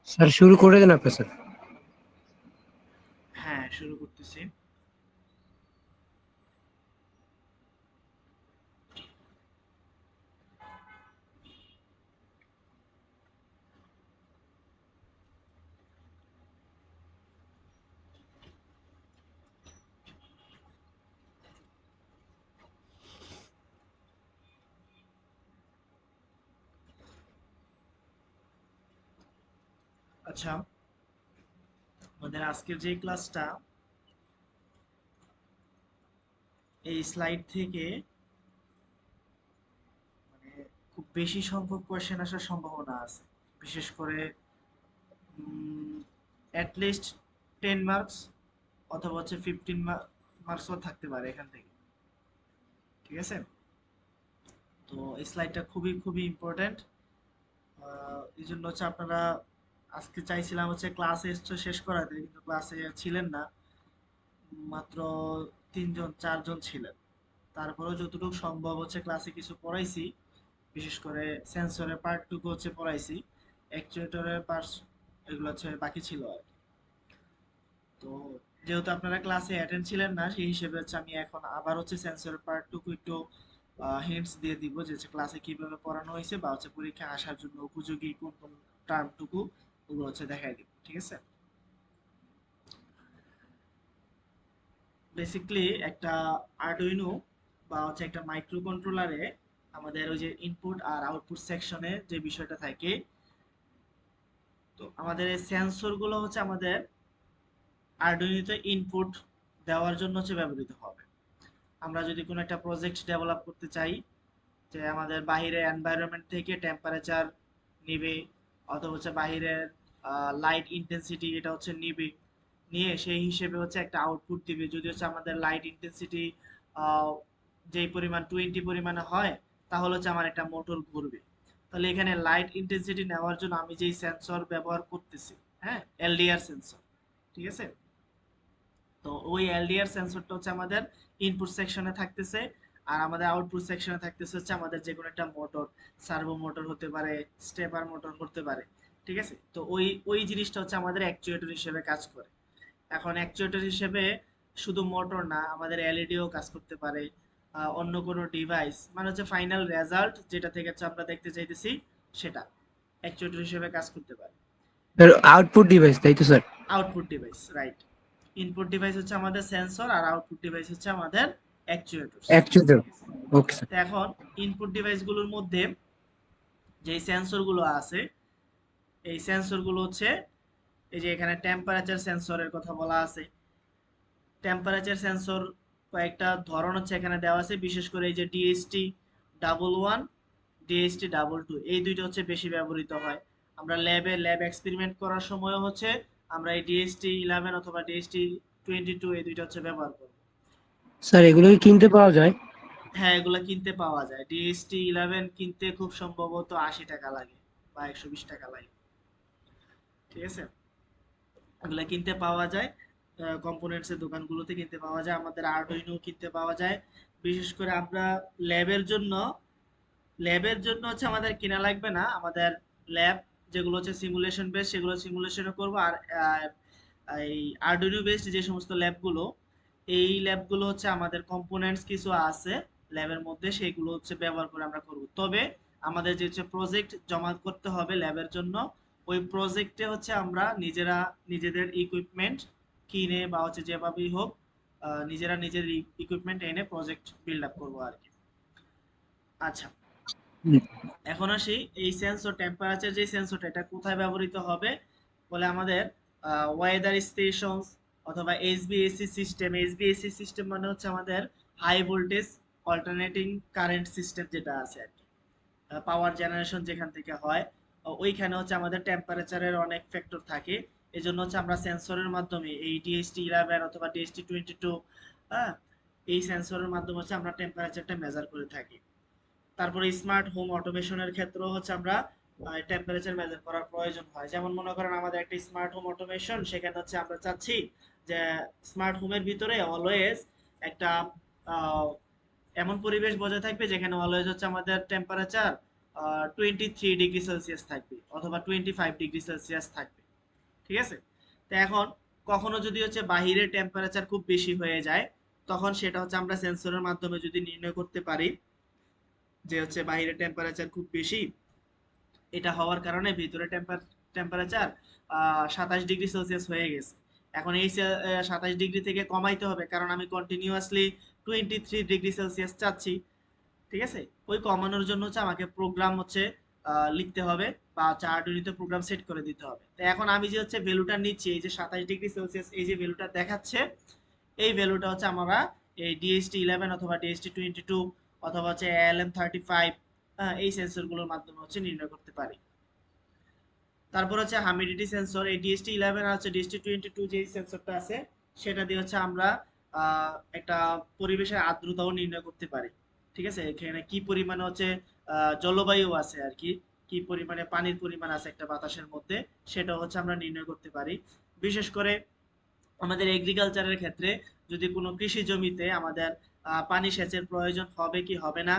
Sir শুরু করে দেন আপনি স্যার। হ্যাঁ, শুরু করতেছি। আচ্ছা, আমাদের আজকের যে ক্লাসটা, এই স্লাইড থেকে মানে খুব বেশি সংখ্যক কোয়েশ্চেন আসার সম্ভাবনা আছে। বিশেষ করে অ্যাট লিস্ট 10 মার্কস অথবা হচ্ছে 15 মার্কসও থাকতে পারে এখান থেকে। ঠিক আছে? তো এই স্লাইডটা খুবই খুবই ইম্পর্ট্যান্ট। এই জন্য হচ্ছে আপনারা, আজকে চাইছিলাম হচ্ছে ক্লাসে শেষ করাতে, কিন্তু ক্লাসে ছিলেন না। মাত্র 3 জন 4 জন ছিলেন। তারপরেও যতটুকু সম্ভব হচ্ছে ক্লাসে কিছু পড়াইছি। বিশেষ করে সেন্সরের পার্টটুকু হচ্ছে পড়াইছি। অ্যাকচুয়েটরের পার্টস এগুলো হচ্ছে বাকি ছিল আর কি। তো যেহেতু আপনারা ক্লাসে অ্যাটেন্ড ছিলেন না, সেই হিসেবে হচ্ছে আমি এখন আবার হচ্ছে সেন্সরের পার্টটুকু একটু হিন্টস দিয়ে দিব যে ক্লাসে কিভাবে পড়ানো হয়েছে, বা হচ্ছে পরীক্ষা আসার জন্য উপযোগী কোন কোন টার্মটুকু, ওগুলো হচ্ছে দেখাই দিব। ঠিক আছে? বেসিক্যালি একটা আরডুইনো বা হচ্ছে একটা মাইক্রো কন্ট্রোলারে আমাদের ওই যে ইনপুট আর আউটপুট সেকশনে যে বিষয়টা থাকে, তো আমাদের এই সেন্সর গুলো হচ্ছে আমাদের আরডুইনোতে ইনপুট দেওয়ার জন্য হচ্ছে ব্যবহৃত হবে। আমরা যদি কোনো একটা প্রজেক্ট ডেভেলপ করতে চাই, যে আমাদের বাহিরে এনভায়রনমেন্ট থেকে টেম্পারেচার নিবে, অথবা হচ্ছে বাহিরের লাইট ইন্টেন্সিটি এটা হচ্ছে নিবে, নিয়ে সেই হিসেবে হচ্ছে একটা আউটপুট দিবে। যদি হচ্ছে আমাদের লাইট ইন্টেন্সিটি যেই পরিমাণ 20 পরিমাণে হয়, তাহলে হচ্ছে আমার একটা মোটর ঘুরবে। তাহলে এখানে লাইট ইন্টেন্সিটি নেওয়ার জন্য আমি যেই সেন্সর ব্যবহার করতেছি, হ্যাঁ, এলডিআর সেন্সর। ঠিক আছে? তো ওই এলডিআর সেন্সরটা হচ্ছে আমাদের ইনপুট সেকশনে থাকতেছে, আর আমাদের আউটপুট সেকশনে থাকতেছে হচ্ছে আমাদের যে কোনো একটা মোটর, সার্ভো মোটর হতে পারে, স্টেপার মোটর হতে পারে। ঠিক আছে? তো ওই ওই জিনিসটা হচ্ছে আমাদের অ্যাকচুয়েটর হিসেবে কাজ করে। এখন অ্যাকচুয়েটর হিসেবে শুধু মোটর না, আমাদের এলইডিও কাজ করতে পারে, অন্য কোনো ডিভাইস, মানে হচ্ছে ফাইনাল রেজাল্ট যেটা থেকে হচ্ছে আমরা দেখতে চাইতেছি, সেটা অ্যাকচুয়েটর হিসেবে কাজ করতে পারে। স্যার আউটপুট ডিভাইস তাই তো sir? Output device, right. Input device হচ্ছে আমাদের সেন্সর, আর আউটপুট ডিভাইস হচ্ছে আমাদের অ্যাকচুয়েটরস। অ্যাকচুয়েটর। ঠিক আছে? Okay sir. তো এখন ইনপুট ডিভাইসগুলোর মধ্যে যে সেন্সরগুলো আছে, এই সেন্সরগুলো হচ্ছে, এই যে এখানে টেম্পারেচার সেন্সরের কথা বলা আছে। টেম্পারেচার সেন্সর কয়েকটা ধরন হচ্ছে এখানে দেওয়া আছে, বিশেষ করে এই যে DST double one, DST double two, এই দুইটা হচ্ছে বেশি ব্যবহৃত হয়। আমরা ল্যাব এক্সপেরিমেন্ট করার সময় হচ্ছে আমরা এই ডিএসটি 11 অথবা ডিএসটি 22 এই দুইটা হচ্ছে ব্যবহার করব। স্যার এগুলো কি কিনতে পাওয়া যায়? হ্যাঁ, এগুলা কিনতে পাওয়া যায়। ডিএসটি 11 কিনতে খুব সম্ভবত 80 টাকা লাগে বা 120 টাকা লাগে। ঠিক আছে? এগুলা কিনতে পাওয়া যায়, কম্পোনেন্টস এর দোকানগুলোতে কিনতে পাওয়া যায়, আমাদের আরডুইনো কিনতে পাওয়া যায়। বিশেষ করে আমরা ল্যাবের জন্য, ল্যাবের জন্য হচ্ছে আমাদের কিনা লাগবে না। আমাদের ল্যাব যেগুলো হচ্ছে সিমুলেশন বেস, সেগুলো সিমুলেশনে করব। আর এই আরডুইনো বেসড যে সমস্ত ল্যাবগুলো, এই ল্যাবগুলো হচ্ছে আমাদের কম্পোনেন্টস কিছু আছে ল্যাবের মধ্যে, সেইগুলো হচ্ছে ব্যবহার করে আমরা করব। তবে আমাদের যে হচ্ছে প্রজেক্ট জমা করতে হবে ল্যাবের জন্য, ওই প্রজেক্টে হচ্ছে আমরা নিজেরা নিজেদের ইকুইপমেন্ট কিনে বা হচ্ছে যেভাবেই হোক, নিজেরা নিজের ইকুইপমেন্ট এনে প্রজেক্ট বিল্ড আপ করবো আর কি। আচ্ছা, হুম। এখন আসি এই সেন্সর টেম্পারেচার, যে সেন্সরটা, এটা কোথায় ব্যবহৃত হবে বলে, আমাদের ওয়েদার স্টেশনস অথবা এসবিএসসি সিস্টেম। এসবিএসসি সিস্টেম মানে হচ্ছে আমাদের high voltage alternating current system যেটা আছে আর কি, পাওয়ার জেনারেশন যেখান থেকে হয়, ওইখানে হচ্ছে আমাদের টেম্পারেচারের অনেক ফ্যাক্টর থাকে। এই জন্য হচ্ছে আমরা সেন্সরের মাধ্যমে এই ডিএসটি 11 অথবা ডিএসটি 22, হ্যাঁ, এই সেন্সরের মাধ্যমে হচ্ছে আমরা টেম্পারেচারটা মেজার করে থাকি। তারপরে স্মার্ট হোম অটোমেশনের ক্ষেত্রেও হচ্ছে আমরা টেম্পারেচার মেজার করার প্রয়োজন হয়। যেমন মনে করেন আমাদের একটা স্মার্ট হোম অটোমেশন, সেখানে হচ্ছে আমরা চাচ্ছি যে স্মার্ট হোমের ভিতরে অলওয়েজ একটা আহ, এমন পরিবেশ বজায় থাকবে যেখানে অলওয়েজ হচ্ছে আমাদের টেম্পারেচার 23 ডিগ্রি সেলসিয়াস থাকবে অথবা 25 ডিগ্রি সেলসিয়াস থাকবে। ঠিক আছে? তো এখন কখনো যদি হচ্ছে বাহিরের টেম্পারেচার খুব বেশি হয়ে যায়, তখন সেটা হচ্ছে আমরা সেন্সরের মাধ্যমে যদি নির্ণয় করতে পারি যে হচ্ছে বাহিরের টেম্পারেচার খুব বেশি, এটা হওয়ার কারণে ভিতরে টেম্পারেচার 27 ডিগ্রি সেলসিয়াস হয়ে গেছে। এখন এই 27 ডিগ্রি থেকে কমাইতে হবে, কারণ আমি কন্টিনিউয়াসলি 23 ডিগ্রি সেলসিয়াস চাচ্ছি। ঠিক আছে? ওই কমানোর জন্য হচ্ছে আমাকে প্রোগ্রাম হচ্ছে লিখতে হবে বা হচ্ছে আর্ডুইনোতে প্রোগ্রাম সেট করে দিতে হবে। তো এখন আমি যে হচ্ছে ভ্যালুটা নিচ্ছি, এই যে 27 ডিগ্রি সেলসিয়াস এই যে ভ্যালুটা দেখাচ্ছে, এই ভ্যালুটা হচ্ছে আমরা এই DHT11 অথবা DHT22 অথবা হচ্ছে ALM35 এই সেন্সরগুলোর মাধ্যমে হচ্ছে নির্ণয় করতে পারি। তারপর হচ্ছে হামিডিটি সেন্সর, এই DHT11 আর হচ্ছে DHT22 যে সেন্সরটা আছে, সেটা দিয়ে হচ্ছে আমরা একটা পরিবেশের আর্দ্রতাও নির্ণয় করতে পারি। ঠিক আছে? এখানে কি পরিমাণে হচ্ছে জলবায়ু আছে আর কি, কি পরিমাণে পানির পরিমাণ আছে একটা বাতাসের মধ্যে, সেটা হচ্ছে আমরা নির্ণয় করতে পারি। বিশেষ করে আমাদের এগ্রিকালচারের ক্ষেত্রে যদি কোনো কৃষি জমিতে আমাদের পানি সেচের প্রয়োজন হবে কি হবে না,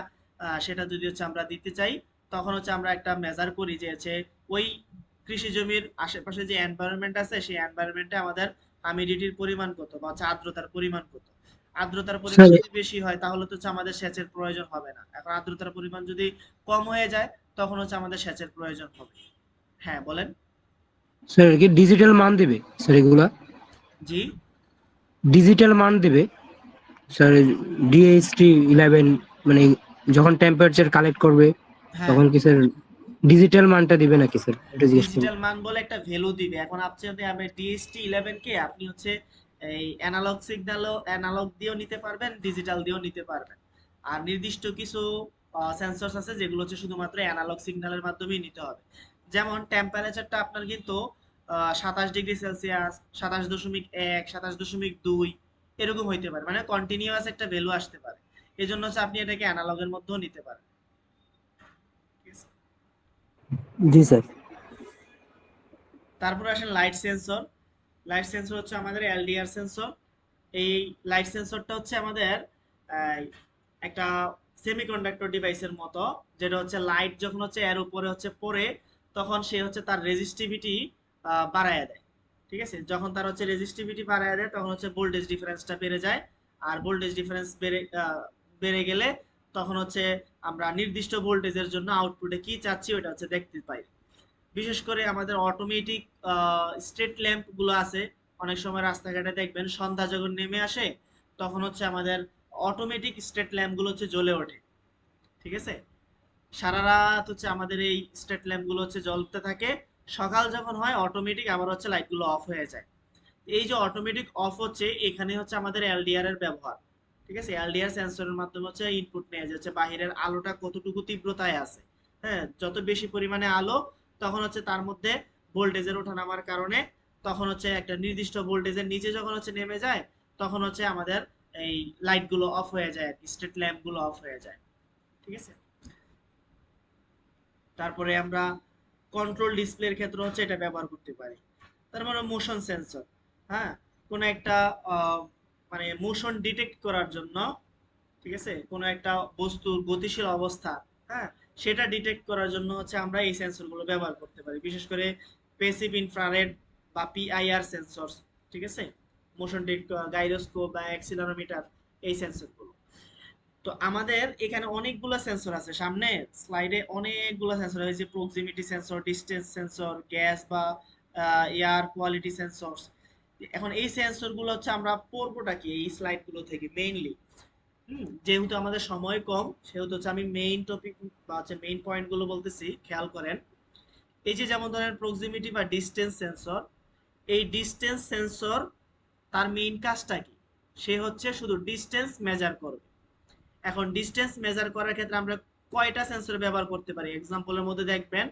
সেটা যদি হচ্ছে আমরা দিতে চাই, তখন হচ্ছে আমরা একটা মেজার করি যে হচ্ছে ওই কৃষি জমির আশেপাশে যে এনভায়রনমেন্ট আছে, সেই এনভায়রনমেন্টে আমাদের হিউমিডিটির পরিমাণ কত বা হচ্ছে আর্দ্রতার পরিমাণ কত। আর্দ্রতার পরিমাণ স্যার যদি বেশি হয় তাহলে তো হচ্ছে আমাদের সেচের প্রয়োজন হবে না। এখন আর্দ্রতার পরিমাণ যদি কম হয়ে যায়, তখন হচ্ছে আমাদের সেচের প্রয়োজন হবে। হ্যাঁ, বলেন। স্যার কি ডিজিটাল মান দেবে স্যার এগুলা? জি। ডিজিটাল মান দেবে স্যার? DHT11 মানে যখন টেম্পারেচার কালেক্ট করবে হ্যাঁ, তখন কি স্যার ডিজিটাল মানটা দিবে নাকি স্যার, এটা জিজ্ঞেস করুন। ডিজিটাল মান বলে একটা ভ্যালু দিবে। এখন আপনি যদি আমি DHT11 কে আপনি হচ্ছে এই অ্যানালগ সিগন্যালও অ্যানালগ দিয়েও নিতে পারবেন, ডিজিটাল দিয়েও নিতে পারবেন। আর নির্দিষ্ট কিছু সেন্সরস আছে যেগুলো হচ্ছে শুধুমাত্র অ্যানালগ সিগন্যালের মাধ্যমেই নিতে হবে। যেমন টেম্পারেচারটা আপনার কিন্তু 27 ডিগ্রি সেলসিয়াস, 27.1, 27.2 এরকম হইতে পারে, মানে কন্টিনিউয়াস একটা ভ্যালু আসতে পারে। এই জন্য হচ্ছে আপনি এটাকে অ্যানালগের মধ্যেও নিতে পারেন। ঠিক আছে? জি স্যার। তারপরে আসেন লাইট সেন্সর। লাইট সেন্সর হচ্ছে আমাদের এলডিআর সেন্সর। এই লাইট সেন্সরটা হচ্ছে আমাদের আহ, একটা সেমিকন্ডাক্টর ডিভাইসের মতো, যেটা হচ্ছে লাইট যখন হচ্ছে এর উপরে হচ্ছে পড়ে, তখন সে হচ্ছে তার রেজিস্টিভিটি বাড়ায় দেয়। ঠিক আছে? যখন তার হচ্ছে রেজিস্টিভিটি বাড়ায় দেয়, তখন হচ্ছে ভোল্টেজ ডিফারেন্সটা বেড়ে যায়। আর ভোল্টেজ ডিফারেন্স বেড়ে গেলে তখন হচ্ছে আমরা নির্দিষ্ট ভোল্টেজের জন্য আউটপুটে কি চাচ্ছি ওটা হচ্ছে দেখতে পাই। বিশেষ করে আমাদের অটোমেটিক স্ট্রিট ল্যাম্প গুলো আছে, অনেক সময় রাস্তাঘাটে দেখবেন সন্ধ্যা যখন নেমে আসে, তখন হচ্ছে আমাদের অটোমেটিক স্ট্রিট ল্যাম্প গুলো হচ্ছে জ্বলে ওঠে। ঠিক আছে? সারা রাত হচ্ছে আমাদের এই স্ট্রিট ল্যাম্প গুলো হচ্ছে জ্বলতে থাকে। সকাল যখন হয় অটোমেটিক আবার হচ্ছে লাইট গুলো অফ হয়ে যায়। এই যে অটোমেটিক অফ হচ্ছে, এখানে হচ্ছে আমাদের এলডিআর এর ব্যবহার। ঠিক আছে? এলডিআর সেন্সরের মাধ্যমে হচ্ছে ইনপুট নেওয়া যাচ্ছে বাহিরের আলোটা কতটুকু তীব্রতায় আছে। হ্যাঁ, যত বেশি পরিমাণে আলো, তখন হচ্ছে তার মধ্যে ভোল্টেজের ওঠানামার কারণে তখন হচ্ছে একটা নির্দিষ্ট ভোল্টেজের নিচে যখন হচ্ছে নেমে যায়, তখন হচ্ছে আমাদের এই লাইট গুলো অফ হয়ে যায়, স্ট্রিট ল্যাম্প গুলো অফ হয়ে যায়। ঠিক আছে? তারপরে আমরা কন্ট্রোল ডিসপ্লের ক্ষেত্রে হচ্ছে এটা ব্যবহার করতে পারি। তারপরে মোশন সেন্সর। হ্যাঁ, কোন একটা আহ, মানে মোশন ডিটেক্ট করার জন্য, ঠিক আছে, কোনো একটা বস্তুর গতিশীল অবস্থা, হ্যাঁ, সেটা ডিটেক্ট করার জন্য হচ্ছে আমরা এই সেন্সরগুলো ব্যবহার করতে পারি। বিশেষ করে প্যাসিভ ইনফ্রারেড বা পিআইআর সেন্সর। ঠিক আছে? মোশন ডিটেক্ট, গাইরোস্কোপ বা অ্যাক্সিলরোমিটার, এই সেন্সরগুলো। তো আমাদের এখানে অনেকগুলো সেন্সর আছে, সামনে স্লাইডে অনেকগুলো সেন্সর হয়েছে, proximity sensor, distance sensor, gas বা এয়ার কোয়ালিটি সেন্সর। এখন এই সেন্সর গুলো হচ্ছে আমরা পড়বোটা কি এই স্লাইড গুলো থেকে মেইনলি। যেহেতু আমাদের সময় কম, সেহেতু হচ্ছে আমি মেইন টপিক বা হচ্ছে মেইন পয়েন্ট গুলো বলতেছি, খেয়াল করেন। এই যে যেমন ধরেন প্রক্সিমিটি বা ডিস্টেন্স সেন্সর, এই ডিস্টেন্স সেন্সর তার মেইন কাজটা কি? সে হচ্ছে শুধু ডিস্টেন্স মেজার করবে। এখন ডিস্টেন্স মেজার করার ক্ষেত্রে আমরা কয়টা সেন্সর ব্যবহার করতে পারি? এক্সাম্পলের মধ্যে দেখবেন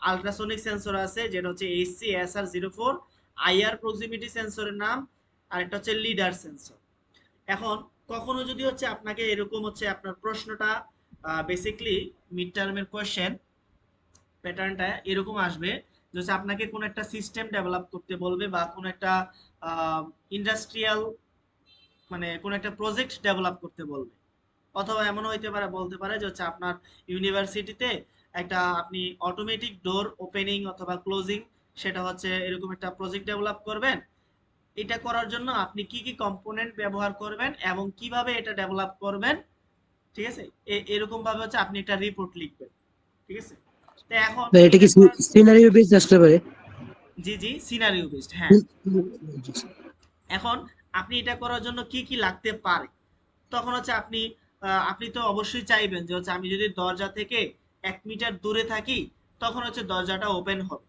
আলট্রাসোনিক সেন্সর আছে, যেটা হচ্ছে HC-SR04, আইআর প্রক্সিমিটি সেন্সরের নাম, আর একটা হচ্ছে লিডার সেন্সর। এখন কখনো যদি হচ্ছে আপনাকে এরকম হচ্ছে আপনার প্রশ্নটা বেসিকলি মিড টার্মের কোয়েশ্চেন প্যাটার্নটা এরকম আসবে যে হচ্ছে আপনাকে কোন একটা সিস্টেম ডেভেলপ করতে বলবে বা কোন একটা ইন্ডাস্ট্রিয়াল, মানে কোন একটা প্রজেক্ট ডেভেলপ করতে বলবে। অথবা এমনও হইতে পারে, বলতে পারে যে হচ্ছে আপনার ইউনিভার্সিটিতে একটা আপনি অটোমেটিক ডোর ওপেনিং অথবা ক্লোজিং, সেটা হচ্ছে এরকম একটা প্রজেক্ট ডেভেলপ করবেন। এটা করার জন্য আপনি কি কি কম্পোনেন্ট ব্যবহার করবেন এবং কিভাবে এটা ডেভেলপ করবেন, ঠিক আছে, এরকম ভাবে হচ্ছে আপনি একটা রিপোর্ট লিখবেন। ঠিক আছে, তো এখন তো এটা এটা কি করার, সিনারিও বেস আসতে পারে? জি জি, সিনারিও বেসড, হ্যাঁ। এখন আপনি এটা করার জন্য কি কি লাগতে পারে, তখন হচ্ছে আপনি আপনি তো অবশ্যই চাইবেন যে হচ্ছে আমি যদি দরজা থেকে 1 মিটার দূরে থাকি তখন হচ্ছে দরজাটা ওপেন হবে,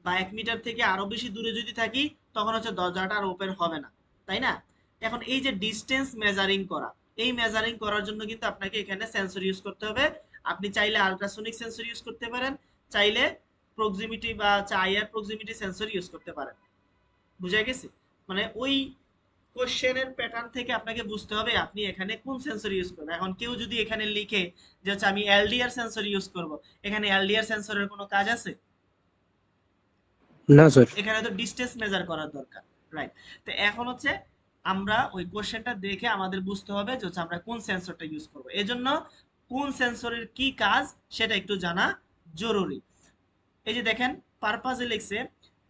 বা 1 মিটার থেকে আরো বেশি দূরে যদি থাকি তখন হচ্ছে দরজাটা আর ওপেন হবে না, তাই না? এখন এই যে ডিস্টেন্স মেজারিং করা, এই মেজারিং করার জন্য কিন্তু আপনাকে এখানে সেন্সর ইউজ করতে হবে। আপনি চাইলে আল্ট্রাসোনিক সেন্সর ইউজ করতে পারেন, চাইলে প্রক্সিমিটি বা আইআর প্রক্সিমিটি সেন্সর ইউজ করতে পারেন। বুঝা গেছে? মানে ওই কোশ্চেনের প্যাটার্ন থেকে আপনাকে বুঝতে হবে আপনি এখানে কোন সেন্সর ইউজ করবেন। এখন কেউ যদি এখানে লিখে যে হচ্ছে আমি এলডিআর সেন্সর ইউজ করব, এখানে এলডিআর সেন্সরের কোনো কাজ আছে? না স্যার। এখানে তো ডিসটেন্স মেজার করার দরকার, রাইট? তো এখন হচ্ছে আমরা ওই কোশ্চেনটা দেখে আমাদের বুঝতে হবে যে হচ্ছে আমরা কোন সেন্সরটা ইউজ করব। এজন্য কোন সেন্সরের কি কাজ সেটা একটু জানা জরুরি। এই যে দেখেন, পারপাজে লিখছে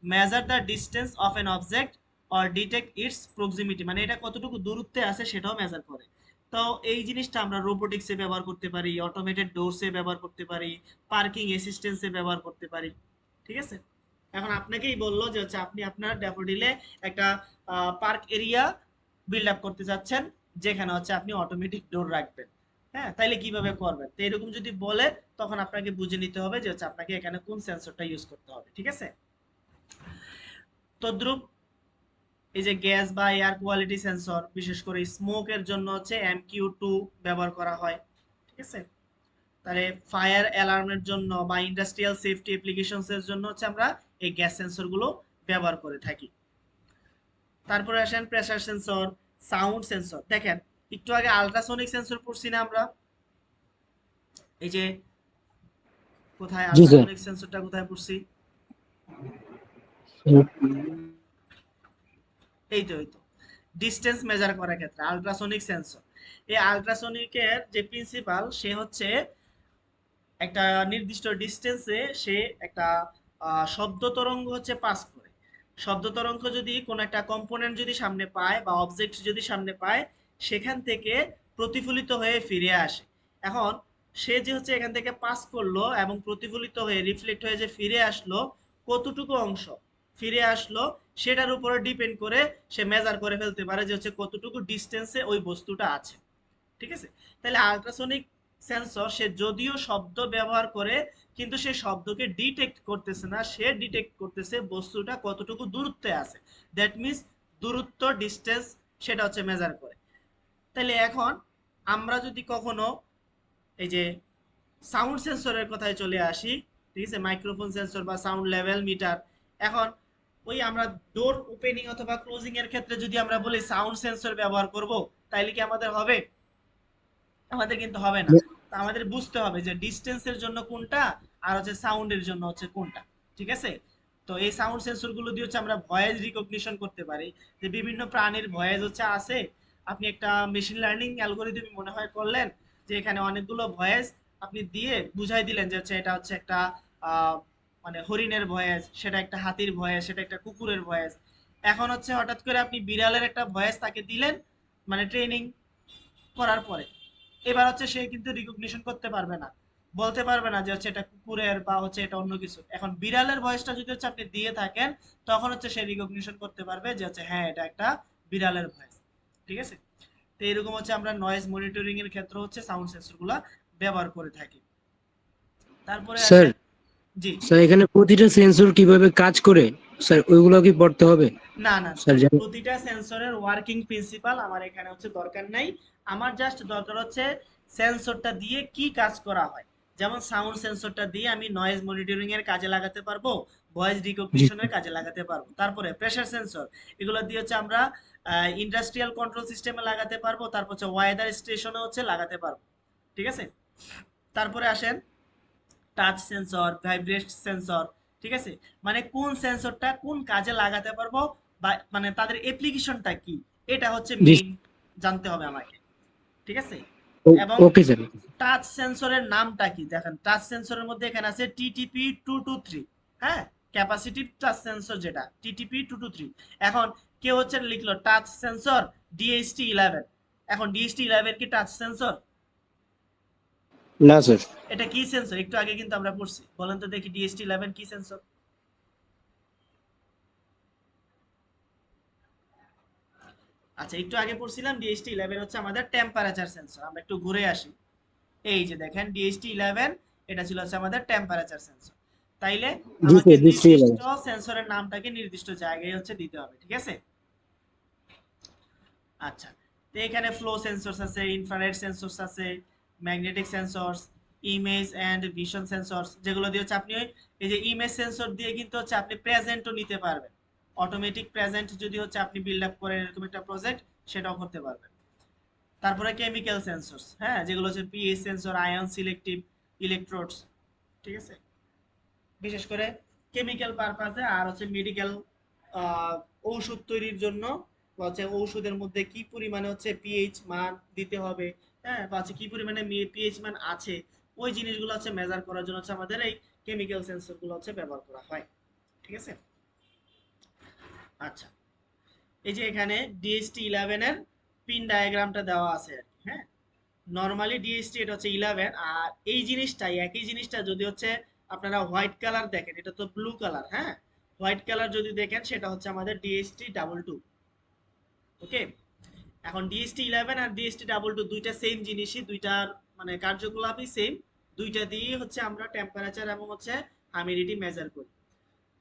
measure the distance of an object or detect it's proximity, মানে এটা কতটুকু দূরত্বে আছে সেটাও মেজার করে। তো এই জিনিসটা আমরা রোবোটিক্সে ব্যবহার করতে পারি, অটোমেটেড ডোরসে ব্যবহার করতে পারি, পার্কিং অ্যাসিস্ট্যান্সে ব্যবহার করতে পারি। ঠিক আছে, এখন আপনাকেই বললো যে হচ্ছে আপনি আপনার ড্যাফোডিলে একটা পার্ক এরিয়া বিল্ড আপ করতে যাচ্ছেন, যেখানে হচ্ছে আপনি অটোমেটিক ডোর রাখবেন। হ্যাঁ, তাইলে কিভাবে করবেন? তো এরকম যদি বলে তখন আপনাকে বুঝে নিতে হবে যে হচ্ছে আপনাকে এখানে কোন সেন্সরটা ইউজ করতে হবে। ঠিক আছে, তদ্রুপ এই যে গ্যাস বা এয়ার কোয়ালিটি সেন্সর, বিশেষ করে স্মোকের জন্য হচ্ছে MQ2 ব্যবহার করা হয়। ঠিক আছে, তাহলে ফায়ার অ্যালার্মের জন্য বা ইন্ডাস্ট্রিয়াল সেফটি অ্যাপ্লিকেশনস এর জন্য হচ্ছে আমরা এই গ্যাস সেন্সর গুলো ব্যবহার করে থাকি। তারপরে আসেন প্রেসার সেন্সর, সাউন্ড সেন্সর। দেখেন, একটু আগে আল্ট্রাসোনিক সেন্সর পড়ছি না আমরা? এই যে কোথায় জি স্যার। আল্ট্রাসোনিক সেন্সরটা কোথায় পড়ছি? এই তো ডিস্টেন্স মেজার করার ক্ষেত্রে আল্ট্রাসোনিক সেন্সর। এই আল্ট্রাসোনিকের যে প্রিন্সিপাল, সে হচ্ছে একটা নির্দিষ্ট ডিস্টেন্সে সে একটা শব্দ তরঙ্গ হচ্ছে পাস করে। শব্দ তরঙ্গ যদি কোনো একটা কম্পোনেন্ট যদি সামনে পায় বা অবজেক্ট যদি সামনে পায়, সেখান থেকে প্রতিফলিত হয়ে ফিরে আসে। এখন সে যে হচ্ছে এখান থেকে পাস করলো এবং প্রতিফলিত হয়ে রিফ্লেক্ট হয়ে যে ফিরে আসলো, কতটুকু অংশ ফিরে আসলো সেটার উপরে ডিপেন্ড করে সে মেজার করে ফেলতে পারে যে হচ্ছে কতটুকু ডিস্টেন্সে ওই বস্তুটা আছে। ঠিক আছে, তাহলে আল্ট্রাসনিক সেন্সর সে যদিও শব্দ ব্যবহার করে, কিন্তু সে শব্দকে ডিটেক্ট করতেছে না, সে ডিটেক্ট করতেছে বস্তুটা কতটুকু দূরত্বে আছে। দ্যাট মিন্স দূরত্ব, ডিস্টেন্স, সেটা হচ্ছে মেজার করে। তাহলে এখন আমরা যদি কখনো এই যে সাউন্ড সেন্সরের কথায় চলে আসি, ঠিক আছে, মাইক্রোফোন সেন্সর বা সাউন্ড লেভেল মিটার। এখন ওই আমরা ডোর ওপেনিং অথবা ক্লোজিং এর ক্ষেত্রে যদি আমরা বলি সাউন্ড সেন্সর ব্যবহার করব, তাইলে কি আমাদের হবে? আমাদের কিন্তু হবে না। তো আমাদের বুঝতে হবে যে ডিস্টেন্সের জন্য কোনটা আর হচ্ছে সাউন্ডের জন্য হচ্ছে কোনটা। ঠিক আছে, তো এই সাউন্ড সেন্সর গুলো দিয়ে হচ্ছে আমরা ভয়েস রিকগনিশন করতে পারি, যে বিভিন্ন প্রাণীর ভয়েস হচ্ছে আছে। আপনি একটা মেশিন লার্নিং অ্যালগরিদম মনে হয় করলেন, যে এখানে অনেকগুলো ভয়েস আপনি দিয়ে বুঝাই দিলেন যে হচ্ছে এটা হচ্ছে একটা আহ, মানে হরিণের ভয়েস, সেটা একটা হাতির ভয়েস, সেটা একটা কুকুরের ভয়েস। এখন হচ্ছে হঠাৎ করে আপনি বিড়ালের একটা ভয়েস তাকে দিলেন, মানে ট্রেনিং করার পরে এবার হচ্ছে সে কিন্তু রিকগনিশন করতে পারবে না, বলতে পারবে না যে হচ্ছে এটা কুকুরের বা হচ্ছে এটা অন্য কিছু। এখন বিড়ালের ভয়েসটা যদি হচ্ছে আপনি দিয়ে থাকেন, তখন হচ্ছে সে রিকগনিশন করতে পারবে যে হচ্ছে হ্যাঁ এটা একটা বিড়ালের ভয়েস। ঠিক আছে, তো এরকম হচ্ছে আমরা নয়েজ মনিটরিং এর ক্ষেত্রে হচ্ছে সাউন্ড সেন্সর গুলা ব্যবহার করে থাকি। তারপরে স্যার, আসেন, জি। স্যার এখানে প্রতিটা সেন্সর কিভাবে কাজ করে স্যার ওইগুলো কি পড়তে হবে? না না, স্যার জানেন? প্রতিটা সেন্সরের ওয়ার্কিং প্রিন্সিপাল আমার এখানে হচ্ছে দরকার নাই। আমার জাস্ট দরকার হচ্ছে সেন্সরটা দিয়ে কি কাজ করা হয়। যেমন সাউন্ড সেন্সরটা দিয়ে আমি নয়েজ মনিটরিং এর কাজে লাগাতে পারবো, ভয়েস জি রিকগনিশনের কাজে লাগাতে পারবো। তারপরে প্রেসার সেন্সর, এগুলো দিয়ে হচ্ছে আমরা ইন্ডাস্ট্রিয়াল কন্ট্রোল সিস্টেমে লাগাতে পারবো, তারপর হচ্ছে ওয়েদার স্টেশনে হচ্ছে লাগাতে পারবো। ঠিক আছে, তারপরে আসেন টাচ সেন্সর, ভাইব্রেট সেন্সর। ঠিক আছে, মানে কোন সেন্সরটা কোন কাজে লাগাতে পারবো বা মানে তাদের অ্যাপ্লিকেশনটা কি, এটা হচ্ছে জি। মেইন জানতে হবে আমাকে। ঠিক আছে, এবং ওকে স্যার। টাচ সেন্সরের নামটা কি দেখেন, টাচ সেন্সরের মধ্যে এখানে আছে টিটিপি 223, হ্যাঁ, ক্যাপাসিটিভ টাচ সেন্সর যেটা টিটিপি 223। এখন কেউ হচ্ছে লিখলো টাচ সেন্সর ডিএসটি 11, এখন ডিএসটি 11 কি টাচ সেন্সর? না স্যার। এটা কি সেন্সর? একটু আগে কিন্তু আমরা পড়ছি, বলেন তো দেখি ডিএসটি 11 কি সেন্সর? আচ্ছা, একটু আগে পড়ছিলাম ডিএসটি 11 হচ্ছে আমাদের টেম্পারেচার সেন্সর। আমরা একটু ঘুরে আসি, এই যে দেখেন ডিএসটি 11 এটা ছিল হচ্ছে আমাদের টেম্পারেচার সেন্সর। তাইলে জি আমাকে স্যার, দৃষ্টি নির্দিষ্ট লাগে। সেন্সরের নামটাকে নির্দিষ্ট জায়গায় হচ্ছে দিতে হবে, ঠিক আছে? আচ্ছা, তো এখানে ফ্লো সেন্সরস আছে, ইনফ্রারেড সেন্সরস আছে, magnetic sensors, image and vision sensors, যেগুলো দিয়ে হচ্ছে আপনি এই যে ইমেজ সেন্সর দিয়ে কিন্তু হচ্ছে আপনি প্রেজেন্টও নিতে পারবেন। অটোমেটিক প্রেজেন্ট যদি হচ্ছে আপনি বিল্ড আপ করেন এরকম একটা প্রজেক্ট, সেটাও করতে পারবেন। তারপরে কেমিক্যাল সেন্সরস, হ্যাঁ, যেগুলো হচ্ছে pH sensor, ion selective electrodes, ঠিক আছে, বিশেষ করে কেমিক্যাল পারপাসে। আর হচ্ছে মেডিকেল ঔষধ তৈরির জন্য বা হচ্ছে ঔষধের মধ্যে কি পরিমাণে হচ্ছে পিএইচ মান দিতে হবে, হ্যাঁ, বা হচ্ছে কি পরিমাণে পিএইচ মান আছে, ওই জিনিসগুলো হচ্ছে মেজার করার জন্য হচ্ছে আমাদের এই কেমিক্যাল সেন্সর গুলো হচ্ছে ব্যবহার করা হয়, ঠিক আছে? আচ্ছা, এই যে এখানে ডিএসটি 11 এর পিন ডায়াগ্রামটা দেওয়া আছে আর কি, হ্যাঁ। নরমালি ডিএসটি এটা হচ্ছে 11, আর এই জিনিসটাই একই জিনিসটা যদি হচ্ছে আপনারা হোয়াইট কালার দেখেন, এটা তো ব্লু কালার, হ্যাঁ, হোয়াইট কালার যদি দেখেন সেটা হচ্ছে আমাদের ডিএসটি 22। ওকে, এখন ডিএসটি 11 আর ডিএসটি 22 দুইটা সেম জিনিসই, দুইটার মানে কার্যকলাপই সেম, দুইটা দিয়ে হচ্ছে আমরা টেম্পারেচার এবং হচ্ছে হিউমিডিটি মেজার করি।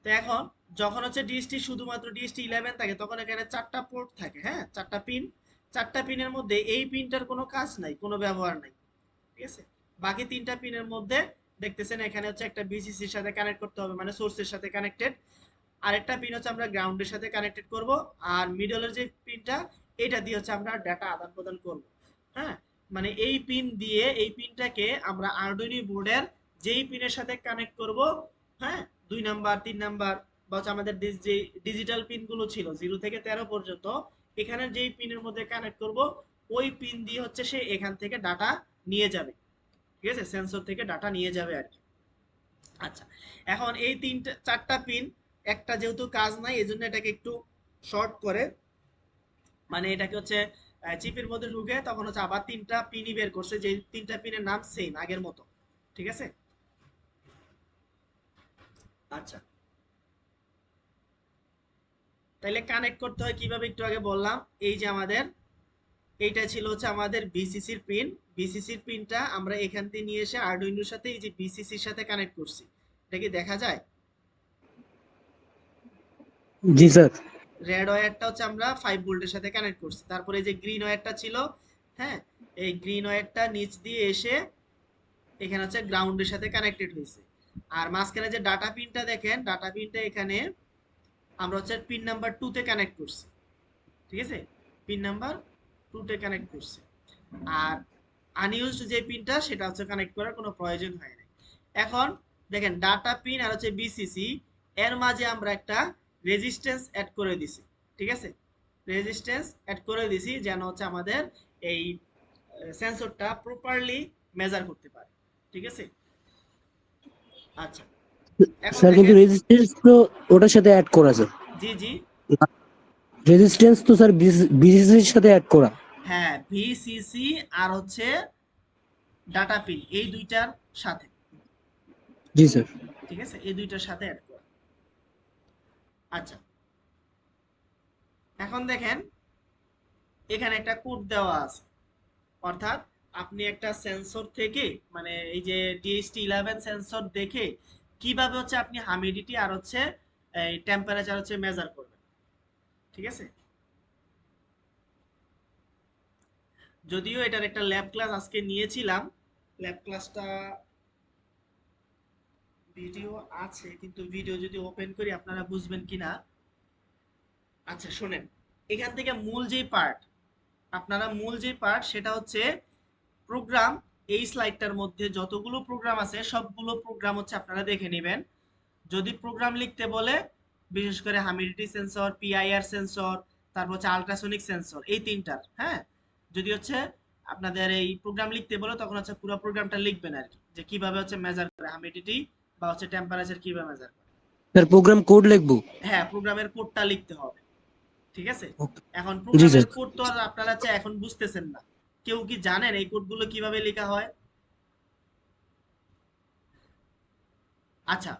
তো এখন যখন হচ্ছে ডিএসটি শুধুমাত্র ডিএসটি 11 থাকে তখন এখানে চারটা পোর্ট থাকে, হ্যাঁ, চারটা পিন। চারটা পিনের মধ্যে এই পিনটার কোনো কাজ নাই, কোনো ব্যবহার নাই, ঠিক আছে? বাকি তিনটা পিনের মধ্যে দেখতেছেন এখানে হচ্ছে একটা বিসিসির সাথে কানেক্ট করতে হবে, মানে সোর্সের সাথে কানেক্টেড। আরেকটা পিন হচ্ছে আমরা গ্রাউন্ডের সাথে কানেক্টেড করব। আর মিডলের যে পিনটা, এটা দিয়ে হচ্ছে আমরা ডাটা আদান প্রদান করব, হ্যাঁ। মানে এই পিন দিয়ে এই পিনটাকে আমরা আরডুইনো বোর্ডের যেই পিনের সাথে কানেক্ট করব, হ্যাঁ, 2 নাম্বার 3 নাম্বার বা হচ্ছে আমাদের যে ডিজিটাল পিনগুলো ছিল 0 থেকে 13 পর্যন্ত, এখানে যেই পিনের মধ্যে কানেক্ট করব, ওই পিন দিয়ে হচ্ছে সে এখান থেকে ডাটা নিয়ে যাবে, ঠিক আছে, সেন্সর থেকে ডাটা নিয়ে যাবে আর কি। আচ্ছা, এখন এই তিনটা চারটা পিন, একটা যেহেতু কাজ নাই এজন্য এটাকে একটু শর্ট করে, মানে এটাকে হচ্ছে চিপের মধ্যে ঢুকে তখন হচ্ছে আবার তিনটা পিনই বের করছে, যে তিনটা পিনের নাম সেম আগের মতো, ঠিক আছে? আচ্ছা, তাইলে কানেক্ট করতে হয় কিভাবে একটু আগে বললাম। এই যে আমাদের এইটা ছিল হচ্ছে আমাদের বিসিসির পিন, বিসিসির পিনটা আমরা এখান থেকে নিয়ে এসে আরডুইনোর সাথে এই যে বিসিসির সাথে কানেক্ট করছি, এটা কি দেখা যায়? জি স্যার। রেড ওয়্যারটা হচ্ছে আমরা 5 ভোল্টের সাথে কানেক্ট করছি। তারপরে এই যে গ্রিন ওয়্যারটা ছিল, হ্যাঁ, এই গ্রিন ওয়্যারটা নিচ দিয়ে এসে এখানে হচ্ছে গ্রাউন্ডের সাথে কানেক্টেড হয়েছে। আর মাঝখানে যে ডাটা পিনটা দেখেন, ডাটা পিনটা এখানে আমরা হচ্ছে পিন নাম্বার 2 তে কানেক্ট করছি, ঠিক আছে, পিন নাম্বার 2 তে কানেক্ট করছি। আর আনইউজড যে পিনটা সেটা হচ্ছে কানেক্ট করার কোনো প্রয়োজন হয় না। এখন দেখেন ডাটা পিন আর হচ্ছে বিসিসি, এর মাঝে আমরা একটা রেজিস্ট্যান্স অ্যাড করে দিছি, ঠিক আছে, রেজিস্ট্যান্স অ্যাড করে দিছি যেন হচ্ছে আমাদের এই সেন্সরটা প্রপারলি মেজার করতে পারে, ঠিক আছে? আচ্ছা, এখন স্যার কিন্তু দেখেন, রেজিস্ট্যান্স তো ওটার সাথে অ্যাড করা স্যার। জি জি, রেজিস্ট্যান্স তো স্যার বিসিসির সাথে অ্যাড করা। হ্যাঁ, ভিসিসি আর হচ্ছে ডাটা পিন এই দুইটার সাথে, জি স্যার। ঠিক আছে, এই দুইটার সাথে অ্যাড করা। আচ্ছা, এখন দেখেন এখানে একটা কোড দেওয়া আছে, অর্থাৎ আপনি একটা সেন্সর থেকে মানে এই যে ডিএসটি 11 সেন্সর দেখে কিভাবে হচ্ছে আপনি হিউমিডিটি আর হচ্ছে এই টেম্পারেচার হচ্ছে মেজার করবেন, ঠিক আছে? যদিও এটার একটা ল্যাব ক্লাস আজকে নিয়েছিলাম, ল্যাব ক্লাসটা ভিডিও আছে, কিন্তু ভিডিও যদি ওপেন করি আপনারা বুঝবেন কিনা। আচ্ছা শোনেন, এখান থেকে মূল যে পার্ট, আপনারা মূল যে পার্ট সেটা হচ্ছে প্রোগ্রাম। এই স্লাইডটার মধ্যে যতগুলো প্রোগ্রাম আছে সবগুলো প্রোগ্রাম হচ্ছে আপনারা দেখে নেবেন। যদি প্রোগ্রাম লিখতে বলে, বিশেষ করে হিউমিডিটি সেন্সর, পিআইআর সেন্সর, তারপর হচ্ছে আল্ট্রাসনিক সেন্সর, এই তিনটার, হ্যাঁ, যদি হচ্ছে আপনাদের এই প্রোগ্রাম লিখতে বলে তখন হচ্ছে পুরো প্রোগ্রামটা লিখবেন আর কি, যে কিভাবে হচ্ছে মেজার করে হিউমিডিটি বা হচ্ছে টেম্পারেচার কিভাবে মেজার করে। স্যার প্রোগ্রাম কোড লিখবো? হ্যাঁ, প্রোগ্রামের কোডটা লিখতে হবে। ঠিক আছে? Okay. এখন জি প্রোগ্রামের স্যার। কোড তো আর আপনারা হচ্ছে এখন বুঝতেছেন না। কেউ কি জানেন এই কোডগুলো কিভাবে লেখা হয়? আচ্ছা,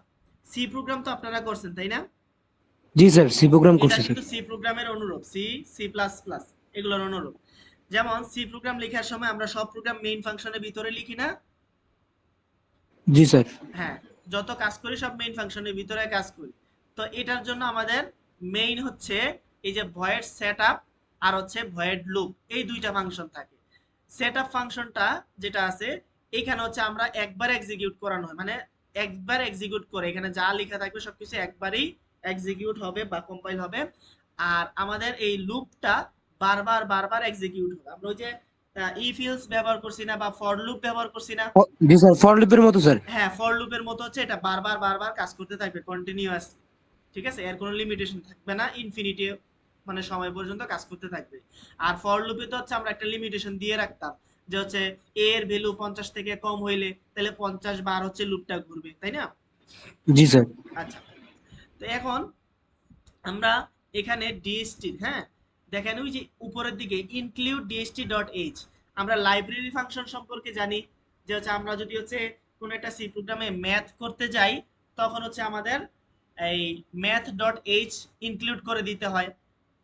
সি প্রোগ্রাম তো আপনারা করছেন তাই না? জি স্যার, সি প্রোগ্রাম এটা করছি স্যার। কিন্তু সি প্রোগ্রামের অনুরূপ, সি, সি প্লাস প্লাস এগুলোর অনুরূপ। যেমন সি প্রোগ্রাম লেখার সময় আমরা সব প্রোগ্রাম মেইন ফাংশনের ভিতরে লিখি না? জি স্যার। হ্যাঁ, যত কাজ করি সব মেইন ফাংশনের ভিতরে কাজ করি। তো এটার জন্য আমাদের মেইন হচ্ছে এই যে ভয়েড সেটআপ আর হচ্ছে ভয়েড লুপ, এই দুইটা ফাংশন থাকে। সেটআপ ফাংশনটা যেটা আছে এখানে হচ্ছে আমরা একবার এক্সিকিউট করানো হয়, মানে একবার এক্সিকিউট করে এখানে যা লেখা থাকবে সবকিছু একবারই এক্সিকিউট হবে বা কম্পাইল হবে। আর আমাদের এই লুপটা বারবার বারবার এক্সিকিউট হবে। আমরা ওই যে ইফ এলস ব্যবহার করছি না বা ফর লুপ ব্যবহার করছি না? জি স্যার, ফর লুপের মতো স্যার। হ্যাঁ, ফর লুপের মতো হচ্ছে এটা বারবার বারবার কাজ করতে থাকবে কন্টিনিউয়াস। ঠিক আছে? এর কোনো লিমিটেশন থাকবে না, ইনফিনিটি মানে সময় পর্যন্ত কাজ করতে থাকবে। আর ফর লুপে তো হচ্ছে আমরা একটা লিমিটেশন দিয়ে রাখতাম যে হচ্ছে a এর ভ্যালু 50 থেকে কম হইলে তাহলে 50 বার হচ্ছে লুপটা ঘুরবে, তাই না? জি স্যার। আচ্ছা, তো এখন আমরা এখানে ডিএসটি, হ্যাঁ, দেখেন ওই যে উপরের দিকে ইনক্লুড ডিএসটি ডট এইচ, আমরা লাইব্রেরি ফাংশন সম্পর্কে জানি যে হচ্ছে আমরা যদি হচ্ছে কোন একটা সি প্রোগ্রামে ম্যাথ করতে যাই তখন হচ্ছে আমাদের এই ম্যাথ ডট এইচ ইনক্লুড করে দিতে হয়।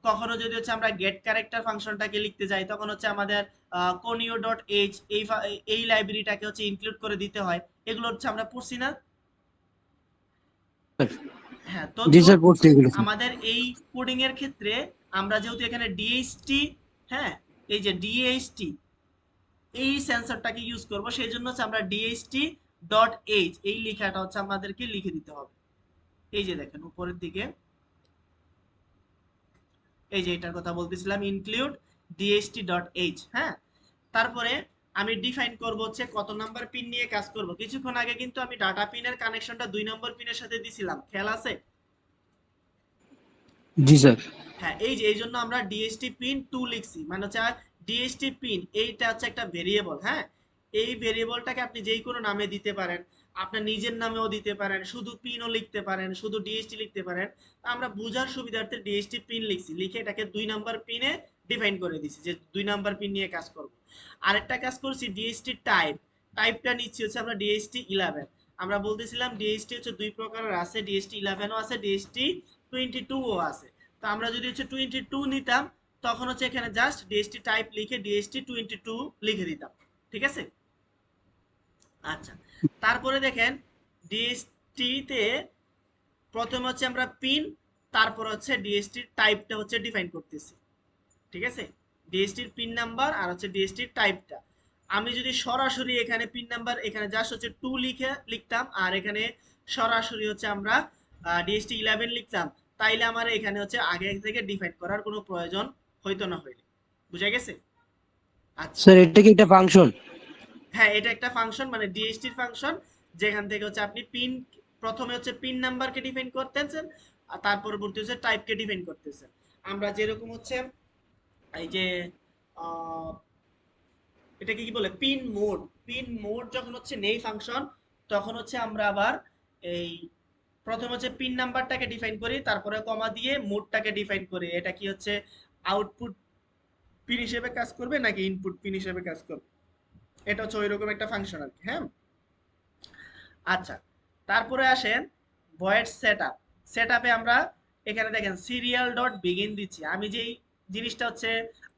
কখনো যদি হচ্ছে আমরা গেট ক্যারেক্টার ফাংশনটাকে লিখতে যাই তখন হচ্ছে আমাদের কনিও ডট এইচ এই লাইব্রেরিটাকে হচ্ছে ইনক্লুড করে দিতে হয়। এগুলো হচ্ছে আমরা পড়ছি না? হ্যাঁ, জি তদ্রূপ স্যার, পড়ছি এগুলো স্যার। আমাদের এই কোডিং এর ক্ষেত্রে আমরা যেহেতু এখানে ডিএইচটি, হ্যাঁ, এই যে ডিএইচটি এই সেন্সরটাকে ইউজ করব, সেই জন্য হচ্ছে আমরা ডিএইচটি ডট এইচ এই লেখাটা হচ্ছে আমাদেরকে লিখে দিতে হবে। এই যে দেখেন উপরের দিকে, এই যে এটার কথা বলতেছিলাম, ইনক্লুড ডিএইচটি ডট এইচ। হ্যাঁ, তারপরে আমি ডিফাইন করব হচ্ছে কত নাম্বার পিন নিয়ে কাজ করব। কিছুক্ষণ আগে কিন্তু আমি ডাটা পিনের কানেকশনটা 2 নম্বর পিনের সাথে দিছিলাম, খেয়াল আছে? জি স্যার। হ্যাঁ, এই যে এই জন্য আমরা ডিএসটি পিন 2 লিখছি, মানে হচ্ছে ডিএসটি পিন এইটা হচ্ছে একটা ভেরিয়েবল। হ্যাঁ, এই ভেরিয়েবলটাকে আপনি যেই কোনো নামে দিতে পারেন, আপনার নিজের নামেও দিতে পারেন, শুধু পিনও লিখতে পারেন, শুধু ডিএসটি লিখতে পারেন। আমরা বোঝার সুবিধার্থে ডিএসটি পিন লিখছি, লিখে এটাকে 2 নাম্বার পিনে ডিফাইন করে দিছি যে 2 নাম্বার পিন নিয়ে কাজ করব। আরেকটা কাজ করছি ডিএসটি টাইপ, টাইপটা নিচ্ছি হচ্ছে আমরা ডিএসটি 11। আমরা বলতেছিলাম ডিএসটি হচ্ছে দুই প্রকারের আছে, ডিএসটি 11ও আছে, ডিএসটি 22ও আছে। তো আমরা যদি হচ্ছে 22 নিতাম তখন হচ্ছে এখানে জাস্ট ডিএসটি টাইপ লিখে ডিএসটি 22 লিখে দিতাম। ঠিক আছে? আচ্ছা, তারপরে দেখেন ডিএসটি তে প্রথমে হচ্ছে আমরা পিন, তারপর হচ্ছে ডিএসটির টাইপটা হচ্ছে ডিফাইন করতেছি। ঠিক আছে? ডিএসটির পিন নাম্বার আর হচ্ছে ডিএসটির টাইপটা। আমি যদি সরাসরি এখানে পিন নাম্বার এখানে জাস্ট হচ্ছে 2 লিখতাম আর এখানে সরাসরি হচ্ছে আমরা ডিএসটি 11 লিখতাম, তাইলে আমার এখানে হচ্ছে আগে থেকে ডিফাইন করার কোনো প্রয়োজন হইতো না হইলে। বুঝা গেছে? আচ্ছা, স্যার এটা কি একটা ফাংশন? হ্যাঁ, এটা একটা ফাংশন, মানে ডিএসটির ফাংশন, যেখান থেকে হচ্ছে আপনি পিন প্রথমে হচ্ছে পিন নাম্বারকে ডিফাইন করতেছেন আর তার পরবর্তী হচ্ছে টাইপকে ডিফাইন করতেছেন। আমরা যেরকম হচ্ছে এই যে আহ, এটাকে কি বলে পিন মোড, পিন মোড যখন হচ্ছে নেই ফাংশন তখন হচ্ছে আমরা আবার এই প্রথম হচ্ছে পিন নাম্বারটাকে ডিফাইন করি, তারপরে কমা দিয়ে মোডটাকে ডিফাইন করি। এটা কি হচ্ছে আউটপুট পিন হিসেবে কাজ করবে নাকি ইনপুট পিন হিসেবে কাজ করবে, এটা হচ্ছে ওইরকম একটা ফাংশন আর কি। হ্যাঁ, আচ্ছা, তারপরে আসেন ভয়েড সেটআপ। সেটআপে আমরা এখানে দেখেন সিরিয়াল ডট বিগিন দিচ্ছি। আমি যেই জিনিসটা হচ্ছে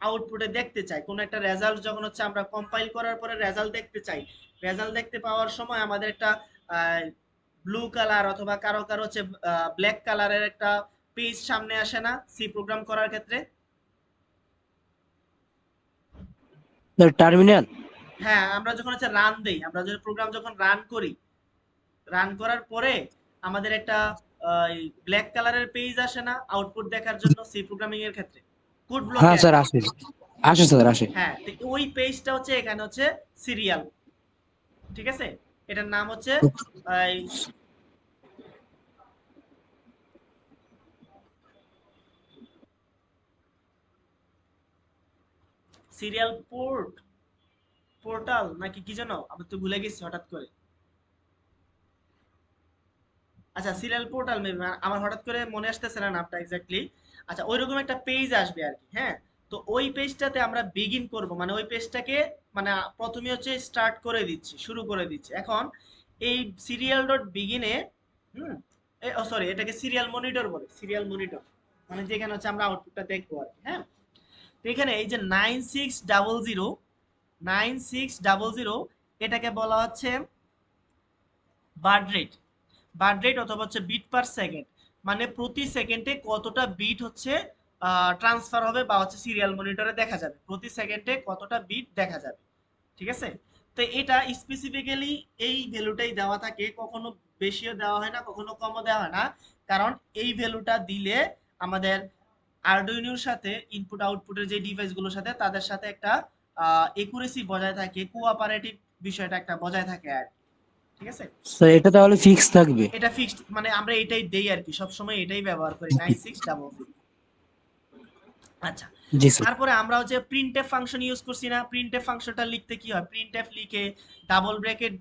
আউটপুটে দেখতে চাই, কোন একটা রেজাল্ট যখন হচ্ছে আমরা কম্পাইল করার পরে রেজাল্ট দেখতে চাই, রেজাল্ট দেখতে পাওয়ার সময় আমাদের একটা ব্লু কালার অথবা কারো কারো হচ্ছে ব্ল্যাক কালারের একটা পেজ সামনে আসে না সি প্রোগ্রাম করার ক্ষেত্রে? Sir terminal. হ্যাঁ, আমরা যখন হচ্ছে রান দেই, আমরা যখন প্রোগ্রাম যখন রান করি, রান করার পরে আমাদের একটা ব্ল্যাক কালারের পেজ আসে না আউটপুট দেখার জন্য সি প্রোগ্রামিং এর ক্ষেত্রে, কোড ব্লকে হ্যাঁ আর স্যার, কি? আসে। আসে স্যার, আসে। হ্যাঁ, তো ওই পেজটা হচ্ছে এখানে হচ্ছে সিরিয়াল। ঠিক আছে? এটার নাম হচ্ছে সিরিয়াল পোর্ট। পোর্টাল নাকি কি যেন, আমি তো ভুলে গেছি হঠাৎ করে। আচ্ছা, সিরিয়াল পোর্টাল মেবি, আমার হঠাৎ করে মনে আসতেছে না নামটা এক্স্যাক্টলি। আচ্ছা, ওইরকম একটা পেজ আসবে আর কি, হ্যাঁ। তো ওই পেজটাতে আমরা বিগিন করব, মানে ওই পেজটাকে মানে প্রথমে হচ্ছে স্টার্ট করে দিচ্ছি, শুরু করে দিচ্ছি। এখন এই সিরিয়াল ডট বিগিনে, হুম, সরি, এটাকে সিরিয়াল মনিটর বলে, সিরিয়াল মনিটর, মানে যেখানে হচ্ছে আমরা আউটপুটটা দেখবো আর কি, হ্যাঁ। তো এখানে এই যে 9600 এটাকে বলা হচ্ছে বার্ড রেট, বার্ড রেট অথবা হচ্ছে বিট পার সেকেন্ড, মানে প্রতি সেকেন্ডে কতটা বিট হচ্ছে ট্রান্সফার হবে বা হচ্ছে সিরিয়াল মনিটরে দেখা যাবে, প্রতি সেকেন্ডে কতটা বিট দেখা যাবে, ঠিক আছে। তো এটা স্পেসিফিক্যালি এই ভ্যালুটাই দেওয়া থাকে, কখনো বেশিও দেওয়া হয় না, কখনো কমও দেওয়া হয় না, কারণ এই ভ্যালুটা দিলে আমাদের আরডুইনোর সাথে ইনপুট আউটপুটের যে ডিভাইসগুলোর সাথে তাদের সাথে একটা একুরেসি বজায় থাকে, কোঅপারেটিভ বিষয়টা একটা বজায় থাকে আর কি, ঠিক আছে। স্যার এটা তাহলে ফিক্স থাকবে? এটা ফিক্সড, মানে আমরা এটাই দেই আর কি, সবসময় এটাই ব্যবহার করি, 9600। আচ্ছা, জি স্যার। তারপরে আমরা হচ্ছে প্রিন্টএফ ফাংশন ইউজ করছি না। প্রিন্টএফ ফাংশনটা লিখতে কি হয়, প্রিন্টএফ লিখে ডাবল ব্র্যাকেট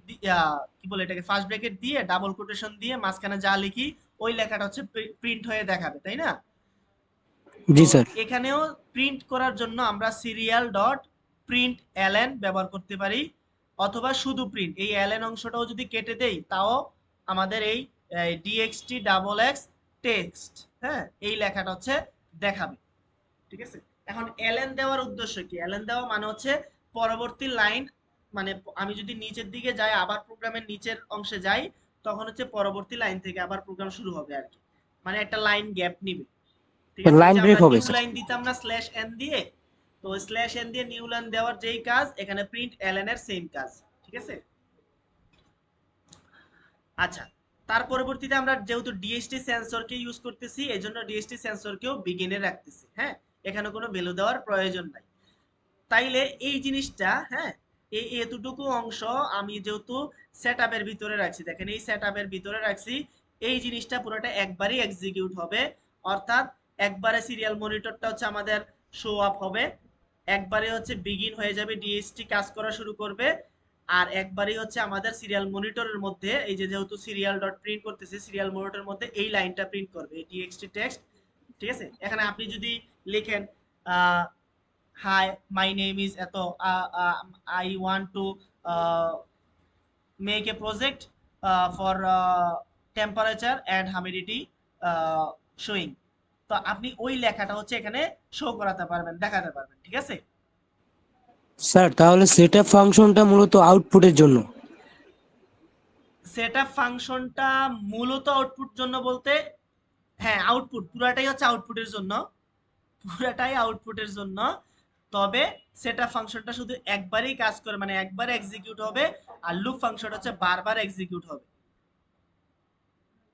কি বলে এটাকে, ফার্স্ট ব্র্যাকেট দিয়ে ডাবল কোটেশন দিয়ে মাঝখানে যা লিখি ওই লেখাটা হচ্ছে প্রিন্ট হয়ে দেখাবে, তাই না। তো জি স্যার। এখানেও প্রিন্ট করার জন্য আমরা সিরিয়াল ডট প্রিন্ট এলএন ব্যবহার করতে পারি, অথবা শুধু প্রিন্ট, এই এলএন অংশটাও যদি কেটে দেই তাও আমাদের এই ডিএক্সটি ডাবল এক্স টেক্সট, হ্যাঁ, এই লেখাটা হচ্ছে দেখাবে, ঠিক আছে। এখন এলএন দেওয়ার উদ্দেশ্য কি, এলএন দেওয়া মানে হচ্ছে পরবর্তী লাইন, মানে আমি যদি নিচের দিকে যাই, আবার প্রোগ্রামের নিচের অংশে যাই, তখন হচ্ছে পরবর্তী লাইন থেকে আবার প্রোগ্রাম শুরু হবে আর কি, মানে একটা লাইন গ্যাপ নিবে, ঠিক আছে। ওই লাইন যে ব্রেক আমরা হবে নিউ স্যার। লাইন দিতাম না স্ল্যাশ এন দিয়ে, তো স্ল্যাশ এন দিয়ে নিউ লাইন দেওয়ার যেই কাজ, এখানে প্রিন্ট এলএন এর সেম কাজ, ঠিক আছে। আচ্ছা, তার পরবর্তীতে আমরা যেহেতু ডিএসটি সেন্সরকে ইউজ করতেছি, এজন্য ডিএসটি সেন্সরকেও বিগিনে রাখতেছি, হ্যাঁ, এখানে কোনো ভ্যালু দেওয়ার প্রয়োজন নাই। তাইলে এই জিনিসটা, হ্যাঁ, এই এতটুকু অংশ আমি যেহেতু সেটআপের ভিতরে রাখছি, দেখেন এই সেটআপের ভিতরে রাখছি, এই জিনিসটা পুরোটা একবারই এক্সিকিউট হবে, অর্থাৎ একবারে সিরিয়াল মনিটরটা হচ্ছে আমাদের শো আপ হবে, একবারে হচ্ছে বিগিন হয়ে যাবে, ডিএসটি কাজ করা শুরু করবে, আর একবারই হচ্ছে আমাদের সিরিয়াল মনিটরের মধ্যে এই যে যেহেতু সিরিয়াল ডট প্রিন্ট করতেছে, সিরিয়াল মনিটরের মধ্যে এই লাইনটা প্রিন্ট করবে, এই ডিএক্সটি টেক্সট, ঠিক আছে। এখানে আপনি যদি লিখেন hi, my name is eto, I want to make a project for temperature and humidity showing, তো আপনি ওই লেখাটা হচ্ছে এখানে শো করাতে পারবেন, দেখাতে পারবেন, ঠিক আছে। স্যার তাহলে সেটআপ ফাংশনটা মূলত আউটপুটের জন্য? সেটআপ ফাংশনটা মূলত আউটপুট জন্য বলতে, হ্যাঁ, আউটপুট পুরাটাই হচ্ছে আউটপুটের জন্য, পুরাটাই আউটপুটের জন্য, তবে সেটআপ ফাংশনটা শুধু একবারই কাজ করে, মানে একবার এক্সিকিউট হবে, আর লুপ ফাংশনটা হচ্ছে বারবার এক্সিকিউট হবে,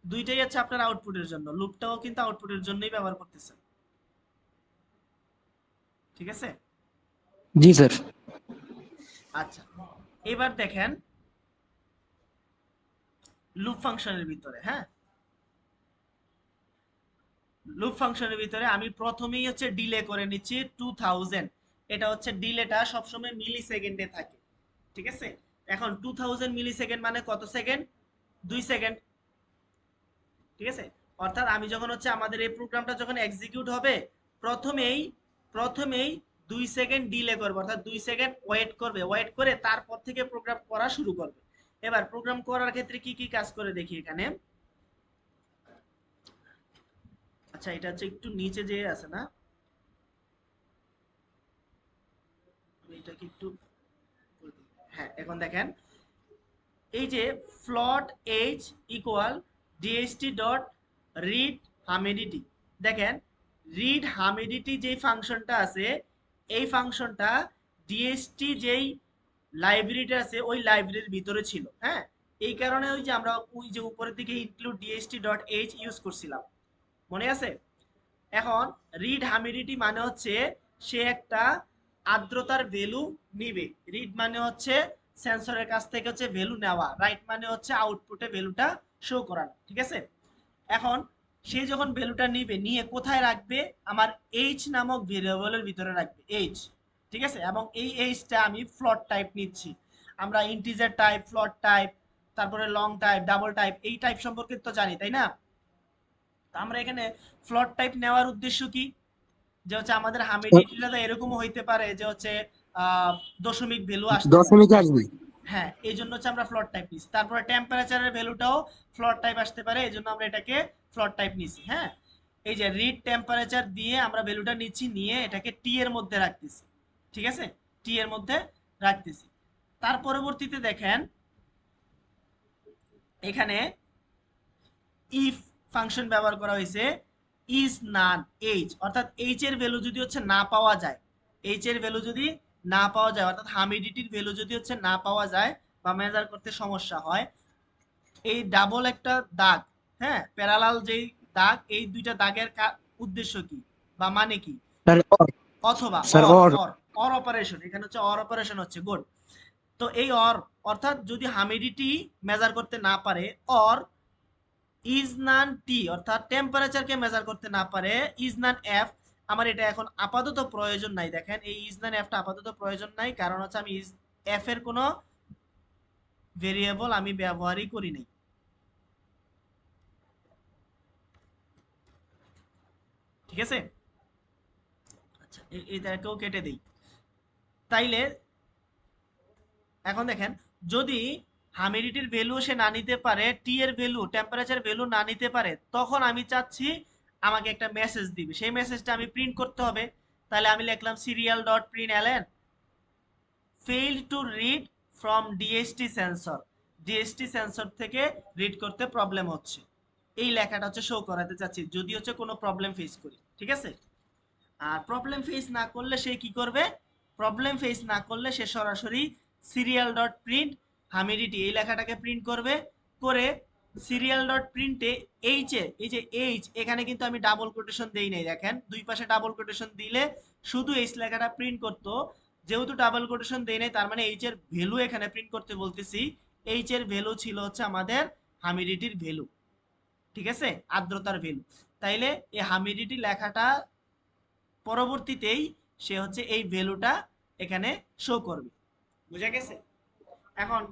দুইটাই হচ্ছে আপনার আউটপুটের জন্য, লুপটাও কিন্তু আউটপুটের জন্যই ব্যবহার করতেছেন, ঠিক আছে। জি স্যার। আচ্ছা, এবার দেখেন লুপ ফাংশনের ভিতরে, হ্যাঁ, লুপ ফাংশনের ভিতরে আমি প্রথমেই হচ্ছে ডিলে করে নিচ্ছি 2000, এটা হচ্ছে ডিলেটা সবসময় মিলি সেকেন্ডে থাকে, ঠিক আছে। এখন 2000 মিলি সেকেন্ড মানে কত সেকেন্ড, 2 সেকেন্ড, ঠিক আছে। অর্থাৎ আমি যখন হচ্ছে আমাদের এই প্রোগ্রামটা যখন এক্সিকিউট হবে, প্রথমেই প্রথমেই 2 সেকেন্ড ডিলে করবে, অর্থাৎ 2 সেকেন্ড ওয়েট করবে, ওয়েট করে তারপর থেকে প্রোগ্রাম করা শুরু করবে। এবার প্রোগ্রাম করার ক্ষেত্রে কি কি কাজ করে দেখি এখানে। আচ্ছা, এটা হচ্ছে একটু নিচে যে আছে না, এটাকে একটু, হ্যাঁ, এখন দেখেন এই যে float H equal DST dot read humidity, দেখেন রিড হামিডিটি যেই ফাংশনটা আছে, এই ফাংশনটা ডিএসটি যেই লাইব্রেরিটা আছে ওই লাইব্রেরির ভিতরে ছিল, হ্যাঁ, এই কারণে ওই যে আমরা ওই যে উপরের দিকে include DST dot H use করছিলাম, মনে আছে। এখন রিড হামিডিটি মানে হচ্ছে সে একটা আর্দ্রতার ভ্যালু নিবে, রিড মানে হচ্ছে সেন্সরের কাছ থেকে হচ্ছে ভ্যালু নেওয়া, রাইট মানে হচ্ছে আউটপুটে ভ্যালুটা শো করানো, ঠিক আছে। এখন সে যখন ভ্যালুটা নিবে, নিয়ে কোথায় রাখবে, আমার এইচ নামক ভেরিয়েবলের ভিতরে রাখবে, এইচ, ঠিক আছে, এবং এই এইজটা আমি ফ্লোট টাইপ নিচ্ছি। আমরা ইন্টিজার টাইপ, ফ্লোট টাইপ, তারপরে লং টাইপ, ডাবল টাইপ, এই টাইপ সম্পর্কে তো জানি, তাই না? তো আমরা এখানে ফ্লোট টাইপ নেওয়ার উদ্দেশ্য কি, যে হচ্ছে আমাদের হামিডিটিটা তো এরকমও হইতে পারে যে হচ্ছে দশমিক ভ্যালু আসতে পারে। দশমিকে আসবে। হ্যাঁ, এই জন্য হচ্ছে আমরা ফ্লোট টাইপ নিচ্ছি। তারপরে টেম্পারেচারের ভ্যালুটাও ফ্লোট টাইপ আসতে পারে, এই জন্য আমরা এটাকে ফ্লোট টাইপ নিছি। হ্যাঁ, এই যে রিড টেম্পারেচার দিয়ে আমরা ভ্যালুটা নিচ্ছি, নিয়ে এটাকে টি এর মধ্যে রাখতেছি। ঠিক আছে, টি এর মধ্যে রাখতেছি। তার পরবর্তীতে দেখেন এখানে ইফ ফাংশন ব্যবহার করা হয়েছে, ইজ নান এইচ, অর্থাৎ এইচ এর ভ্যালু যদি হচ্ছে না পাওয়া যায়, এইচ এর ভ্যালু যদি না পাওয়া যায়, অর্থাৎ হামিডিটির ভ্যালু যদি হচ্ছে না পাওয়া যায় বা মেজার করতে সমস্যা হয়, এই ডাবল একটা দাগ, হ্যাঁ প্যারালাল যেই দাগ, এই দুইটা দাগের উদ্দেশ্য কি বা মানে কি, স্যার অর, অথবা sir or or. Or or operation, এখানে হচ্ছে অর অপারেশন হচ্ছে, গুড। তো এই অর, অর্থাৎ যদি হামিডিটি মেজার করতে না পারে, অর ইজ নান টি, অর্থাৎ টেম্পারেচারকে মেজার করতে না পারে, ইজ নান এফ। আমার এটা এখন আপাতত প্রয়োজন নাই, দেখেন এই ইজ নান এফটা আপাতত প্রয়োজন নাই, কারণ হচ্ছে আমি ইজ এফ এর কোনো ভেরিয়েবল আমি ব্যবহারই করি নাই। ঠিক আছে, আচ্ছা এটাকেও কেটে দেই। তাইলে এখন দেখেন, যদি হামিডিটির ভ্যালু সে না নিতে পারে, টি এর ভ্যালু, টেম্পারেচার ভ্যালু না নিতে পারে, তখন আমি চাচ্ছি আমাকে একটা মেসেজ দিবে, সেই মেসেজটা আমি প্রিন্ট করতে হবে। তাহলে আমি লিখলাম serial dot print LN failed to read from DST sensor, DST sensor থেকে রিড করতে প্রবলেম হচ্ছে, এই লেখাটা হচ্ছে শো করাতে চাচ্ছি যদি হচ্ছে কোনো প্রবলেম ফেস করি। ঠিক আছে, আর প্রবলেম ফেস না করলে সে কি করবে, প্রবলেম ফেস না করলে সে সরাসরি সিরিয়াল ডট প্রিন্ট হামিডিটি এই লেখাটাকে প্রিন্ট করবে, করে সিরিয়াল ডট প্রিন্টে এইচ এ, এই যে এইচ, এখানে কিন্তু আমি ডাবল কোটেশন দেই নাই, দেখেন দুই পাশে ডাবল কোটেশন দিলে শুধু এইচ লেখাটা প্রিন্ট করতো, যেহেতু ডাবল কোটেশন দেই নাই তার মানে এইচ এর ভ্যালু এখানে প্রিন্ট করতে বলতেছি। এইচ এর ভ্যালু ছিল হচ্ছে আমাদের হামিডিটির ভ্যালু, ঠিক আছে, আর্দ্রতার ভ্যালু। তাইলে এই হামিডিটি লেখাটা পরবর্তীতেই সে হচ্ছে এই ভ্যালুটা এখানে শো করবে। বুঝা গেছে? এখন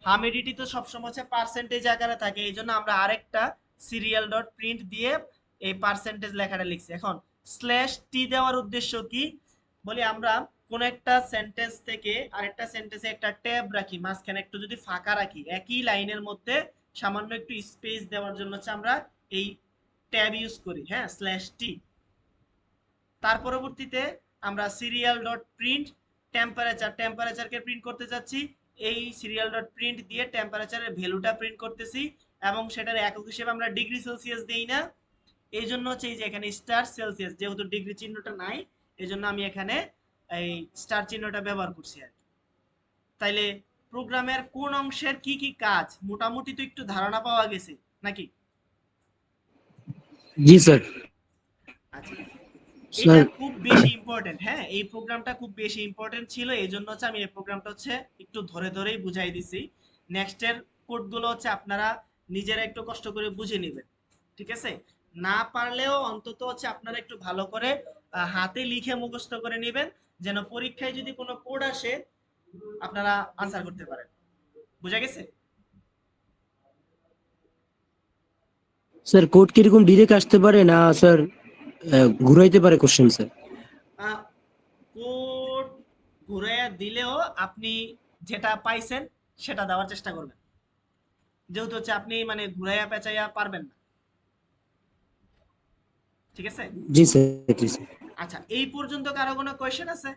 হামিডিটি তো সবসময় হচ্ছে পার্সেন্টেজ আকারে থাকে, এই জন্য আমরা আরেকটা সিরিয়াল ডট প্রিন্ট দিয়ে এই পার্সেন্টেজ লেখাটা লিখছি। এখন স্ল্যাশ টি দেওয়ার উদ্দেশ্য কি, বলি আমরা কোন একটা সেন্টেন্স থেকে আরেকটা সেন্টেন্সে একটা ট্যাব রাখি, মাঝখানে একটু যদি ফাঁকা রাখি, একই লাইনের মধ্যে সামান্য একটু স্পেস দেওয়ার জন্য হচ্ছে আমরা এই ট্যাব ইউজ করি, হ্যাঁ স্ল্যাশ টি। তার পরবর্তীতে আমরা সিরিয়াল ডট প্রিন্ট টেম্পারেচার, টেম্পারেচারকে প্রিন্ট করতে যাচ্ছি, এই সিরিয়াল ডট প্রিন্ট দিয়ে টেম্পারেচারের ভ্যালুটা প্রিন্ট করতেছি, এবং সেটার একক হিসেবে আমরা ডিগ্রি সেলসিয়াস দেই না, এই জন্য হচ্ছে এই যে এখানে স্টার সেলসিয়াস, যেহেতু ডিগ্রি চিহ্নটা নাই এই জন্য আমি এখানে এই স্টার চিহ্নটা ব্যবহার করছি আর কি। তাইলে প্রোগ্রামের কোন অংশের কি কি কাজ মোটামুটি তো একটু ধারণা পাওয়া গেছে নাকি? জি স্যার। আচ্ছা, এটা স্যার খুব বেশি ইম্পর্টেন্ট, হ্যাঁ এই প্রোগ্রামটা খুব বেশি ইম্পর্টেন্ট ছিল, এই জন্য হচ্ছে আমি এই প্রোগ্রামটা হচ্ছে একটু ধরে ধরেই বুঝাই দিছি। নেক্সটের কোডগুলো হচ্ছে আপনারা নিজেরা একটু কষ্ট করে বুঝে নেবেন। ঠিক আছে, না পারলেও অন্তত হচ্ছে আপনারা একটু ভালো করে হাতে লিখে মুখস্থ করে নেবেন, যেন পরীক্ষায় যদি কোনো কোড আসে আপনারা আনসার করতে পারেন। বুঝা গেছে? স্যার কোড কিরকম ডিরেক্ট আসতে পারে না স্যার, ঘুরাইতে পারে কোশ্চেন স্যার? কোড ঘুরাইয়া দিলেও আপনি যেটা পাইছেন সেটা দেওয়ার চেষ্টা করবেন, যেহেতু হচ্ছে আপনি মানে ঘুরাইয়া পেঁচাইয়া পারবেন না। ঠিক আছে, জি স্যার, জি স্যার। আচ্ছা এই পর্যন্ত কারো কোনো কোয়েশ্চেন আছে?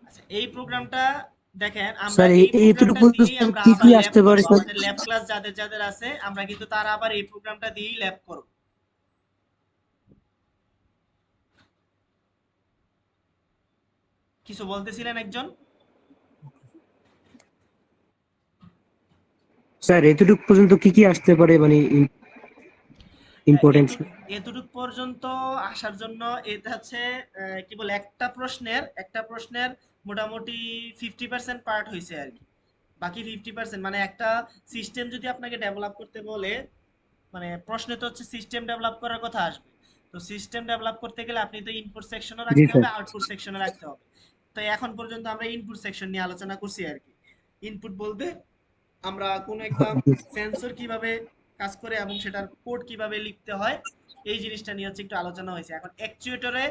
আচ্ছা এই প্রোগ্রামটা দেখেন, আমরা স্যার এই এইটুকু প্রোগ্রামটা পর্যন্ত দিয়েই স্যার আমরা কি কি আবার ল্যাব আসতে পারে করব, স্যার? আমাদের ল্যাব ক্লাস যাদের যাদের আছে আমরা কিন্তু তারা আবার এই প্রোগ্রামটা দিয়েই ল্যাব করব। কিছু বলতেছিলেন একজন? স্যার এতটুকু পর্যন্ত কি কি আসতে পারে মানে ইম্পর্টেন্ট? এতটুক পর্যন্ত আসার জন্য এটা হচ্ছে কি বলে, একটা প্রশ্নের মোটামুটি 50% পার্ট হয়েছে আর কি। বাকি 50%, মানে একটা সিস্টেম যদি আপনাকে ডেভেলপ করতে বলে, মানে প্রশ্নে তো হচ্ছে সিস্টেম ডেভেলপ করার কথা আসবে। তো সিস্টেম ডেভেলপ করতে গেলে আপনি তো ইনপুট সেকশনও জি রাখতে স্যার। হবে, আউটপুট সেকশনও রাখতে হবে। তো এখন পর্যন্ত আমরা ইনপুট সেকশন নিয়ে আলোচনা করছি আর কি। ইনপুট বলতে আমরা কোনো একটা সেন্সর কিভাবে কাজ করে এবং সেটার কোড কিভাবে লিখতে হয়, এই জিনিসটা নিয়ে হচ্ছে একটু আলোচনা হয়েছে। এখন অ্যাকচুয়েটরে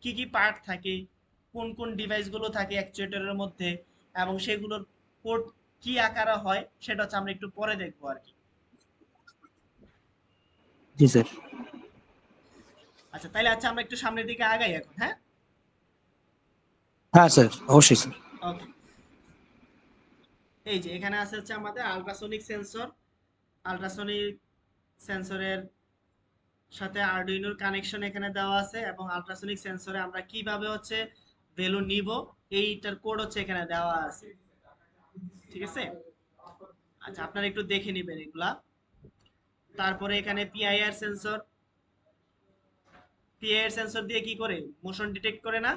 কি কি পার্ট থাকে, কোন কোন ডিভাইসগুলো থাকে অ্যাকচুয়েটরের মধ্যে, এবং সেগুলোর কোড কি আকারে হয়, সেটা হচ্ছে আমরা একটু পরে দেখবো আর কি। জি স্যার। আচ্ছা, তাইলে আচ্ছা আমরা একটু সামনের দিকে আগাই এখন, হ্যাঁ? হ্যাঁ স্যার, অবশ্যই স্যার। ওকে। এই যে এখানে আছে হচ্ছে আমাদের আল্ট্রাসোনিক সেন্সর। আল্ট্রাসোনিক সেন্সরের সাথে আরডুইনোর কানেকশন এখানে দেওয়া আছে, এবং আল্ট্রাসোনিক সেন্সরে আমরা কিভাবে হচ্ছে ভ্যালু নিব, এইটার কোড হচ্ছে এখানে দেওয়া আছে। ঠিক আছে? আচ্ছা, আপনারা একটু দেখে নেবেন এগুলা। তারপরে এখানে পিআইআর সেন্সর। পিআইআর সেন্সর দিয়ে কি করে? মোশন ডিটেক্ট করে না?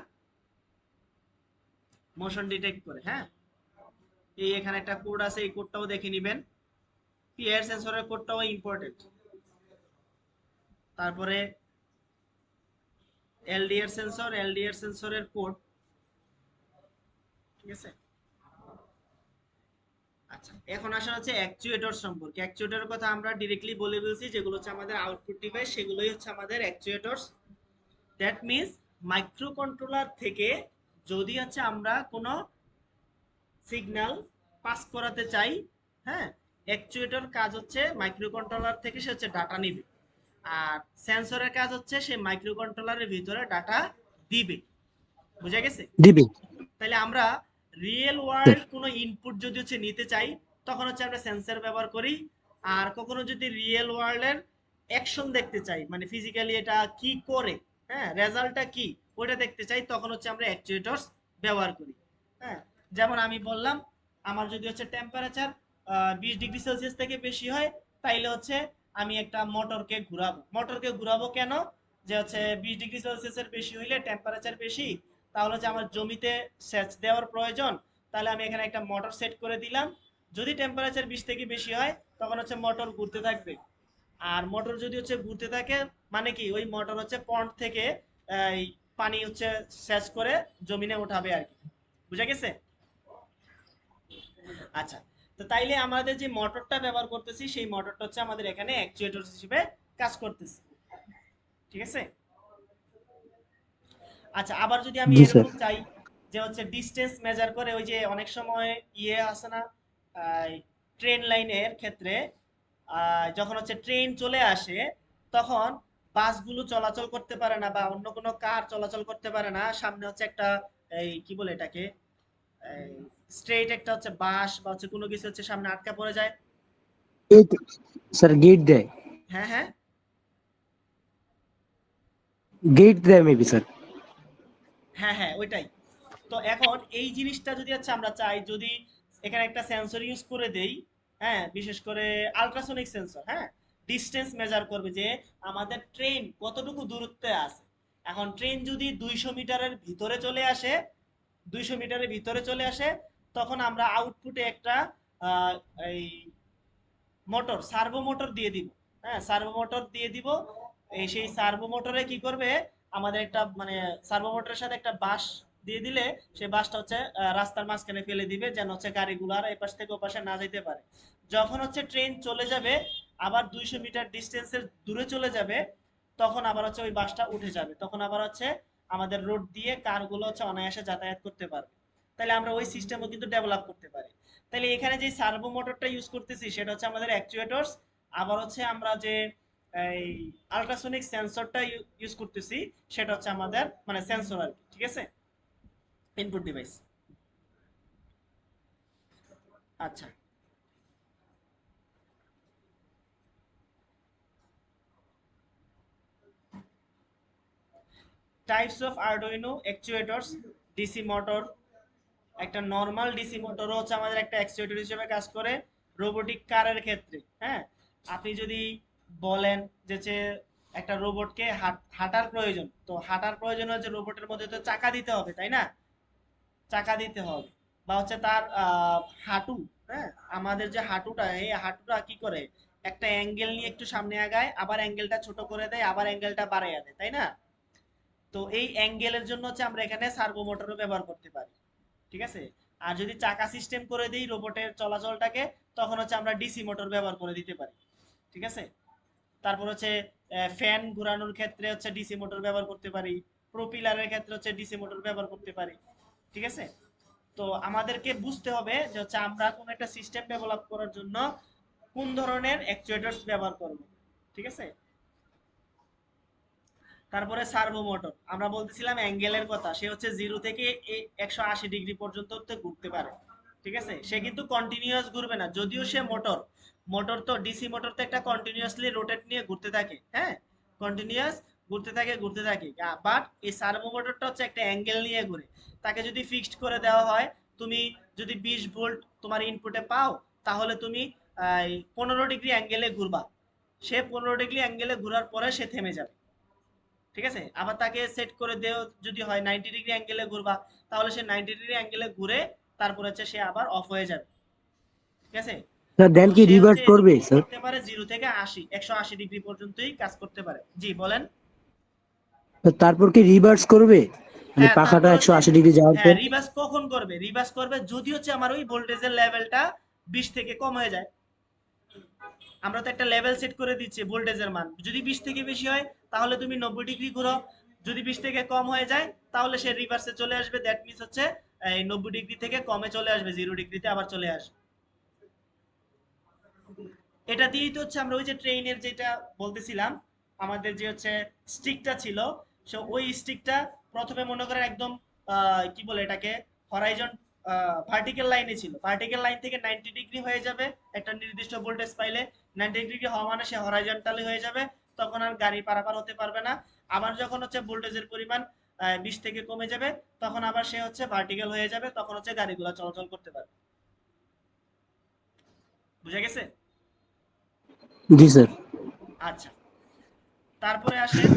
মোশন ডিটেক্ট করে, হ্যাঁ। এই এখানে একটা কোড আছে, এই কোডটাও দেখে নেবেন। পিআইআর সেন্সরের কোডটাও ইম্পর্টেন্ট। তারপরে এলডিআর সেন্সর, এলডিআর সেন্সরের কোড। ঠিক আছে? আচ্ছা, এখন আসা হচ্ছে অ্যাকচুয়েটর সম্পর্কে। অ্যাকচুয়েটরের কথা আমরা ডিরেক্টলি বলে বলছি, যেগুলো হচ্ছে আমাদের আউটপুট ডিভাইস, সেগুলোই হচ্ছে আমাদের অ্যাকচুয়েটরস। দ্যাট মিন্স মাইক্রো কন্ট্রোলার থেকে যদি হচ্ছে আমরা কোনো সিগন্যাল পাস করাতে চাই, হ্যাঁ, অ্যাকচুয়েটর কাজ হচ্ছে মাইক্রো কন্ট্রোলার থেকে সে হচ্ছে ডাটা নিবে, আর সেন্সরের কাজ হচ্ছে সে মাইক্রো কন্ট্রোলারের ভিতরে ডাটা দিবে। বুঝা গেছে? দিবি তাহলে আমরা রিয়েল স্যার। ওয়ার্ল্ড কোনো ইনপুট যদি হচ্ছে নিতে চাই, তখন হচ্ছে আমরা সেন্সর ব্যবহার করি। আর কখনো যদি রিয়েল ওয়ার্ল্ডের অ্যাকশন দেখতে চাই, মানে ফিজিক্যালি এটা কি করে, হ্যাঁ, রেজাল্টটা কি, ওটা দেখতে চাই, তখন হচ্ছে আমরা অ্যাকচুয়েটরস ব্যবহার করি। হ্যাঁ, যেমন আমি বললাম, আমার যদি হচ্ছে টেম্পারেচার 20 ডিগ্রি সেলসিয়াস থেকে বেশি হয়, তাইলে হচ্ছে আমি একটা মোটরকে ঘুরাবো। মোটরকে ঘুরাবো কেন? যে হচ্ছে 20 ডিগ্রি সেলসিয়াসের বেশি হইলে টেম্পারেচার বেশি, তাহলে যে আমার জমিতে সেচ দেওয়ার প্রয়োজন, তাহলে আমি এখানে একটা মোটর সেট করে দিলাম। যদি টেম্পারেচার 20 থেকে বেশি হয়, তখন হচ্ছে মোটর ঘুরতে থাকবে। আর মোটর যদি হচ্ছে ঘুরতে থাকে, মানে কি, ওই মোটর হচ্ছে পন্ড থেকে এই পানি হচ্ছে সেচ করে জমিনে উঠাবে আর কি। বুঝা গেছে? আচ্ছা, তো তাইলে আমাদের যে মোটরটা ব্যবহার করতেছি, সেই মোটরটা হচ্ছে আমাদের এখানে অ্যাকচুয়েটর হিসেবে কাজ করতেছে। ঠিক আছে? আচ্ছা, আবার যদি আমি জি স্যার। এরকম চাই যে হচ্ছে ডিসটেন্স মেজার করে, ওই যে অনেক সময় ইয়ে আছে না, ট্রেন লাইনের ক্ষেত্রে যখন হচ্ছে ট্রেন চলে আসে, তখন বাসগুলো চলাচল করতে পারে না, বা অন্য কোনো কার চলাচল করতে পারে না, সামনে হচ্ছে একটা এই কি বলে এটাকে, স্ট্রেট একটা হচ্ছে বাস বা হচ্ছে কোনো কিছু হচ্ছে সামনে আটকা পড়ে যায়। গেট স্যার, গেট দেয়। হ্যাঁ, হ্যাঁ, গেট দেয় মেবি স্যার। হ্যাঁ, হ্যাঁ, ওইটাই। তো এখন এই জিনিসটা যদি হচ্ছে আমরা চাই, যদি এখানে একটা সেন্সর ইউজ করে দেই, হ্যাঁ, বিশেষ করে আল্ট্রাসোনিক সেন্সর, হ্যাঁ, ডিসটেন্স মেজার করবে যে আমাদের ট্রেন কতটুকু দূরত্বে আছে। এখন ট্রেন যদি 200 মিটারের ভিতরে চলে আসে, 200 মিটারের ভিতরে চলে আসে, তখন আমরা আউটপুটে একটা আহ, এই মোটর, সার্ভো মোটর দিয়ে দিব। হ্যাঁ, সার্ভো মোটর দিয়ে দিব। এই সেই সার্ভো মোটরে কি করবে, আমাদের একটা মানে সার্ভো মোটরের সাথে একটা বাস দিয়ে দিলে, সেই বাসটা হচ্ছে রাস্তার মাঝখানে ফেলে দিবে, যেন হচ্ছে গাড়িগুলো আর এপাশ থেকে ওপাশে না যেতে পারে। যখন হচ্ছে ট্রেন চলে যাবে, আবার 200 মিটার ডিস্টেন্সের দূরে চলে যাবে, তখন আবার হচ্ছে ওই বাসটা উঠে যাবে, তখন আবার হচ্ছে আমাদের রোড দিয়ে কারগুলো হচ্ছে অনায়াসে যাতায়াত করতে পারবে। তাহলে আমরা ওই সিস্টেমও কিন্তু ডেভেলপ করতে পারি। তাহলে এখানে যে সার্ভো মোটরটা ইউজ করতেছি, সেটা হচ্ছে আমাদের অ্যাকচুয়েটরস। আবার হচ্ছে আমরা যে এই আল্ট্রাসোনিক সেন্সরটা ইউজ করতেছি, সেটা হচ্ছে আমাদের মানে সেন্সর আর কি। ঠিক আছে? Input device. আচ্ছা, types of Arduino actuators. DC motor, একটা নর্মাল ডিসি মোটরও হচ্ছে আমাদের একটা অ্যাকচুয়েটর হিসেবে কাজ করে রোবোটিক কারের ক্ষেত্রে। হ্যাঁ, আপনি যদি বলেন যে একটা রোবটকে হাঁটার প্রয়োজন, তো হাঁটার প্রয়োজন হচ্ছে রোবটের মধ্যে তো চাকা দিতে হবে, তাই না? চাকা দিতে হবে, বা হচ্ছে তার হাঁটু, হ্যাঁ, আমাদের যে হাঁটুটা, এই হাঁটুটা কি করে একটা অ্যাঙ্গেল নিয়ে একটু সামনে আগায়, আবার অ্যাঙ্গেলটা ছোট করে দেয়, আবার অ্যাঙ্গেলটা বাড়াইয়া দেয়, তাই না? তো এই অ্যাঙ্গেলের জন্য হচ্ছে আমরা এখানে সার্ভো মোটরও ব্যবহার করতে পারি, ঠিক আছে? আর যদি চাকা সিস্টেম করে দিই রোবটের চলাচলটাকে, তখন হচ্ছে আমরা ডিসি মোটর ব্যবহার করে দিতে পারি, ঠিক আছে? তারপর হচ্ছে ফ্যান ঘোরানোর ক্ষেত্রে হচ্ছে ডিসি মোটর ব্যবহার করতে পারি, প্রোপিলারের ক্ষেত্রে হচ্ছে ডিসি মোটর ব্যবহার করতে পারি, ঠিক আছে? তো আমাদেরকে বুঝতে হবে যে হচ্ছে আমরা কোন একটা সিস্টেম ডেভেলপ করার জন্য কোন ধরনের অ্যাকচুয়েটরস ব্যবহার করব, ঠিক আছে? তারপরে সার্ভো মোটর, আমরা বলতেছিলাম অ্যাঙ্গেলের কথা, সে হচ্ছে 0 থেকে 180 ডিগ্রি পর্যন্ত ঘুরতে পারে, ঠিক আছে? সে কিন্তু কন্টিনিউয়াস ঘুরবে না, যদিও সে মোটর, মোটর তো ডিসি মোটর তো একটা কন্টিনিউয়াসলি রোটেট নিয়ে ঘুরতে থাকে, হ্যাঁ, কন্টিনিউয়াস ঘুরতে থাকে, বাট এই সার্ভো মোটরটা হচ্ছে একটা অ্যাঙ্গেল নিয়ে ঘুরে। তাকে যদি ফিক্সড করে দেওয়া হয়, তুমি যদি 20 ভোল্ট তোমার ইনপুটে পাও, তাহলে তুমি 15 ডিগ্রি অ্যাঙ্গেলে ঘুরবা, সে 15 ডিগ্রি অ্যাঙ্গেলে ঘোরার পরে সে থেমে যাবে, ঠিক আছে? আবার তাকে সেট করে দেও যদি হয় 90 ডিগ্রি অ্যাঙ্গেলে ঘুরবা, তাহলে সে 90 ডিগ্রি অ্যাঙ্গেলে ঘুরে তারপর হচ্ছে সে আবার অফ হয়ে যাবে, ঠিক আছে? স্যার তো দেন কি সে হচ্ছে রিভার্স করবে এদিকে স্যার? করতে পারে 0 থেকে 80, 180 ডিগ্রি পর্যন্তই কাজ করতে পারে। জি বলেন। তারপর কি রিভার্স করবে, মানে হ্যাঁ, পাখাটা তারপর একশো হচ্ছে, আশি ডিগ্রি যাওয়ার হ্যাঁ, পর? রিভার্স কখন করবে? রিভার্স করবে যদি হচ্ছে আমার ওই ভোল্টেজের লেভেলটা 20 থেকে কম হয়ে যায়। আমরা তো একটা লেভেল সেট করে দিচ্ছি ভোল্টেজের মান, যদি 20 থেকে বেশি হয় তাহলে তুমি 90 ডিগ্রি ঘুরো, যদি 20 থেকে কম হয়ে যায় তাহলে সে রিভার্সে চলে আসবে, দ্যাট মিনস হচ্ছে এই 90 ডিগ্রি থেকে কমে চলে আসবে, 0 ডিগ্রিতে আবার চলে আসবে। এটা দিয়েই তো হচ্ছে আমরা ওই যে ট্রেনের যেটা বলতেছিলাম, আমাদের যে হচ্ছে স্টিকটা ছিল, সো ওই স্টিকটা প্রথমে মনে করেন একদম কি বলে এটাকে, হরাইজন ভার্টিক্যাল লাইনে ছিল, ভার্টিক্যাল লাইন থেকে 90 ডিগ্রি হয়ে যাবে একটা নির্দিষ্ট ভোল্টেজ পাইলে, 90 ডিগ্রি হওয়া মানে সে হরাইজন্টালি হয়ে যাবে, তখন আর গাড়ি পারাপার হতে পারবে না। আবার যখন হচ্ছে ভোল্টেজের পরিমাণ 20 থেকে কমে যাবে, তখন আবার সে হচ্ছে ভার্টিক্যাল হয়ে যাবে, তখন হচ্ছে গাড়িগুলো চলাচল করতে পারবে। বুঝা গেছে? জি স্যার। আচ্ছা, তারপরে আসেন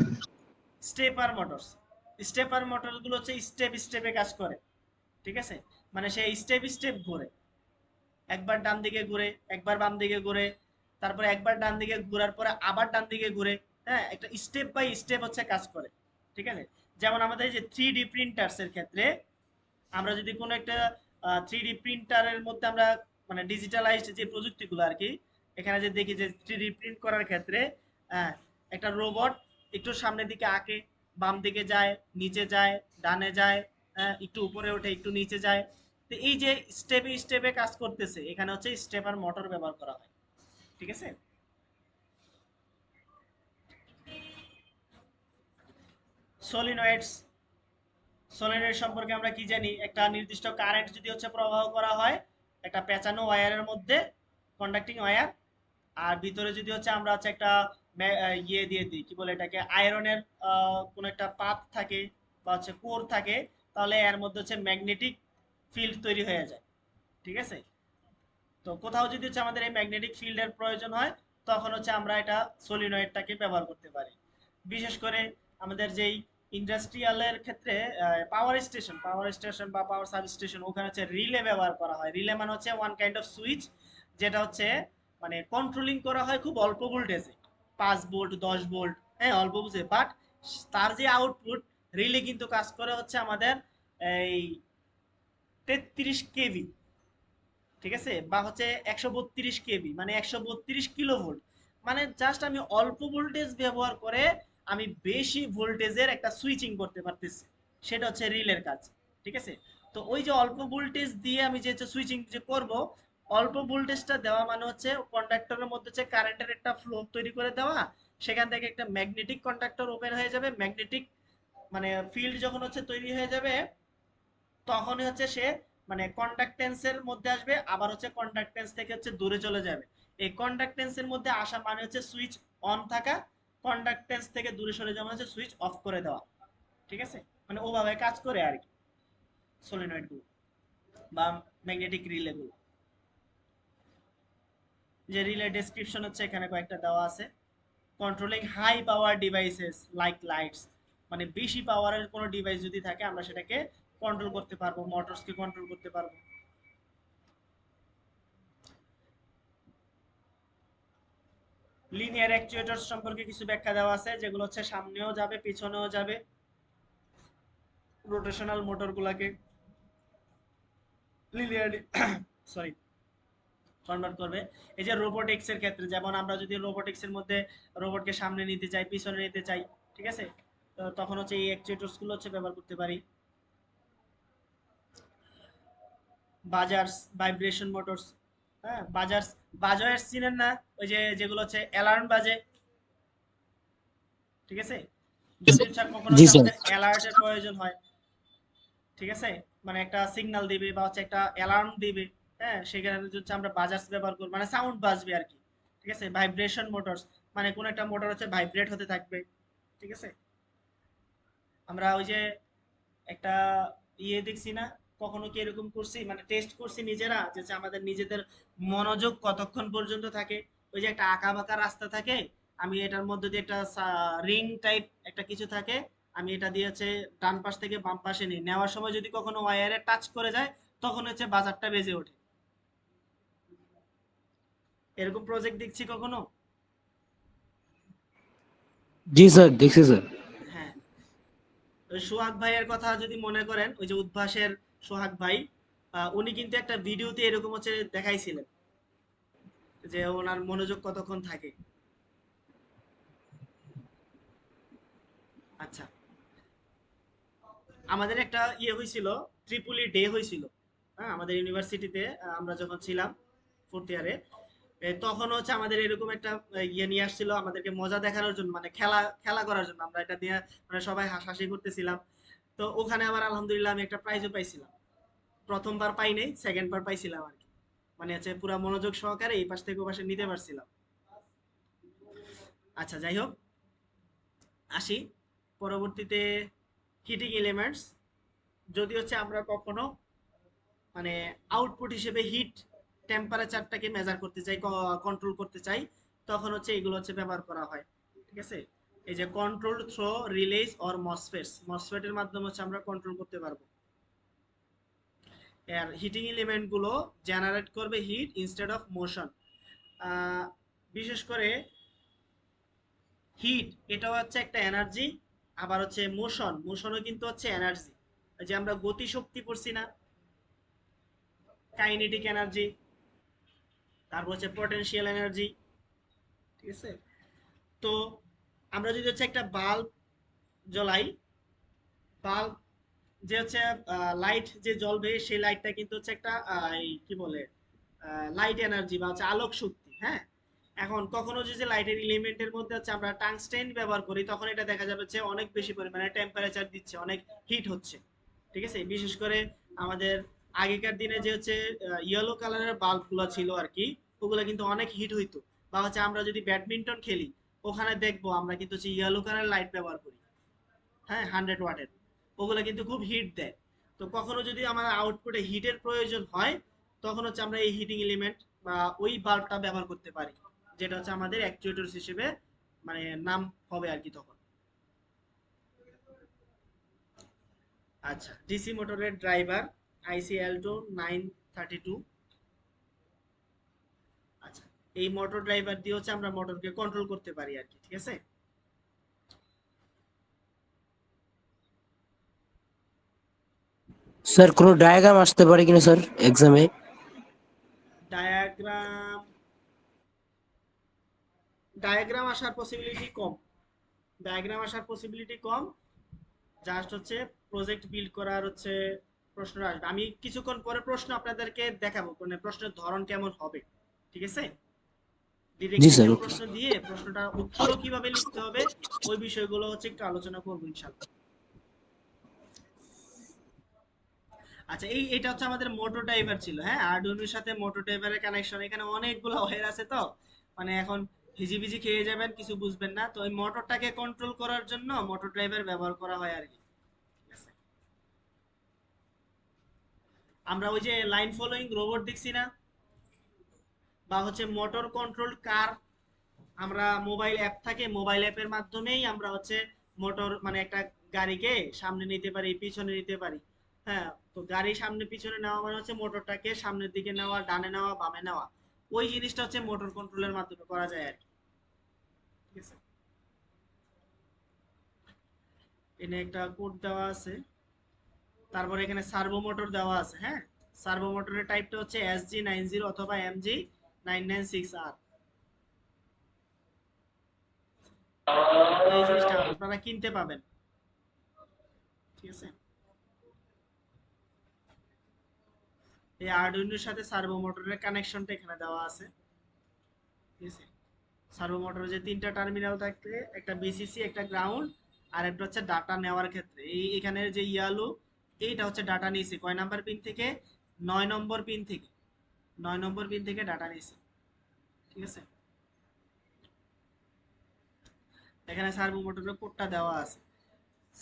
স্টেপার মোটরস। স্টেপার মোটর গুলো হচ্ছে স্টেপ স্টেপে কাজ করে, ঠিক আছে? মানে সে স্টেপ স্টেপ ঘুরে, একবার ডান দিকে ঘুরে, একবার বাম দিকে ঘুরে, তারপরে একবার ডান দিকে ঘোরার পরে আবার ডান দিকে ঘুরে, হ্যাঁ, একটা স্টেপ বাই স্টেপ হচ্ছে কাজ করে, ঠিক আছে? যেমন আমাদের এই যে 3D প্রিন্টার্স এর ক্ষেত্রে, আমরা যদি কোনো একটা 3D প্রিন্টারের মধ্যে আমরা মানে ডিজিটালাইজড যে প্রযুক্তিগুলো আর কি, এখানে যে দেখি যে 3D প্রিন্ট করার ক্ষেত্রে হ্যাঁ, একটা রোবট একটু সামনের দিকে আঁকে, বাম দিকে যায়, নিচে যায়, ডানে যায়, হ্যাঁ, একটু উপরে ওঠে, একটু নিচে যায়। তো এই যে স্টেপে স্টেপে কাজ করতেছে, এখানে হচ্ছে স্টেপার মোটর ব্যবহার করা হয়, ঠিক আছে? সলিনয়েডস, সলিনয়েড সম্পর্কে আমরা কি জানি? একটা নির্দিষ্ট কারেন্ট যদি হচ্ছে প্রবাহ করা হয় একটা পেঁচানো ওয়্যারের মধ্যে, কন্ডাক্টিং ওয়্যার, আর ভিতরে যদি হচ্ছে আমরা হচ্ছে একটা ইয়ে দিয়ে দিই, কি বলে এটাকে, আয়রনের কোন একটা পাত থাকে বা হচ্ছে কোর থাকে, তাহলে এর মধ্যে হচ্ছে ম্যাগনেটিক ফিল্ড তৈরি হয়ে যায়, ঠিক আছে? তো কোথাও যদি হচ্ছে আমাদের এই ম্যাগনেটিক ফিল্ডের প্রয়োজন হয়, তখন হচ্ছে আমরা এটা সলিনয়েডটাকে ব্যবহার করতে পারি। বিশেষ করে আমাদের যেই ইন্ডাস্ট্রিয়ালের ক্ষেত্রে পাওয়ার স্টেশন বা পাওয়ার সাবস্টেশন, ওখানে হচ্ছে রিলে ব্যবহার করা হয়। রিলে মানে হচ্ছে ওয়ান কাইন্ড অফ সুইচ, যেটা হচ্ছে মানে কন্ট্রোলিং করা হয় খুব অল্প ভোল্টেজে, 5 ভোল্ট 10 ভোল্ট, হ্যাঁ, অল্প বুঝে, বাট তার যে আউটপুট, রিলে কিন্তু কাজ করে হচ্ছে আমাদের এই 33 কেভি, ঠিক আছে, বা হচ্ছে 132 কেভি, মানে 132 কিলোভোল্ট, মানে জাস্ট আমি অল্প ভোল্টেজ ব্যবহার করে আমি বেশি ভোল্টেজের একটা সুইচিং করতে পারতেছি, সেটা হচ্ছে রিলের কাজ, ঠিক আছে? তো ওই যে অল্প ভোল্টেজ দিয়ে আমি যে সুইচিং যে করব, অল্প ভোল্টেজটা দেওয়া মানে হচ্ছে কন্ডাক্টরের মধ্যে হচ্ছে কারেন্টের একটা ফ্লো তৈরি করে দেওয়া, সেখান থেকে একটা ম্যাগনেটিক কন্ডাক্টর ওপেন হয়ে যাবে, ম্যাগনেটিক মানে ফিল্ড যখন হচ্ছে তৈরি হয়ে যাবে, তখনই হচ্ছে সে মানে কন্ডাক্টেন্সের মধ্যে আসবে, আবার হচ্ছে কন্ডাক্টেন্স থেকে হচ্ছে দূরে চলে যাবে। এই কন্ডাক্টেন্সের মধ্যে আসা মানে হচ্ছে সুইচ অন থাকা, কন্ডাক্টেন্স থেকে দূরে সরে যাওয়া মানে হচ্ছে সুইচ অফ করে দেওয়া, ঠিক আছে? মানে ওভাবে কাজ করে আর কি সলিনয়েড গুলো বা ম্যাগনেটিক রিলে গুলো। যে রিলে ডেসক্রিপশন হচ্ছে এখানে কয়েকটা দেওয়া আছে। Controlling high power devices like lights, মানে বেশি পাওয়ারের কোনো ডিভাইস যদি থাকে আমরা সেটাকে কন্ট্রোল করতে পারবো, মোটরসকে কন্ট্রোল করতে পারবো। লিনিয়ার অ্যাকচুয়েটর সম্পর্কে কিছু ব্যাখ্যা দেওয়া আছে, যেগুলো হচ্ছে সামনেও যাবে পিছনেও যাবে, রোটেশনাল মোটরগুলোকে লিনিয়ারলি সরি কনভার্ট করবে। এই যে রোবোটিক্স এর ক্ষেত্রে, যেমন আমরা যদি রোবোটিক্স এর মধ্যে রোবটকে সামনে নিতে চাই, পিছনে নিতে চাই, ঠিক আছে, তো তখন হচ্ছে এই অ্যাকচুয়েটরস গুলো হচ্ছে ব্যবহার করতে পারি। বাজার্স ভাইব্রেশন মোটরস, হ্যাঁ বাজার্স চিনেন না? ওই যে যেগুলো হচ্ছে অ্যালার্ম বাজে, ঠিক আছে, যদি হচ্ছে কখনো জি হচ্ছে স্যার। আমাদের অ্যালার্টের প্রয়োজন হয়, ঠিক আছে, মানে একটা সিগন্যাল দিবে বা হচ্ছে একটা অ্যালার্ম দিবে, হ্যাঁ, সেখানে হচ্ছে আমরা বাজার্স ব্যবহার করব, মানে সাউন্ড বাজবে আর কি, ঠিক আছে। ভাইব্রেশন মোটরস, মানে কোন একটা মোটর হচ্ছে ভাইব্রেট হতে থাকবে, ঠিক আছে। আমরা ওই যে একটা দেখছি না, কখনো কি এরকম করছি, মানে টেস্ট করছি নিজেরা, যে যে আমাদের নিজেদের মনোযোগ কতক্ষণ পর্যন্ত থাকে। ওই যে একটা আঁকা বাঁকা রাস্তা থাকে, আমি এটার মধ্যে দিয়ে একটা রিং টাইপ একটা কিছু থাকে, আমি এটা দিয়ে হচ্ছে ডান পাশ থেকে বাম পাশে নিই, নেওয়ার সময় যদি কখনো ওয়্যারে টাচ করে যায়, তখন হচ্ছে বাজারটা বেজে ওঠে। এরকম প্রজেক্ট দেখছি কখনো? জি স্যার, দেখছি স্যার। হ্যাঁ। ওই সোহাগ ভাইয়ের কথা যদি মনে করেন, ওই যে উদ্ভাসের সোহাগ ভাই, উনি কিন্তু একটা ভিডিওতে এরকম হচ্ছে দেখাইছিলেন যে ওনার মনোযোগ কতক্ষণ থাকে। আচ্ছা, আমাদের একটা হয়েছিল, ত্রিপুলি ডে হয়েছিল, হ্যাঁ, আমাদের ইউনিভার্সিটিতে, আমরা যখন ছিলাম ফোর্থ ইয়ারে, তখন হচ্ছে আমাদের এরকম একটা নিয়ে আসছিল আমাদেরকে মজা দেখানোর জন্য, মানে খেলা খেলা করার জন্য, আমরা এটা নিয়ে মানে সবাই হাসাহাসি করতেছিলাম। তো ওখানে আবার আলহামদুলিল্লাহ আমি একটা প্রাইজও পাইছিলাম। প্রথমবার পাই নাই, সেকেন্ড বার পাইছিলাম আর কি, মানে হচ্ছে পুরো মনোযোগ সহকারে এই পাশ থেকে ও পাশে নিতে পারছিলাম। আচ্ছা, যাই হোক, আসি পরবর্তীতে হিটিং এলিমেন্টস। যদি হচ্ছে আমরা কখনো মানে আউটপুট হিসেবে হিট টেম্পারেচারটাকে মেজার করতে চাই, কন্ট্রোল করতে চাই, তখন হচ্ছে এগুলো হচ্ছে ব্যবহার করা হয়, ঠিক আছে। এই যে কন্ট্রোল থ্রো রিলেজ অর মসফেটের মাধ্যমে হচ্ছে আমরা কন্ট্রোল করতে পারবো। এর হিটিং এলিমেন্ট গুলো জেনারেট করবে হিট ইনস্টেড অফ মোশন। বিশেষ করে হিট, এটাও হচ্ছে একটা এনার্জি, আবার হচ্ছে মোশনও কিন্তু হচ্ছে এনার্জি। যে আমরা গতি শক্তি পড়ছি না, কাইনেটিক এনার্জি, তারপর হচ্ছে পটেনশিয়াল এনার্জি, ঠিক আছে। তো আমরা যদি হচ্ছে একটা বাল্ব জ্বলাই, বাল্ব যে হচ্ছে লাইট যে জ্বলবে, সেই লাইটটা কিন্তু হচ্ছে একটা কি বলে লাইট এনার্জি বা হচ্ছে আলোক শক্তি, হ্যাঁ। এখন কখনো যদি লাইটের এলিমেন্টের মধ্যে হচ্ছে আমরা টাংস্টেন ব্যবহার করি, তখন এটা দেখা যাবে যে অনেক বেশি পরিমাণে টেম্পারেচার দিচ্ছে, অনেক হিট হচ্ছে, ঠিক আছে। বিশেষ করে আমাদের আগেকার দিনে যে হচ্ছে ইয়েলো কালারের বাল্ব গুলো ছিল আর কি, ওগুলো কিন্তু অনেক হিট হইতো। বা হচ্ছে আমরা যদি ব্যাডমিন্টন খেলি, ওখানে দেখবো আমরা কিন্তু হচ্ছে ইয়েলো কালার লাইট ব্যবহার করি, হ্যাঁ, 100 ওয়াটের, ওগুলো কিন্তু খুব হিট দেয়। তো কখনো যদি আমার আউটপুটে হিটের প্রয়োজন হয়, তখন হচ্ছে আমরা এই হিটিং এলিমেন্ট বা ওই বাল্বটা ব্যবহার করতে পারি, যেটা হচ্ছে আমাদের অ্যাকচুয়েটরস হিসেবে মানে নাম হবে আর কি তখন। আচ্ছা, ডিসি মোটরের ড্রাইভার আইসি অ্যাল্টো 932। আচ্ছা, এই মোটর ড্রাইভার দিয়ে হচ্ছে আমরা মোটরকে কন্ট্রোল করতে পারি আর কি, ঠিক আছে। স্যার, কোনো ডায়াগ্রাম আসতে পারে কিনা স্যার এক্সামে? ডায়াগ্রাম, ডায়াগ্রাম আসার পসিবিলিটি কম, ডায়াগ্রাম আসার পসিবিলিটি কম। জাস্ট হচ্ছে প্রজেক্ট বিল্ড করার হচ্ছে প্রশ্ন আসবে। আমি কিছুক্ষণ পরে প্রশ্ন আপনাদেরকে দেখাবো, মানে প্রশ্নের ধরন কেমন হবে, ঠিক আছে। জি ডিরেক্টলি স্যার, কেউ ওকে। প্রশ্ন দিয়ে প্রশ্নটা উত্তরও কিভাবে লিখতে হবে, ওই বিষয়গুলো হচ্ছে একটু আলোচনা করবো ইনশাল্লাহ। আচ্ছা, এটা হচ্ছে আমাদের মোটো ড্রাইভার ছিল, হ্যাঁ, আরডুইনোর সাথে মোটো ড্রাইভারের কানেকশন, এখানে অনেকগুলো ওয়্যার আছে, তো মানে এখন হিজিবিজি খেয়ে যাবেন, কিছু বুঝবেন না। তো ওই মোটরটাকে কন্ট্রোল করার জন্য মোটর ড্রাইভার ব্যবহার করা হয় আর কি, ঠিক আছে। আমরা ওই যে লাইন ফলোয়িং রোবট দেখছি না, বা হচ্ছে মোটর কন্ট্রোল কার, আমরা মোবাইল অ্যাপ থাকে, মোবাইল অ্যাপের মাধ্যমেই আমরা হচ্ছে মোটর মানে একটা গাড়িকে সামনে নিতে পারি, পিছনে নিতে পারি, হ্যাঁ। তো গাড়ি সামনে পিছনে নেওয়া মানে হচ্ছে মোটরটাকে সামনের দিকে নেওয়া, ডানে নেওয়া, বামে নেওয়া, ওই জিনিসটা হচ্ছে মোটর কন্ট্রোলের মাধ্যমে করা যায় আর কি। ঠিক আছে, এখানে একটা কোড দেওয়া আছে, তারপরে এখানে সার্ভো মোটর দেওয়া আছে। হ্যাঁ, সার্ভো মোটরের টাইপটা হচ্ছে SG90 অথবা MG996R। এই জিনিসটা আপনারা কিনতে পাবেন। ঠিক আছে, এই আরডুইনোর সাথে সার্ভো মোটরের কানেকশনটা এখানে দেওয়া আছে। ঠিক আছে, সার্ভো মোটরে যে তিনটা টার্মিনাল থাকবে, একটা বিসিসি, একটা গ্রাউন্ড, আর একটা হচ্ছে ডাটা নেওয়ার ক্ষেত্রে এই এখানের যে ইয়ালো, এইটা হচ্ছে ডাটা নিয়েছে কয় নাম্বার পিন থেকে, 9 নম্বর পিন থেকে, 9 নম্বর পিন থেকে ডাটা নিয়েছে। ঠিক আছে, এখানে সার্ভো মোটরের কোডটা দেওয়া আছে।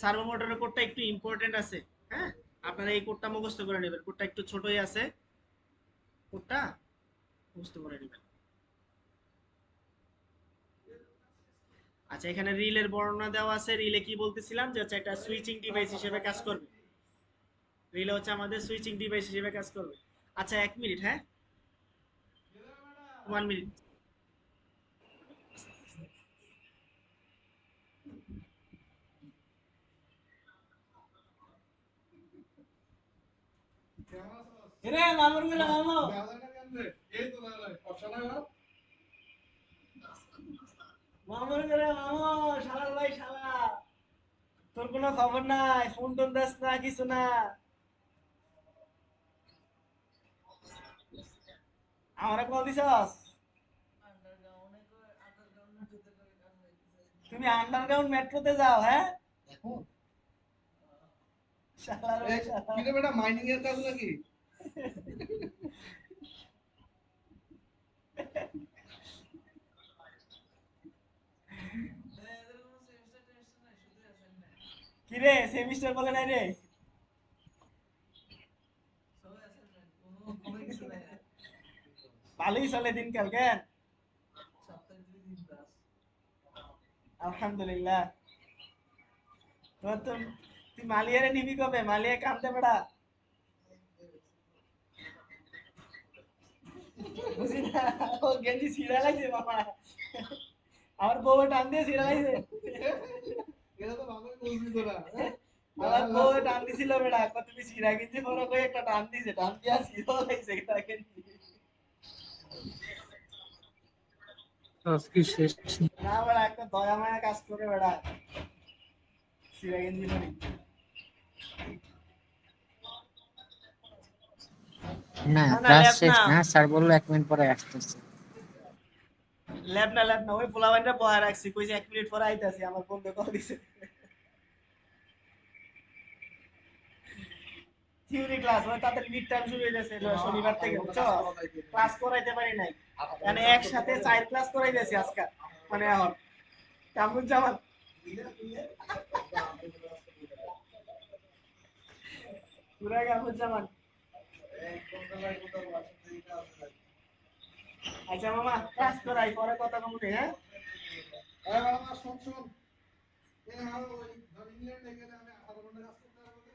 সার্ভো মোটরের কোডটা একটু ইম্পর্টেন্ট আছে। হ্যাঁ, আপনারা এই কোডটা মুখস্থ করে নেবেন, কোডটা একটু ছোটই আছে, কোডটা মুখস্থ করে নেবেন। আচ্ছা, এখানে রিলের বর্ণনা দেওয়া আছে। রিলে কি বলতেছিলাম যে হচ্ছে একটা সুইচিং ডিভাইস হিসেবে কাজ করবে। রিলে হচ্ছে আমাদের সুইচিং ডিভাইস হিসেবে কাজ করবে। আচ্ছা, 1 মিনিট, হ্যাঁ, 1 মিনিট। এরে মামুর গুলো মামু, মামুর গুলো মামু, শালার ভাই শালা, তোর কোনো খবর নাই, ফোন টোন দাস না, কিছু না। আমারে কল দিছস? তুমি আন্ডারগ্রাউন্ড মেট্রোতে যাও? হ্যাঁ, শালার ভাই শালা। কি রে বেটা, মাইনিং এর কাজ নাকি? কি রে, সেমিস্টার বলে নাই রে? ভালোই চলে দিনকাল, কেন? আলহামদুলিল্লাহ। তোর তো, তুই মালিয়ারে নিবি কবে? মালিয়া কান্দে বেড়া, বুঝি না। ও গেঞ্জি ছিঁড়া লাগছে বাবা, আমার বউ টান দিয়ে ছিঁড়া লাগছে। এটা তো ভালোই বলবি তোরা, আমার বউ টান দিছিল বেড়া, কত তুমি ছিঁড়া গেঞ্জি পরো কই একটা টান দিছে, টান দিয়া ছিঁড়া লাগছে গেঞ্জি। আজকে শেষ। না বেড়া, একটা দয়া মায়া কাজ করে বেড়া, ছিঁড়া গেঞ্জি পরি। না, না না, ক্লাস ল্যাব শেষ না, না, স্যার বললো 1 মিনিট পরে আসতেছে। ল্যাব না, ল্যাব না, ওই পোলাবানটা বয়া রাখছি, কইছে 1 মিনিট পরে আইতাছি, আমার বন্ধু কল দিছে। থিওরি ক্লাস, ওই তাদের মিড টাইম শুরু হয়ে গেছে শনিবার থেকে, বুঝছো? ক্লাস করাইতে পারি নাই, মানে একসাথে 4 ক্লাস করাইতেছি আজকে। মানে এখন কামরুজ্জামান, পুরা কামরুজ্জামান। আচ্ছা মামা, ক্লাস করাই, পরে কথা বলবো, হ্যাঁ? এই মামা, শোন শোন, এই আমার ওই ধর ইংল্যান্ডে গেলে আমি 18 ঘন্টা কাজ করতে পারবো কি?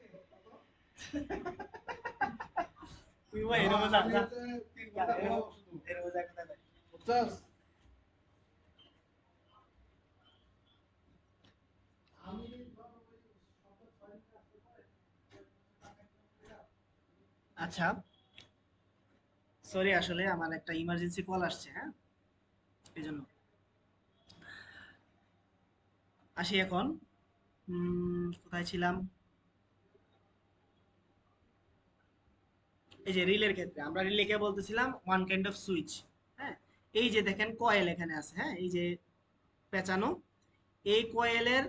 তুই ভাই এরকম যা যা, এরকম যা কথা নাই, বুঝছস? আচ্ছা, সরি, আসলে আমার একটা ইমার্জেন্সি কল আসছে, হ্যাঁ, এই জন্য। আসি এখন, কোথায় ছিলাম? এই যে রিলের ক্ষেত্রে, আমরা রিলেকে বলতেছিলাম ওয়ান কাইন্ড অফ সুইচ। হ্যাঁ, এই যে দেখেন কয়েল এখানে আছে, হ্যাঁ, এই যে পেঁচানো, এই কয়েলের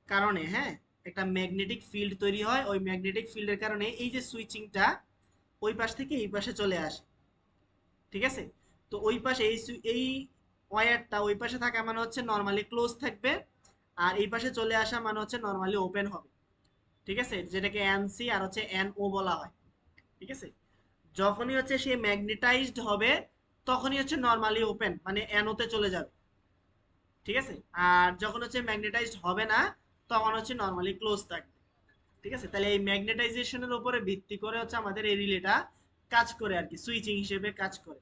কারণে, হ্যাঁ, একটা ম্যাগনেটিক ফিল্ড তৈরি হয়। ওই ম্যাগনেটিক ফিল্ডের কারণে এই যে সুইচিংটা ওই পাশ থেকে এই পাশে চলে আসে। ঠিক আছে, তো ওই পাশে এই ওয়্যারটা ওই পাশে থাকা মানে হচ্ছে নর্মালি ক্লোজ থাকবে, আর এই পাশে চলে আসা মানে হচ্ছে নর্মালি ওপেন হবে। ঠিক আছে, যেটাকে এনসি আর হচ্ছে এনও বলা হয়। ঠিক আছে, যখনই হচ্ছে সে ম্যাগনেটাইজড হবে, তখনই হচ্ছে নর্মালি ওপেন, মানে এনোতে চলে যাবে। ঠিক আছে, আর যখন হচ্ছে ম্যাগনেটাইজড হবে না, তখন হচ্ছে নর্মালি ক্লোজ থাকবে। ঠিক আছে, তাহলে এই ম্যাগনেটাইজেশনের উপরে ভিত্তি করে হচ্ছে আমাদের এই রিলেটা কাজ করে আর কি, সুইচিং হিসেবে কাজ করে।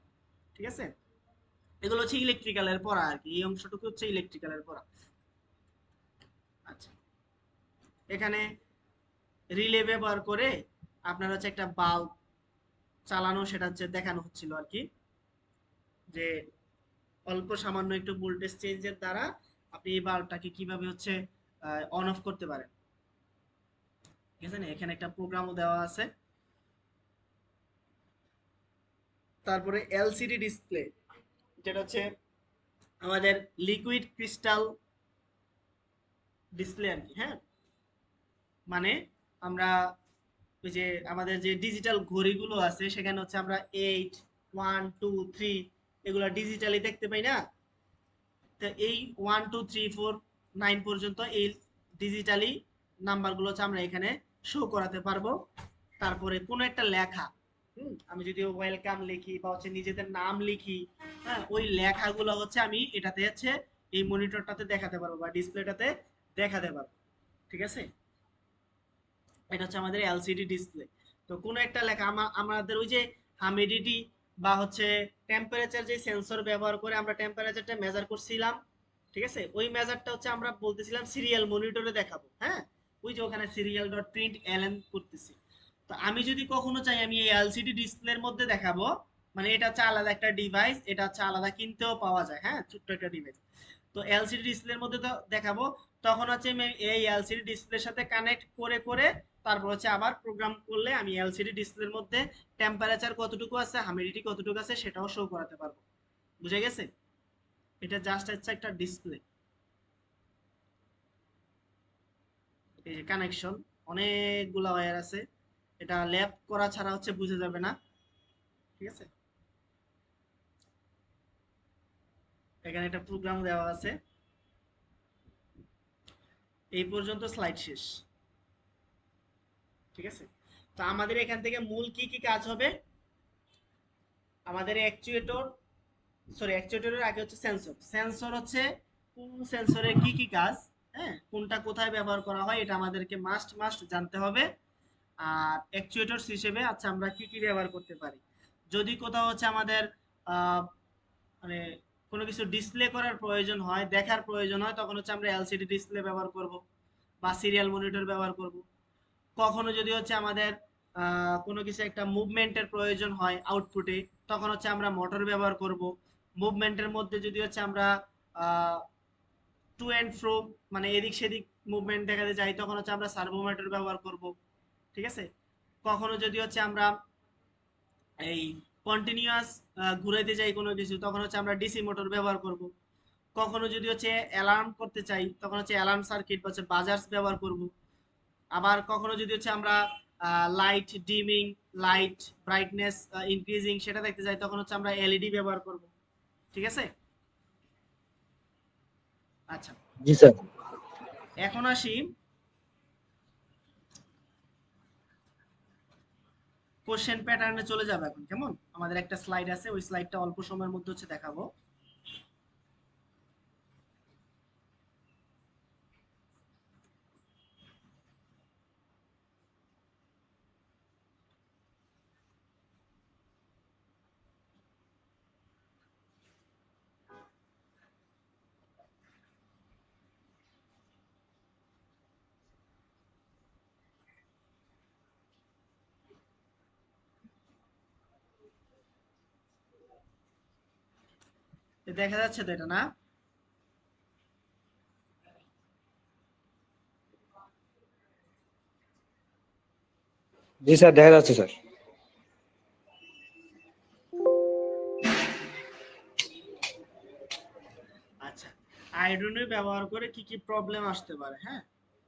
ঠিক আছে, এগুলো হচ্ছে ইলেকট্রিক্যালের পড়া আর কি, এই অংশটুকু হচ্ছে ইলেকট্রিক্যালের পড়া। আচ্ছা, এখানে রিলে ব্যবহার করে আপনার হচ্ছে একটা বাল্ব চালানো, সেটা হচ্ছে দেখানো হচ্ছিল আর কি, যে অল্প সামান্য একটু ভোল্টেজ চেঞ্জের দ্বারা আপনি এই বাল্বটাকে কিভাবে হচ্ছে অন অফ করতে পারেন। ঠিক আছে না, এখানে একটা প্রোগ্রামও দেওয়া আছে। তারপরে এলসিডি ডিসপ্লে, যেটা হচ্ছে আমাদের লিকুইড ক্রিস্টাল ডিসপ্লে আর কি। হ্যাঁ, মানে আমরা ওই যে আমাদের যে ডিজিটাল ঘড়িগুলো আছে সেখানে হচ্ছে আমরা 8, 1, 2, 3 এগুলো ডিজিটালি দেখতে পাই না। তো এই 1, 2, 3, 4, 9 পর্যন্ত এই ডিজিটালি নাম্বারগুলো হচ্ছে আমরা এখানে শো করাতে পারবো। তারপরে কোনো একটা লেখা, আমি যদি ওয়েলকাম লিখি বা হচ্ছে নিজেদের নাম লিখি, হ্যাঁ, ওই লেখাগুলো হচ্ছে আমি এটাতে হচ্ছে এই মনিটরটাতে দেখাতে পারবো বা ডিসপ্লেটাতে দেখাতে পারবো। ঠিক আছে, এটা হচ্ছে আমাদের এলসিডি ডিসপ্লে। তো কোনো একটা লেখা আমাদের ওই যে হামিডিটি বা হচ্ছে টেম্পারেচার যে সেন্সর ব্যবহার করে আমরা টেম্পারেচারটা মেজার করছিলাম, ঠিক আছে, ওই মেজারটা হচ্ছে আমরা বলতেছিলাম সিরিয়াল মনিটরে দেখাবো। হ্যাঁ, ওই যে ওখানে সিরিয়াল ডট প্রিন্ট এলএন করতেছি। তো আমি যদি কখনো চাই আমি এই এলসিডি ডিসপ্লের মধ্যে দেখাবো, মানে এটা হচ্ছে আলাদা একটা ডিভাইস, এটা হচ্ছে আলাদা কিনতেও পাওয়া যায়, হ্যাঁ, ছোট্ট একটা ডিভাইস। তো এলসিডি ডিসপ্লের মধ্যে তো দেখাবো, তখন হচ্ছে আমি এই এলসিডি ডিসপ্লের সাথে কানেক্ট করে করে তারপর হচ্ছে আবার প্রোগ্রাম করলে আমি এলসিডি ডিসপ্লের মধ্যে টেম্পারেচার কতটুকু আছে, হিউমিডিটি কতটুকু আছে সেটাও শো করাতে পারবো। বুঝে গেছে? এটা জাস্ট হচ্ছে একটা ডিসপ্লে। এই যে কানেকশন, অনেকগুলা ওয়্যার আছে, এটা ল্যাব করা ছাড়া হচ্ছে বুঝে যাবে না। ঠিক আছে, এখানে একটা প্রোগ্রাম দেওয়া আছে। এই পর্যন্ত স্লাইড শেষ। ঠিক আছে, তো আমাদের এখান থেকে মূল কি কি কাজ হবে, আমাদের অ্যাকচুয়েটর, সরি অ্যাকচুয়েটরের আগে হচ্ছে সেন্সর। সেন্সর হচ্ছে কোন সেন্সরের কি কি কাজ, হ্যাঁ, কোনটা কোথায় ব্যবহার করা হয় এটা আমাদেরকে মাস্ট মাস্ট জানতে হবে। আর অ্যাকচুয়েটরস হিসেবে আচ্ছা আমরা কি কি ব্যবহার করতে পারি, যদি কোথাও হচ্ছে আমাদের মানে কোনো কিছু ডিসপ্লে করার প্রয়োজন হয়, দেখার প্রয়োজন হয়, তখন হচ্ছে আমরা এলসিডি ডিসপ্লে ব্যবহার করব বা সিরিয়াল মনিটর ব্যবহার করব। কখনো যদি হচ্ছে আমাদের কোনো কিছু একটা মুভমেন্টের প্রয়োজন হয় আউটপুটে, তখন হচ্ছে আমরা মোটর ব্যবহার করব। মুভমেন্টের মধ্যে যদি হচ্ছে আমরা টু অ্যান্ড ফ্রো মানে এদিক সেদিক মুভমেন্ট দেখাতে চাই, তখন হচ্ছে আমরা সার্ভো মোটর ব্যবহার করব। ঠিক আছে, কখনো যদি হচ্ছে আমরা এই কন্টিনিউয়াস ঘুরাইতে চাই কোনো কিছু, তখন হচ্ছে আমরা ডিসি মোটর ব্যবহার করব। কখনো যদি হচ্ছে অ্যালার্ম করতে চাই, তখন হচ্ছে অ্যালার্ম সার্কিট বা হচ্ছে বাজার্স ব্যবহার করব। আবার কখনো যদি হচ্ছে আমরা light dimming, light brightness increasing সেটা দেখতে চাই, তখন হচ্ছে আমরা এলইডি ব্যবহার করব। ঠিক আছে, আচ্ছা, জি স্যার। এখন আসি কোশ্চেন প্যাটার্নে চলে যাবে এখন। কেমন, আমাদের একটা স্লাইড আছে, ওই স্লাইডটা অল্প সময়ের মধ্যে হচ্ছে দেখাবো। দেখা যাচ্ছে তো এটা, না? জি স্যার, দেখা যাচ্ছে স্যার। আচ্ছা, আর্ডুইনো ব্যবহার করে কি কি প্রবলেম আসতে পারে, হ্যাঁ,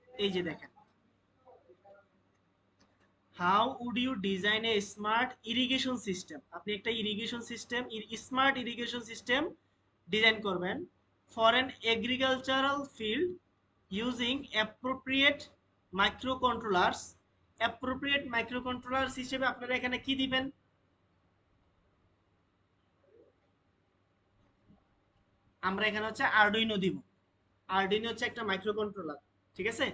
এই যে দেখেন, how would you design a smart irrigation system. আপনি একটা irrigation system, smart irrigation system design করবেন for an agricultural field using appropriate microcontrollers. Appropriate microcontrollers হিসেবে আপনারা এখানে কি দিবেন, আমরা এখানে হচ্ছে আরডুইনো দিব। আরডুইনো হচ্ছে একটা মাইক্রোকন্ট্রোলার। ঠিক আছে,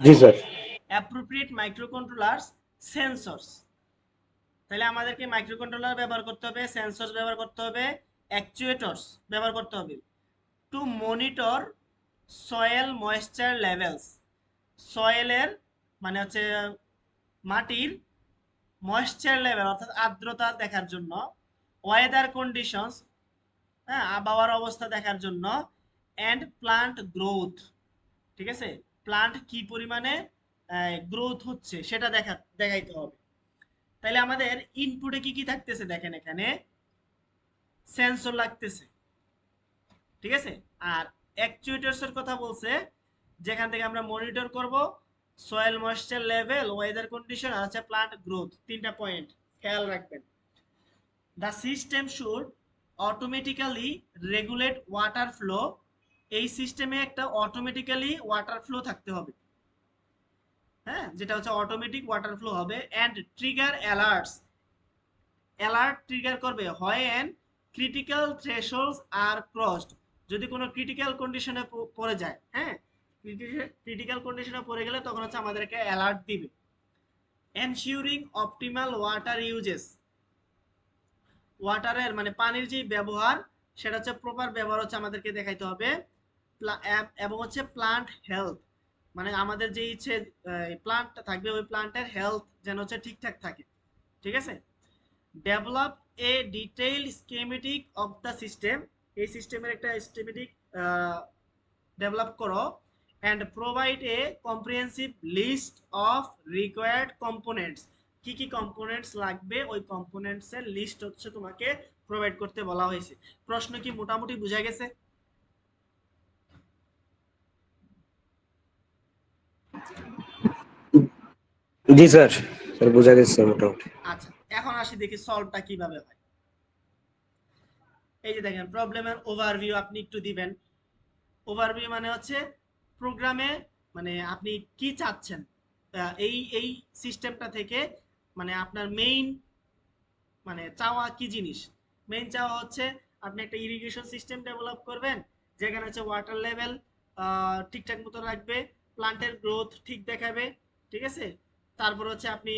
জি আচ্ছা, স্যার। Appropriate মাইক্রোকন্ট্রোলার্স sensors. তাহলে আমাদেরকে মাইক্রোকন্ট্রোলার ব্যবহার করতে হবে, সেন্সর ব্যবহার করতে হবে, অ্যাকচুয়েটরস ব্যবহার করতে হবে to monitor soil moisture levels. সয়েলের মানে হচ্ছে মাটির ময়েশ্চার লেভেল অর্থাৎ আর্দ্রতা দেখার জন্য, ওয়েদার কন্ডিশনস, হ্যাঁ আবহাওয়ার অবস্থা দেখার জন্য, অ্যান্ড প্লান্ট গ্রোথ, ঠিক আছে, প্লান্ট কি পরিমাণে গ্রোথ হচ্ছে সেটা দেখাইতে হবে। তাহলে আমাদের ইনপুটে কি কি থাকতেছে দেখেন, এখানে সেন্সর লাগতেছে, ঠিক আছে। আর অ্যাকচুয়েটরস এর কথা বলছে, যেখান থেকে আমরা মনিটর করব soil moisture level, weather condition আর হচ্ছে প্লান্ট গ্রোথ, তিনটা পয়েন্ট খেয়াল রাখবেন। The system should automatically regulate water flow. এই সিস্টেমে একটা অটোমেটিক্যালি ওয়াটার ফ্লো থাকতে হবে, হ্যাঁ, যেটা হচ্ছে অটোমেটিক ওয়াটার ফ্লো হবে। And trigger alerts, alert trigger করবে হয় এন্ড ক্রিটিক্যাল থ্রেশহোল্ডস আর ক্রসড, যদি কোনো ক্রিটিক্যাল কন্ডিশনে পড়ে যায়, হ্যাঁ ক্রিটিক্যাল কন্ডিশনে পড়ে গেলে তখন হচ্ছে আমাদেরকে অ্যালার্ট দিবে। এনশিওরিং অপটিমাল ওয়াটার ইউজেস, ওয়াটারের মানে পানির যে ব্যবহার সেটা হচ্ছে প্রপার ব্যবহার হচ্ছে আমাদেরকে দেখাইতে হবে। এবং হচ্ছে প্লান্ট হেলথ, মানে আমাদের যে ইচ্ছে প্লান্টটা থাকবে ওই প্লান্টের হেলথ যেন হচ্ছে ঠিকঠাক থাকে, ঠিক আছে। Develop a detailed schematic of the system, এই সিস্টেমের একটা স্কিমেটিক ডেভেলপ করো। And provide a comprehensive list of required components, কি কি কম্পোনেন্টস লাগবে ওই কম্পোনেন্টস এর লিস্ট হচ্ছে তোমাকে প্রোভাইড করতে বলা হয়েছে। প্রশ্ন কি মোটামুটি বোঝা গেছে? জি স্যার, স্যার বোঝা গেছে মোটামুটি। আচ্ছা, এখন আসি দেখি সলভটা কিভাবে হয়। এই যে দেখেন প্রবলেমের ওভারভিউ আপনি একটু দিবেন। ওভারভিউ মানে হচ্ছে প্রোগ্রামে মানে আপনি কি চাচ্ছেন এই এই সিস্টেমটা থেকে, মানে আপনার মেইন মানে চাওয়া কি জিনিস। মেইন চাওয়া হচ্ছে আপনি একটা ইরিগেশন সিস্টেম ডেভেলপ করবেন, যেখানে হচ্ছে ওয়াটার লেভেল ঠিকঠাক মতো রাখবে, প্লান্টের গ্রোথ ঠিক দেখাবে, ঠিক আছে। তারপর হচ্ছে আপনি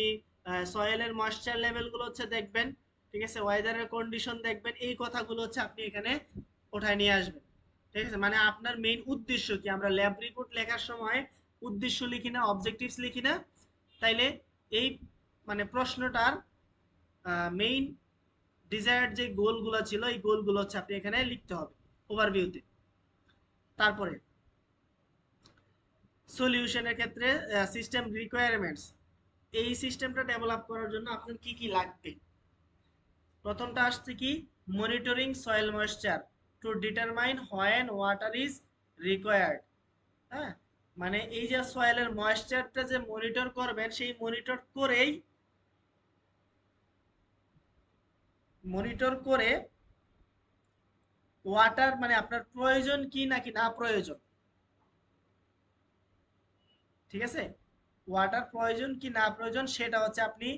সয়েলের ময়েশ্চার লেভেলগুলো হচ্ছে দেখবেন, ঠিক আছে, ওয়েদারের কন্ডিশন দেখবেন, এই কথাগুলো হচ্ছে আপনি এখানে ওঠায় নিয়ে আসবেন, ঠিক আছে। মানে আপনার মেইন উদ্দেশ্য কি, আমরা ল্যাব রিপোর্ট লেখার সময় উদ্দেশ্য লিখি না, অবজেক্টিভস লিখি না, তাইলে এই মানে প্রশ্নটার মেইন ডিজায়ার্ড যে গোলগুলো ছিল এই গোলগুলো হচ্ছে আপনি এখানে লিখতে হবে ওভারভিউতে। তারপরে সলিউশনের ক্ষেত্রে সিস্টেম রিকোয়ারমেন্টস, এই সিস্টেমটা ডেভেলপ করার জন্য আপনার কি কি লাগবে। প্রথমটা আসছে কি, monitoring soil moisture to determine when water is required, হ্যাঁ, মানে এই যে সয়েলের ময়েশ্চারটা যে মনিটর করবেন, সেই মনিটর করে ওয়াটার মানে আপনার প্রয়োজন কি নাকি না প্রয়োজন, ঠিক আছে, ওয়াটার প্রয়োজন কি না প্রয়োজন সেটা হচ্ছে আপনি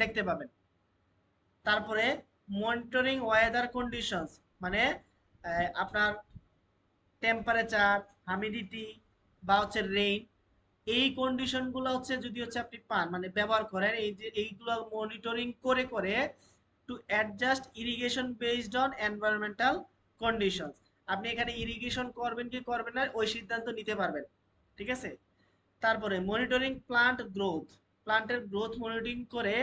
দেখতে পাবেন। তারপরে মনিটরিং ওয়েদার কন্ডিশনস, মানে আপনার টেম্পারেচার, হিউমিডিটি বা হচ্ছে রেইন, এই কন্ডিশনগুলো হচ্ছে যদি হচ্ছে আপনি পান মানে ব্যবহার করেন, এই যে এইগুলো মনিটরিং করে করে to adjust irrigation based on environmental conditions, আপনি এখানে ইরিগেশন করবেন কি করবেন না ওই সিদ্ধান্ত নিতে পারবেন, ঠিক আছে। তারপরে মনিটরিং প্লান্ট গ্রোথ, প্লান্টের গ্রোথ মনিটরিং করে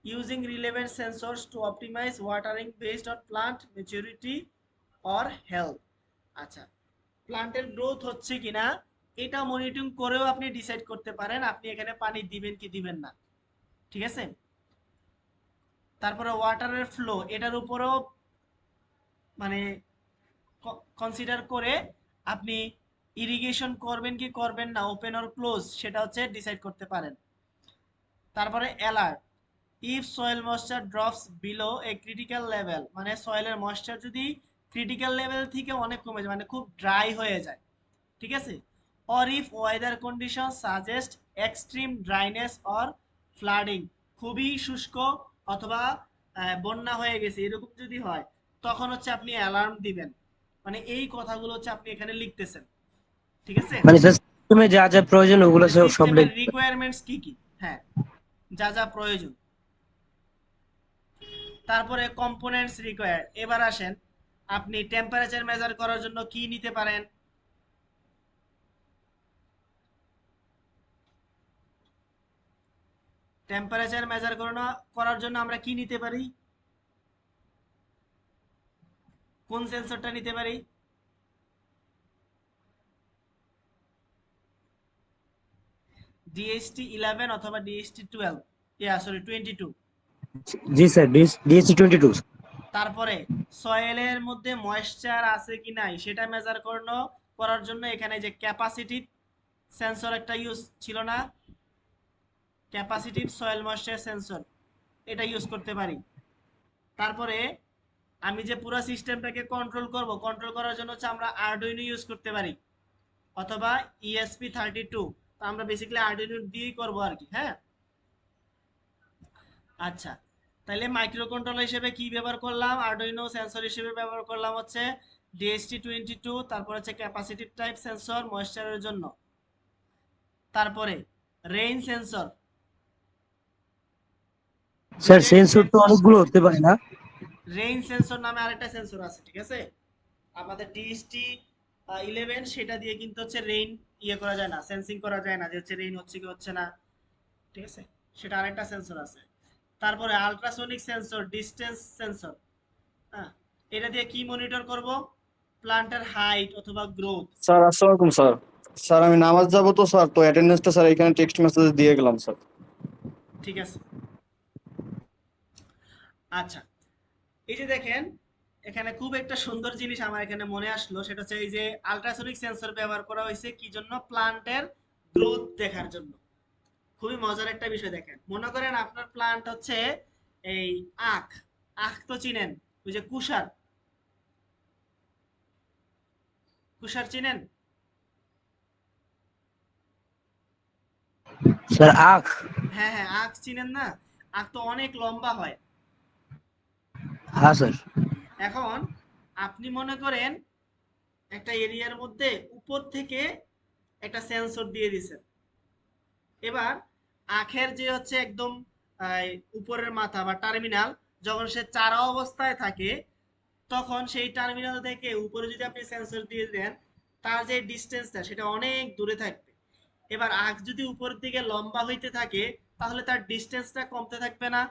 using relevant sensors to optimize watering based on plant maturity or health. আচ্ছা, প্লান্টের গ্রোথ হচ্ছে কিনা এটা মনিটরিং করেও আপনি ডিসাইড করতে পারেন আপনি এখানে পানি দিবেন কি দিবেন না, ঠিক আছে। তারপরে ওয়াটারের ফ্লো, এটার উপরেও মানে কনসিডার করে আপনি ইরিগেশন করবেন কি করবেন না, ওপেন অর ক্লোজ সেটা হচ্ছে ডিসাইড করতে পারেন। তারপরে alert, if soil moisture drops below a critical level, মানে সয়েলের ময়েশ্চার যদি ক্রিটিক্যাল লেভেল থেকে অনেক কমে যায় মানে খুব ড্রাই হয়ে যায়, ঠিক আছে। Or if weather condition suggest extreme dryness or flooding, খুবই শুষ্ক অথবা বন্যা হয়ে গেছে এরকম যদি হয় তখন হচ্ছে আপনি অ্যালার্ম দিবেন, মানে এই কথাগুলো হচ্ছে আপনি এখানে লিখতেছেন, ঠিক আছে। মানে স্যার সিস্টেমে যা যা প্রয়োজন ওগুলো মানে সব সিস্টেমের লিখবে। রিকোয়ারমেন্টস কি কি, হ্যাঁ যা যা প্রয়োজন তারপরে কম্পোনেন্টস রিকোয়ার্ড। এবার আসেন, আপনি টেম্পারেচার মেজার করার জন্য কি নিতে পারেন? টেম্পারেচার মেজার করার জন্য আমরা কি নিতে পারি? কোন সেন্সরটা নিতে পারি? DHT11 অথবা DHT12, সরি 22। জি স্যার, DSC-22। তারপরে সয়েলের মধ্যে ময়েশ্চার আছে কি নাই সেটা মেজার করার জন্য এখানে যে ক্যাপাসিটিভ সেন্সর একটা ইউজ ছিল না, ক্যাপাসিটিভ সয়েল ময়েশ্চার সেন্সর, এটা ইউজ করতে পারি। তারপরে আমি যে পুরো সিস্টেমটাকে কন্ট্রোল করার জন্য হচ্ছে আমরা আরডুইনো ইউজ করতে পারি, অথবা ESP32। তো আমরা বেসিক্যালি আরডুইনো দিয়েই করবো আর কি। হ্যাঁ, আচ্ছা, তাহলে মাইক্রো কন্ট্রোলার হিসেবে কি ব্যবহার করলাম? আরডুইনো সেন্সর হিসেবে ব্যবহার করলাম হচ্ছে DHT22, তারপর হচ্ছে ক্যাপাসিটিভ টাইপ সেন্সর ময়েশ্চারের জন্য। তারপরে রেইন সেন্সর। স্যার সেন্সর তো অনেকগুলো হতে পারে না? রেইন সেন্সর নামে আরেকটা সেন্সর আছে, ঠিক আছে? আমাদের DHT11 সেটা দিয়ে কিন্তু হচ্ছে রেইন করা যায় না, সেন্সিং করা যায় না যে হচ্ছে রেইন হচ্ছে কি হচ্ছে না, ঠিক আছে? সেটা আরেকটা সেন্সর আছে। তারপরে আল্ট্রাসোনিক সেন্সর, ডিসটেন্স সেন্সর। হ্যাঁ, এটা দিয়ে কি মনিটর করব? প্লান্টের হাইট অথবা গ্রোথ। স্যার আসসালামু আলাইকুম স্যার। স্যার আমি নামাজ যাবো তো স্যার, তো অ্যাটেন্ডেন্সটা স্যার এখানে টেক্সট মেসেজে দিয়ে গেলাম স্যার। ঠিক আছে, আচ্ছা। এই যে দেখেন, এখানে খুব একটা সুন্দর জিনিস আমার এখানে মনে আসলো, সেটা হচ্ছে এই যে আল্ট্রাসোনিক সেন্সর ব্যবহার করা হয়েছে কি জন্য? প্লান্টের গ্রোথ দেখার জন্য। খুবই মজার একটা বিষয়। দেখেন, মনে করেন আপনার প্লান্ট হচ্ছে এই আখ, আখ তো চিনেন, ওই যে কুষার, কুষার চিনেন? স্যার আখ? হ্যাঁ হ্যাঁ, আখ চিনেন না? আখ তো অনেক লম্বা হয়। হ্যাঁ স্যার। এখন আপনি মনে করেন একটা এরিয়ার মধ্যে উপর থেকে একটা সেন্সর দিয়ে দিছেন। এবার আখের যে হচ্ছে একদম উপরের মাথা বা টার্মিনাল, যখন সে চারা অবস্থায় থাকে তখন সেই টার্মিনাল থেকে উপরে যদি আপনি সেন্সর দিয়ে দেন, তার যে ডিস্টেন্সটা সেটা অনেক দূরে থাকবে। এবার আখ যদি উপরের দিকে লম্বা হইতে থাকে তাহলে তার ডিস্টেন্সটা কমতে থাকবে না,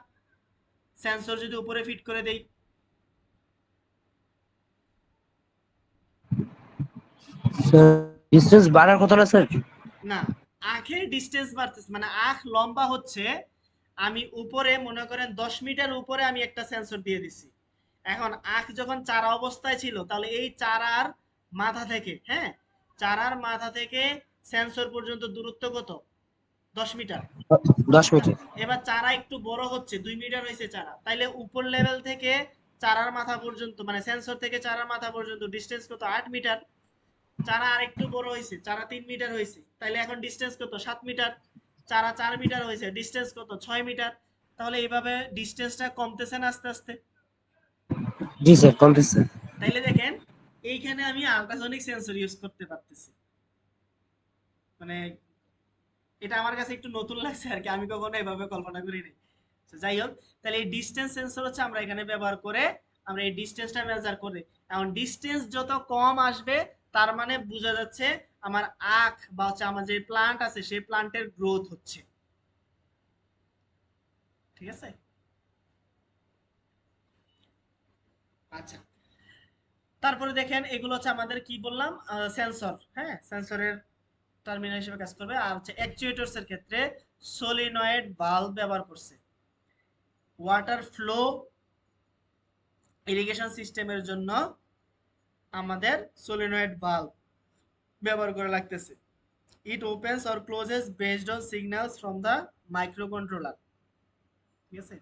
সেন্সর যদি উপরে ফিট করে দেই? স্যার ডিসটেন্স বাড়ার কথা না স্যার? না, আখের ডিস্টেন্স বাড়তেছে, মানে আখ লম্বা হচ্ছে। আমি উপরে মনে করেন 10 মিটার উপরে আমি একটা সেন্সর দিয়ে দিছি। এখন আখ যখন চারা অবস্থায় ছিল, তাহলে এই চারার মাথা থেকে, হ্যাঁ, চারার মাথা থেকে সেন্সর পর্যন্ত দূরত্ব কত? 10 মিটার। 10 মিটার। এবার চারা একটু বড় হচ্ছে, 2 মিটার হয়েছে চারা, তাইলে উপর লেভেল থেকে চারার মাথা পর্যন্ত, মানে সেন্সর থেকে চারার মাথা পর্যন্ত ডিস্টেন্স কত? 8 মিটার। চারা আরেকটু বড় হয়েছে, চারা 3 মিটার হয়েছে, তাহলে এখন ডিস্টেন্স কত? 7 মিটার। চারা 4 মিটার হয়েছে, ডিস্টেন্স কত? 6 মিটার। তাহলে এইভাবে ডিস্টেন্সটা কমতেছে না আস্তে আস্তে? জি স্যার, কমতেছে। তাইলে দেখেন, এইখানে আমি আল্ট্রাসনিক সেন্সর ইউজ করতে পারতেছি। মানে এটা আমার কাছে একটু নতুন লাগছে আর কি, আমি কখনো এভাবে কল্পনা করিনি। তো যাই হোক, তাহলে এই ডিস্টেন্স সেন্সর হচ্ছে আমরা এখানে ব্যবহার করে আমরা এই ডিস্টেন্সটা মেজার করে। এখন ডিস্টেন্স যত কম আসবে তার মানে বোঝা যাচ্ছে আমার আখ বা হচ্ছে আমার যে প্লান্ট আছে সেই প্লান্টের গ্রোথ হচ্ছে, ঠিক আছে? আচ্ছা, তারপরে দেখেন এগুলো হচ্ছে আমাদের কি বললাম, সেন্সর। হ্যাঁ, সেন্সরের টার্মিনাল হিসেবে কাজ করবে। আর হচ্ছে অ্যাকচুয়েটরস এর ক্ষেত্রে সলিনয়েড ভালভ ব্যবহার করছে। ওয়াটার ফ্লো ইরিগেশন সিস্টেমের জন্য আমাদের সলিনয়েড ভালভ ব্যবহার করা লাগতেছে। It opens or closes based on signals from the microcontroller, ঠিক আছে?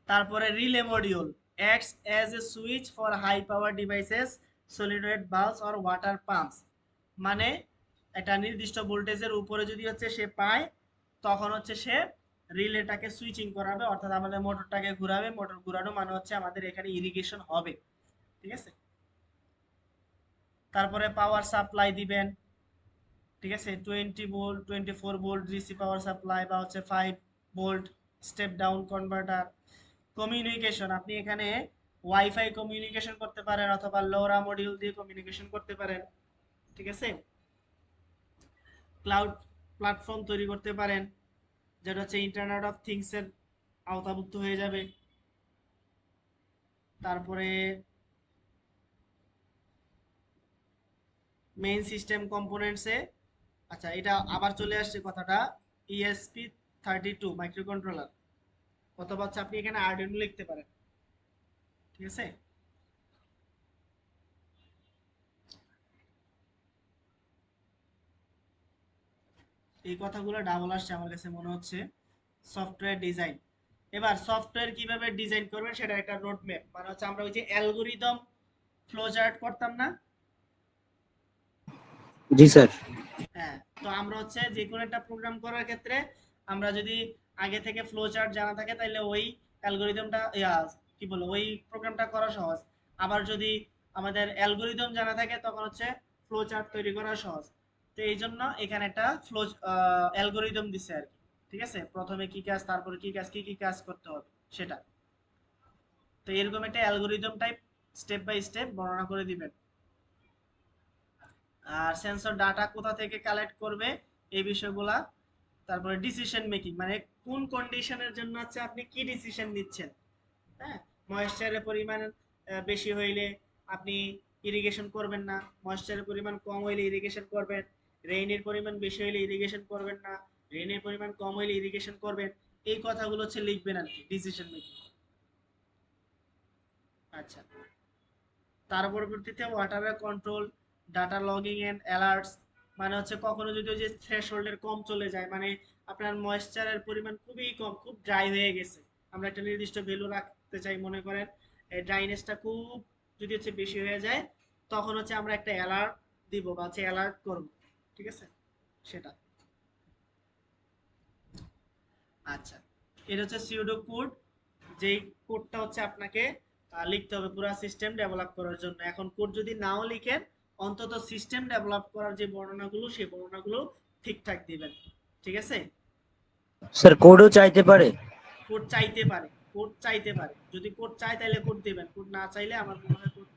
তারপরে relay module acts as a switch for high power devices, solenoid valves or water pumps। মানে একটা নির্দিষ্ট ভোল্টেজের উপরে যদি হচ্ছে সে পায়, তখন হচ্ছে সে রিলেটাকে সুইচিং করাবে, অর্থাৎ আমাদের মোটরটাকে ঘোরাবে। মোটর ঘোরানো মানে হচ্ছে আমাদের এখানে ইরিগেশন হবে, ঠিক আছে? তারপরে পাওয়ার সাপ্লাই দিবেন, ঠিক আছে? 20 volt, 24 volt DC power supply বা হচ্ছে 5 volt step down converter. Communication, আপনি এখানে ওয়াইফাই কমিউনিকেশন করতে পারেন অথবা লোরা মডিউল দিয়ে কমিউনিকেশন করতে পারেন, ঠিক আছে। ক্লাউড প্ল্যাটফর্ম তৈরি করতে পারেন, যেটা হচ্ছে ইন্টারনেট অফ থিংস এর আওতাভুক্ত হয়ে যাবে। তারপরে মেইন সিস্টেম কম্পোনেন্টসে, আচ্ছা এটা আবার চলে আসছে কথাটা, ESP32 মাইক্রোকন্ট্রোলার, অথবা হচ্ছে আপনি এখানে আরডুইনো লিখতে পারেন, ঠিক আছে। এই কথাগুলো ডাবল আসছে আমার কাছে মনে হচ্ছে। সফটওয়্যার ডিজাইন, এবার সফটওয়্যার কিভাবে ডিজাইন করবেন সেটা একটা রোড ম্যাপ, মানে হচ্ছে আমরা ওই যে অ্যালগরিদম ফ্লো চার্ট করতাম না, জি স্যার। হ্যাঁ, তো আমরা হচ্ছে যে কোনো একটা প্রোগ্রাম করার ক্ষেত্রে আমরা যদি আগে থেকে ফ্লো চার্ট জানা থাকে তাহলে ওই অ্যালগরিদমটা কি বলে ওই প্রোগ্রামটা করা সহজ। আবার যদি আমাদের অ্যালগরিদম জানা থাকে তখন হচ্ছে ফ্লো চার্ট তৈরি করা সহজ। তো এই জন্য এখানে একটা ফ্লো অ্যালগরিদম দিছে আর কি, ঠিক আছে। প্রথমে কি কাজ, তারপরে কি কাজ, কি কি কাজ করতে হবে সেটা। তো এরকম একটা algorithm type step by step বর্ণনা করে দিবেন। আর সেন্সর ডাটা কোথা থেকে কালেক্ট করবে এই বিষয়গুলা। তারপরে ডিসিশন মেকিং, মানে কোন কন্ডিশনের জন্য হচ্ছে আপনি কি ডিসিশন নিচ্ছেন, হ্যাঁ। ময়েশ্চারের পরিমাণ বেশি হইলে আপনি ইরিগেশন করবেন না, ময়েশ্চারের পরিমাণ কম হইলে ইরিগেশন করবেন, রেইনের পরিমাণ বেশি হইলে ইরিগেশন করবেন না, রেইনের পরিমাণ কম হইলে ইরিগেশন করবেন। এই কথাগুলো হচ্ছে লিখবেন আর কি, ডিসিশন মেকিং। আচ্ছা, তার পরবর্তীতে ওয়াটারের control, data logging and alerts, মানে হচ্ছে কখনো যদি ওই যে থ্রেশহোল্ডের কম চলে যায়, মানে আপনার ময়েশ্চারের পরিমাণ খুবই কম, খুব ড্রাই হয়ে গেছে, আমরা একটা নির্দিষ্ট ভ্যালু রাখতে চাই মনে করেন, এই ড্রাইনেসটা খুব যদি হচ্ছে বেশি হয়ে যায় তখন হচ্ছে আমরা একটা অ্যালার্ট দিব বা হচ্ছে অ্যালার্ট করব, ঠিক আছে সেটা। আচ্ছা, এটা হচ্ছে সিউডো কোড, যেই কোডটা হচ্ছে আপনাকে লিখতে হবে পুরো সিস্টেম ডেভেলপ করার জন্য। এখন কোড যদি নাও লিখেন অন্তত সিস্টেম ডেভেলপ করার যে বর্ণনাগুলো সেই বর্ণনাগুলো ঠিকঠাক দিবেন, ঠিক আছে। স্যার কোডও চাইতে পারে? কোড চাইতে পারে, কোড চাইতে পারে, যদি কোড চায় তাহলে কোড দিবেন, কোড না চাইলে আমার মনে হয় কোড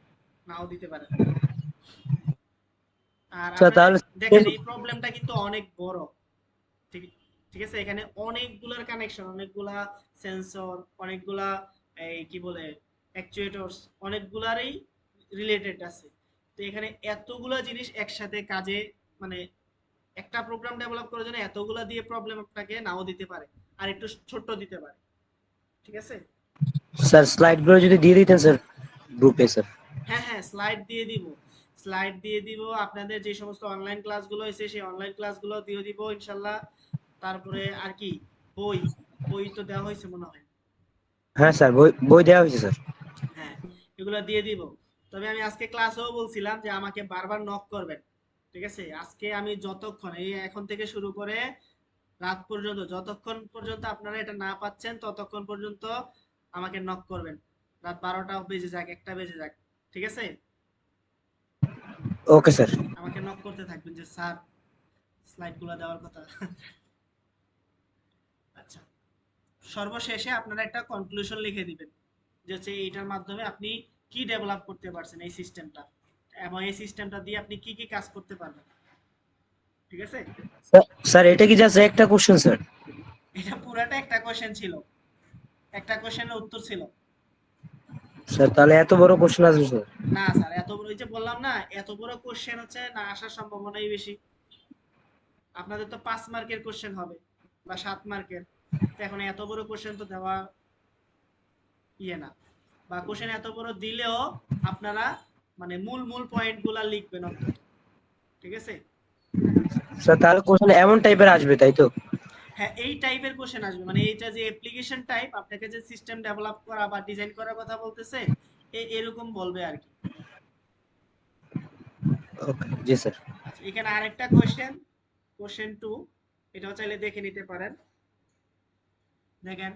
নাও দিতে পারেন। আর স্যার আপনাদের তাহলে দেখেন এই প্রবলেমটা কিন্তু অনেক বড়, ঠিক ঠিক আছে। এখানে অনেকগুলার কানেকশন, অনেকগুলা সেন্সর, অনেকগুলা এই কি বলে অ্যাকচুয়েটরস, অনেকগুলারই রিলেটেড আছে। তো এখানে এতগুলা জিনিস একসাথে কাজে, মানে একটা প্রোগ্রাম ডেভেলপ করার জন্য এতগুলা দিয়ে প্রবলেম আপনাকে নাও দিতে পারে, আর একটু ছোট্ট দিতে পারে, ঠিক আছে। স্যার স্লাইড গুলো যদি দিয়ে দিতেন স্যার গ্রুপে স্যার। হ্যাঁ হ্যাঁ, স্লাইড দিয়ে দিব, স্লাইড দিয়ে দিব, আপনাদের যে সমস্ত অনলাইন ক্লাসগুলো হয়েছে সেই অনলাইন ক্লাসগুলো দিয়ে দিব ইনশাল্লাহ। তারপরে আর কি, বই, বই তো দেওয়া হয়েছে মনে হয়, হ্যাঁ স্যার, বই বই দেওয়া হয়েছে স্যার। হ্যাঁ, এগুলো দিয়ে দিব। তবে আমি আজকে ক্লাসেও বলছিলাম যে আমাকে বারবার নক করবেন, ঠিক আছে। আজকে আমি যতক্ষণ এই এখন থেকে শুরু করে রাত পর্যন্ত, যতক্ষণ পর্যন্ত আপনারা এটা না পাচ্ছেন ততক্ষণ পর্যন্ত আমাকে নক করবেন, রাত 12টা বেজে যাক, 1টা বেজে যাক, ঠিক আছে। Okay sir. আমাকে নক করতে থাকবেন যে স্যার স্লাইডগুলো দেওয়ার কথা। আচ্ছা, সর্বশেষে আপনারা একটা কনক্লুশন লিখে দিবেন যে হচ্ছে এইটার মাধ্যমে আপনি কি ডেভেলপ করতে পারছেন এই সিস্টেমটা, এবং এই সিস্টেমটা দিয়ে আপনি কি কি কাজ করতে পারবেন, ঠিক আছে। স্যার এটা কি জাস্ট একটা কোশ্চেন স্যার? এটা পুরাটা একটা কোশ্চেন ছিল, একটা কোশ্চেনের উত্তর ছিল। স্যার তাহলে এত বড় কোশ্চেন আসবে স্যার? না স্যার, এত বড়, ওই যে বললাম না এত বড় কোশ্চেন হচ্ছে না আসার সম্ভাবনাই বেশি। আপনাদের তো 5 মার্কের কোশ্চেন হবে বা 7 মার্কের, তো এখন এত বড় কোশ্চেন তো দেওয়া ইয়ে না, বা কোশ্চেন এত বড় দিলেও আপনারা মানে মূল মূল পয়েন্ট গুলা লিখবেন অন্তত, ঠিক আছে। স্যার তাহলে কোশ্চেন এমন টাইপের আসবে তাই তো? হ্যাঁ, এই টাইপের কোশ্চেন আসবে, মানে এইটা যে অ্যাপ্লিকেশন টাইপ, আপনাকে যে সিস্টেম ডেভেলপ করা বা ডিজাইন করার কথা বলতেছে এরকম বলবে আর কি। ওকে জি স্যার। আচ্ছা, এখানে আরেকটা কোশ্চেন, কোশ্চেন 2, এটাও চাইলে দেখে নিতে পারেন। দেখেন,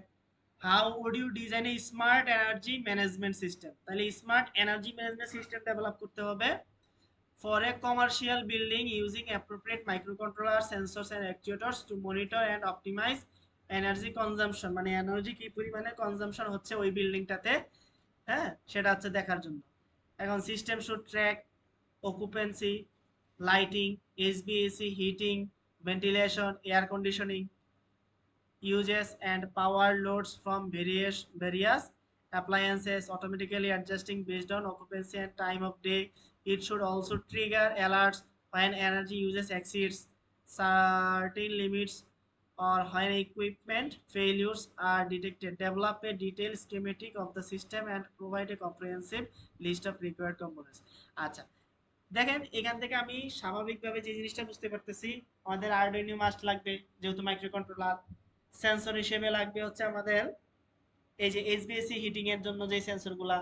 how would you design a smart energy management system, তাহলে smart energy management system develop করতে হবে for a commercial building using appropriate microcontrollers, sensors and actuators to monitor and optimize energy consumption মানে এনার্জি কি পরিমাণে consumption হচ্ছে ওই বিল্ডিংটাতে, হ্যাঁ, সেটা হচ্ছে দেখার জন্য। এখন system should track occupancy, lighting, HVAC, heating, ventilation, air conditioning, uses and power loads from various appliances automatically adjusting based on occupancy and time of day. It should also trigger alerts when energy uses exceeds certain limits or when equipment failures are detected. Develop a detailed schematic of the system and provide a comprehensive list of required components. আচ্ছা, দেখেন এখান থেকে আমি স্বাভাবিকভাবে যে জিনিসটা বুঝতে পারতেছি, আমাদের আরডুইনো মাস্ট লাগবে যেহেতু মাইক্রো কন্ট্রোলার। সেন্সর হিসেবে লাগবে হচ্ছে আমাদের এই যে এইচভিএসি হিটিং এর জন্য যে সেন্সরগুলা,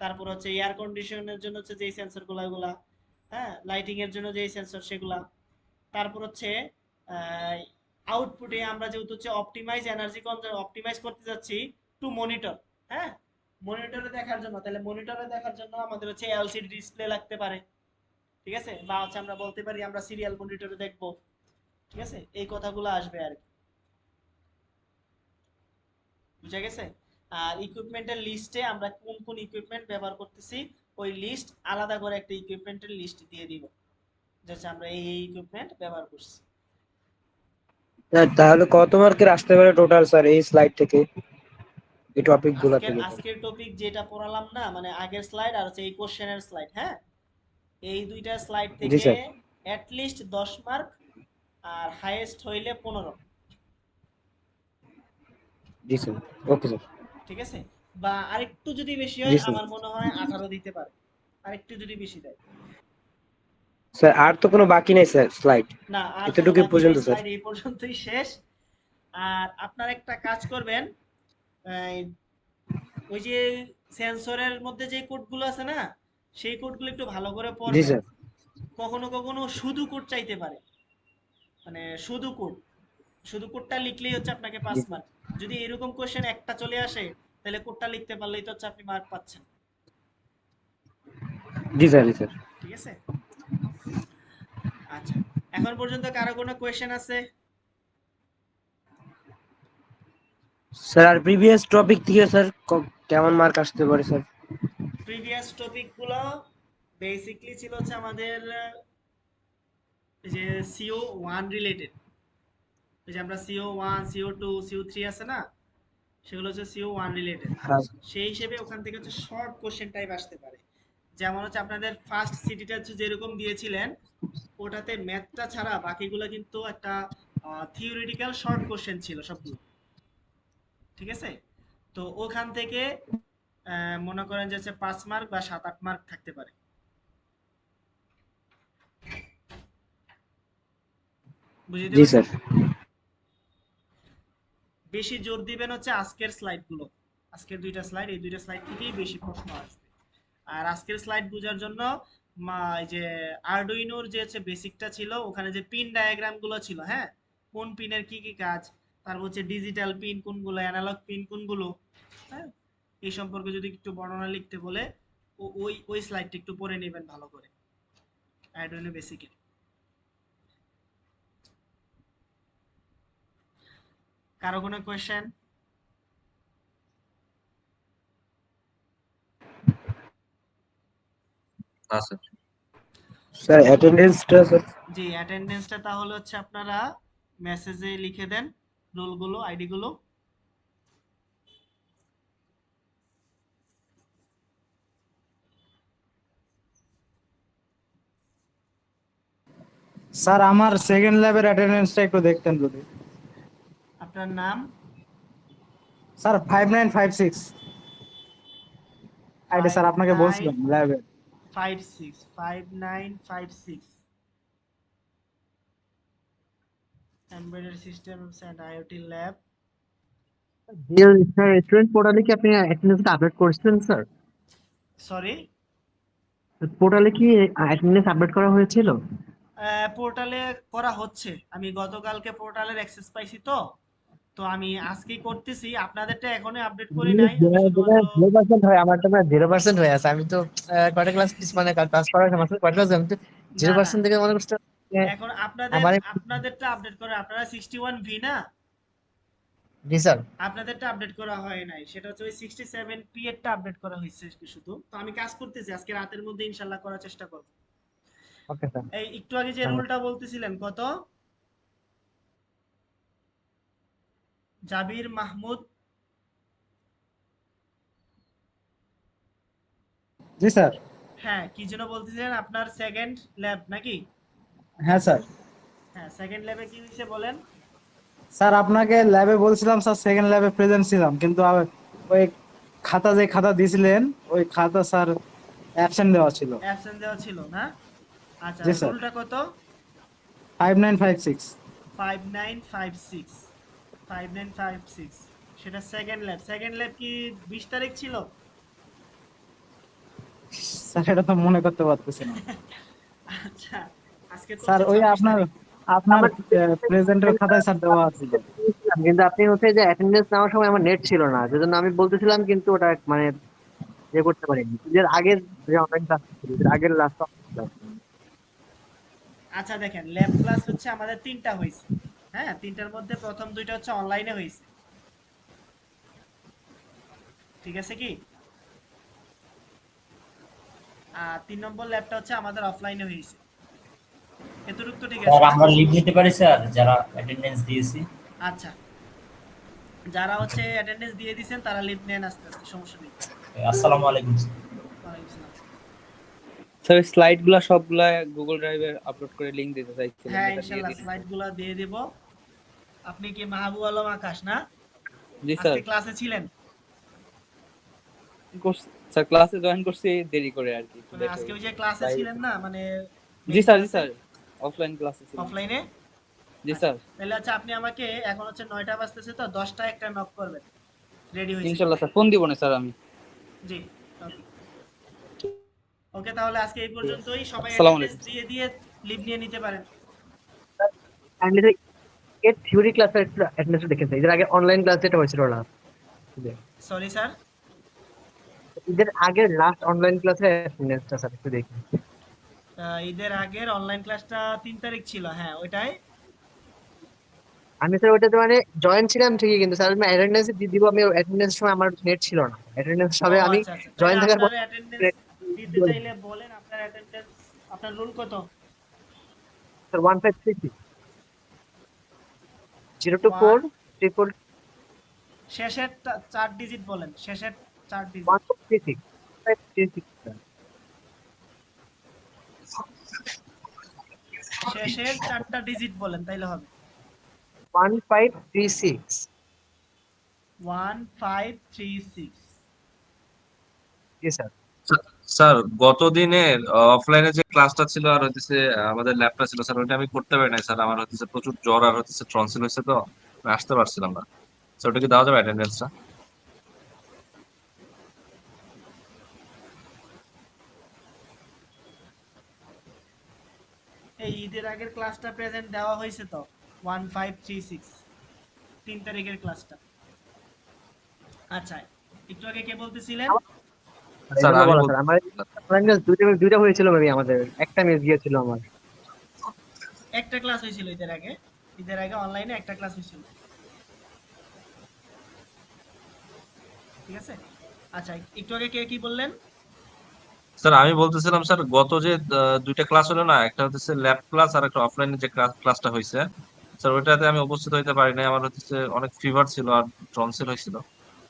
তারপর হচ্ছে এয়ার কন্ডিশনের জন্য হচ্ছে যে সেন্সরগুলা গুলা, হ্যাঁ, লাইটিং এর জন্য যে সেন্সর সেগুলা। তারপর হচ্ছে আউটপুটে আমরা যেহেতু হচ্ছে অপটিমাইজ এনার্জি অপটিমাইজ করতে যাচ্ছি টু মনিটর, হ্যাঁ, মনিটরে দেখার জন্য, তাহলে মনিটরে দেখার জন্য আমাদের হচ্ছে এলসিডি ডিসপ্লে লাগতে পারে, ঠিক আছে, বা হচ্ছে আমরা বলতে পারি আমরা সিরিয়াল মনিটরে দেখবো, ঠিক আছে, এই কথাগুলো আসবে আর কি, বুঝা গেছে। আর ইকুইপমেন্টের লিস্টে আমরা কোন কোন ইকুইপমেন্ট ব্যবহার করতেছি ওই লিস্ট আলাদা করে একটা ইকুইপমেন্টের লিস্ট দিয়ে দিব, যে আমরা এই ইকুইপমেন্ট ব্যবহার করছি। স্যার তাহলে কত মার্কের আসতে পারে টোটাল স্যার এই স্লাইড থেকে, এই টপিক গুলা থেকে? আজকের টপিক যেটা পড়ালাম না, মানে আগের স্লাইড আর হচ্ছে এই কোশ্চেনের স্লাইড, হ্যাঁ, এই দুইটা স্লাইড জি থেকে স্যার। অ্যাট লিস্ট 10 মার্ক আর হাইয়েস্ট হইলে 15, জি স্যার, ওকে স্যার। ঠিক আছে, বা আরেকটু যদি বেশি জি হয় স্যার। আমার মনে হয় 18 দিতে পারে, আরেকটু যদি বেশি দেয়। স্যার আর তো কোনো বাকি নেই স্যার স্লাইড, না, আর কোনো এতটুকু বাকি নাই, পর্যন্ত স্যার। স্লাইড এই পর্যন্তই শেষ। আর আপনার একটা কাজ করবেন, এই, ওই যে সেন্সরের মধ্যে যে কোডগুলো আছে না, সেই কোডগুলো একটু ভালো করে জি পড়বেন। স্যার। কখনো কখনো শুধু কোড চাইতে পারে, মানে শুধু কোড, শুধু কোডটা লিখলেই হচ্ছে আপনাকে 5 জি মার্ক। যদি এরকম কোশ্চেন একটা চলে আসে, তাহলে কোডটা লিখতে পারলেই তো হচ্ছে আপনি মার্ক পাচ্ছেন, জি স্যার। জি স্যার। ঠিক আছে। আচ্ছা, এখন পর্যন্ত কারো কোনো কোয়েশ্চেন আছে? স্যার আর প্রিভিয়াস টপিক থেকে স্যার কেমন মার্ক আসতে পারে স্যার? প্রিভিয়াস টপিকগুলো বেসিকলি ছিল হচ্ছে আমাদের যে সিও ওয়ান রিলেটেড, যে আমরা CO one, CO two, CO three আছে না, সেগুলো হচ্ছে সিও ওয়ান রিলেটেড। হ্যাঁ। সেই হিসেবে ওখান থেকে হচ্ছে শর্ট কোশ্চেন টাইপ আসতে পারে। যেমন হচ্ছে আপনাদের ফার্স্ট সিটিটা হচ্ছে যেরকম দিয়েছিলেন, ওটাতে ম্যাথটা ছাড়া বাকিগুলো কিন্তু একটা থিওরিটিক্যাল শর্ট কোশ্চেন ছিল সবগুলো, ঠিক আছে। তো ওখান থেকে মনে করেন যে হচ্ছে 5 মার্ক বা 7-8 মার্ক থাকতে পারে, বুঝতে জি পারছেন। স্যার। বেশি জোর দিবেন হচ্ছে আজকের স্লাইডগুলো, আজকের দুইটা স্লাইড, এই দুইটা স্লাইড থেকেই বেশি প্রশ্ন আসবে। আর আজকের স্লাইড বোঝার জন্য এই যে আরডুইনোর যে হচ্ছে বেসিকটা ছিল, ওখানে যে পিন ডায়াগ্রাম গুলো ছিল, হ্যাঁ, কোন পিনের কি কি কাজ, তারপর হচ্ছে ডিজিটাল পিন কোনগুলো, অ্যানালগ পিন কোনগুলো, হ্যাঁ, এই সম্পর্কে যদি একটু বর্ণনা লিখতে বলে, ওই ওই স্লাইডটা একটু পড়ে নেবেন ভালো করে, আরডুইনো বেসিকে। কারো কোনো কোয়েশ্চেন? স্যার অ্যাটেন্ডেন্সটা স্যার? জি, অ্যাটেন্ডেন্সটা তাহলে হচ্ছে আপনারা মেসেজে লিখে দেন রোলগুলো, আইডি গুলো। স্যার আমার সেকেন্ড ল্যাবের অ্যাটেন্ডেন্সটা একটু দেখতেন যদি। আপনার নাম? স্যার 5956 আইডি স্যার আপনাকে বলছিলাম ল্যাবে। 5956 Embedded Systems and IoT Lab। Sir restaurant পোর্টালে কি আপনি অ্যাটেন্ডেন্সটা আপডেট করেছিলেন স্যার? সরি, পোর্টালে কি অ্যাটেন্ডেন্স আপডেট করা হয়েছিল? পোর্টালে করা হচ্ছে। আমি গতকালকে পোর্টালের অ্যাক্সেস পাইছি, তো তো আমি আজকেই করতেছি। আপনাদেরটা এখনো আপডেট করি নাই, আমি শুধুমাত্র 0% হয়, আমারটা প্রায় 0% হয়ে আছে। আমি তো কয়টা ক্লাস মানে ক্লাস করার সময় কয়টা ক্লাস আমি তো না না, 0% থেকে মনে করছি এখন আপনাদের আমার আপনাদেরটা আপডেট করে, আপনারা 61V না? জি স্যার। আপনাদেরটা আপডেট করা হয় নাই, সেটা হচ্ছে ওই 67P এরটা আপডেট করা হয়েছে শুধু। তো আমি কাজ করতেছি, আজকে রাতের মধ্যে ইনশাল্লাহ করার চেষ্টা করব। Okay sir. এই একটু আগে যে রুলটা বলতেছিলেন, কত? জাবির মাহমুদ। জি স্যার। হ্যাঁ, কি যেন বলতেছিলেন, আপনার সেকেন্ড ল্যাব নাকি? হ্যাঁ স্যার। হ্যাঁ, সেকেন্ড ল্যাবে কি হয়েছে বলেন। স্যার আপনাকে ল্যাবে বলছিলাম স্যার, সেকেন্ড ল্যাবে প্রেজেন্ট ছিলাম, কিন্তু ওই যে খাতা দিয়েছিলেন ওই খাতা স্যার অ্যাবসেন্ট দেওয়া ছিল। অ্যাবসেন্ট দেওয়া ছিল না? আচ্ছা, জি স্যার। রুলটা কত? 5956। 5956, 5956, সেটা সেকেন্ড ল্যাব। সেকেন্ড ল্যাব কি 20 তারিখ ছিল? স্যার এটা তো মনে করতে পারতেছি না। আচ্ছা, আজকে তো স্যার হচ্ছে ওই 26 আপনার তারিখ। আপনার আমার প্রেজেন্টের খাতায় স্যার দেওয়া ছিল। কিন্তু আপনি হচ্ছে যে অ্যাটেন্ডেন্স নেওয়ার সময় আমার নেট ছিল না, সেজন্য আমি বলতেছিলাম কিন্তু ওটা মানে ইয়ে করতে পারিনি। এর আগের যে অনলাইন ক্লাস ছিল, এর আগের লাস্ট। আচ্ছা দেখেন, ল্যাব ক্লাস হচ্ছে আমাদের 3টা হয়েছে। হ্যাঁ, 3টার মধ্যে প্রথম 2টা হচ্ছে অনলাইনে হয়েছে, ঠিক আছে কি? আর 3 নম্বর ল্যাবটা হচ্ছে আমাদের অফলাইনে হয়েছে। এতটুকু তো ঠিক আছে স্যার না? আমরা লিভ নিতে পারি স্যার, যারা অ্যাটেন্ডেন্স দিয়েছি? আচ্ছা, যারা হচ্ছে অ্যাটেন্ডেন্স দিয়ে দিয়েছেন তারা লিভ নেন আস্তে আস্তে, সমস্যা নেই। আসসালামু আলাইকুম। ওয়ালাইকুম আসসালাম। স্যার স্লাইড গুলা সবগুলা গুগল ড্রাইভে আপলোড করে লিংক দিতে চাইছিলেন, হ্যাঁ, এটা দিয়ে ইনশাল্লাহ দিন। স্লাইড গুলা দিয়ে দিব। আপনি কি মাহবুব আলম আকাশ না? জি আজকে স্যার। ক্লাসে ছিলেন? স্যার ক্লাসে জয়েন করছি দেরি করে আর কি, একটু মানে লেট হয়ে আজকে ওই গেছে। যে ক্লাসে তাই ছিলেন না, মানে জি মেইন স্যার, জি ক্লাসে, স্যার, অফলাইন ক্লাসে ছিলাম স্যার। অফলাইনে? জি আচ্ছা, স্যার। তাহলে আচ্ছা, আপনি আমাকে এখন হচ্ছে 9টা বাজতেছে, তো 10টা একটা নক করবেন, রেডি হয়েছে ইনশাল্লাহ কিনা। স্যার, ফোন দিব না স্যার আমি। জি, ওকে। ওকে, তাহলে আজকে এই ঠিক আছে, পর্যন্তই। সবাই আসসালামু অ্যাটেন্ডেন্স আলাইকুম। দিয়ে দিয়ে লিভ নিয়ে নিতে পারেন। কাইন্ডলি এর থিওরি ক্লাসের একটু অ্যাটেন্ডেন্স দেখেন, এদের আগে অনলাইন ক্লাস যেটা হয়েছিল না, সরি স্যার, এদের আগের লাস্ট অনলাইন ক্লাসে অ্যাটেন্ডেন্সটা স্যার একটু দেখুন। ঈদের আগের অনলাইন ক্লাসটা 3 তারিখ ছিল, হ্যাঁ ওইটাই। আমি স্যার ওইটাতে মানে জয়েন ছিলাম ঠিকই, কিন্তু স্যার আমি অ্যাটেন্ডেন্স দিব, আমি অ্যাটেন্ডেন্স সময় আমার নেট ছিল না, অ্যাটেন্ডেন্স ও হবে আমি আচ্ছা আচ্ছা, তাহলে জয়েন থাকার পর। আপনার অ্যাটেন্ডেন্স দিতে চাইলে বলেন, আপনার অ্যাটেন্ডেন্স, আপনার রুল কত? স্যার 1536 ওয়ান, 024 ট্রিপল শেষের 4 ডিজিট বলেন, শেষের 4 ডিজিট। 1536 536 শেষের 4টা ডিজিট বলেন, তাইলে হবে। 1536। 1536। জি স্যার। স্যার গত দিনের অফলাইনে যে ক্লাসটা ছিল আর হচ্ছে আমাদের ল্যাবটা ছিল স্যার, ওটা আমি করতে পারি নাই স্যার। আমার হচ্ছে প্রচুর জ্বর আর হচ্ছে টনসিল হয়েছে, তো আমি আসতে পারছিলাম না। স্যার ওটা কি দেওয়া যাবে অ্যাটেন্ডেন্সটা? এই ঈদের আগের ক্লাসটা প্রেজেন্ট দেওয়া হয়েছে তো, 1536, 3 তারিখের ক্লাসটা। আচ্ছা, একটু আগে কে বলতেছিলেন? এই স্যার জন্য আমি বলা স্যার, আমার অনলাইন ক্লাস দুইটা দুইটা হয়েছিল ভাবি, আমাদের একটা মিস গিয়েছিল আমার। একটা ক্লাস হয়েছিল ঈদের আগে, ঈদের আগে অনলাইনে একটা ক্লাস হয়েছিল, ঠিক আছে। আচ্ছা, একটু আগে কে কি বললেন? স্যার আমি বলতেছিলাম স্যার, গত যে দুইটা ক্লাস হলো না, একটা হচ্ছে ল্যাব ক্লাস আর একটা অফলাইনে যে ক্লাসটা হয়েছে স্যার, ওইটাতে আমি উপস্থিত হইতে পারি নাই। আমার হচ্ছে অনেক ফিভার ছিল আর টনসিল হয়েছিল,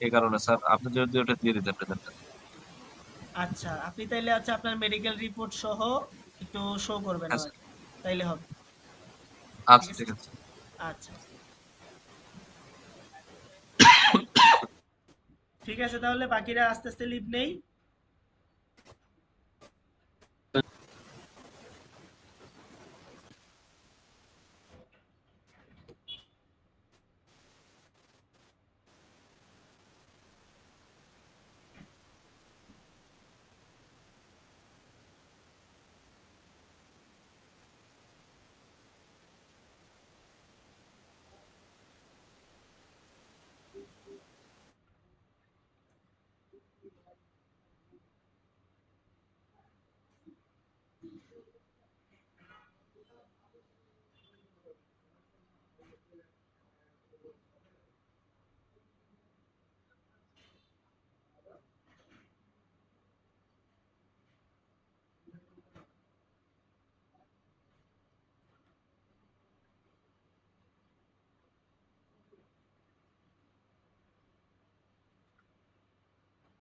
এই কারণে স্যার আপনি যদি ওটা দিয়ে দিতেন প্রেজেন্টটা। আচ্ছা, আপনি তাইলে আচ্ছা আপনার মেডিকেল রিপোর্ট সহ একটু শো করবেন হ্যাঁ স্যার। আমাকে, তাইলে হবে, ঠিক আচ্ছা আছে। ঠিক আছে। আচ্ছা, ঠিক আছে, তাহলে বাকিরা আস্তে আস্তে লিভ নেই।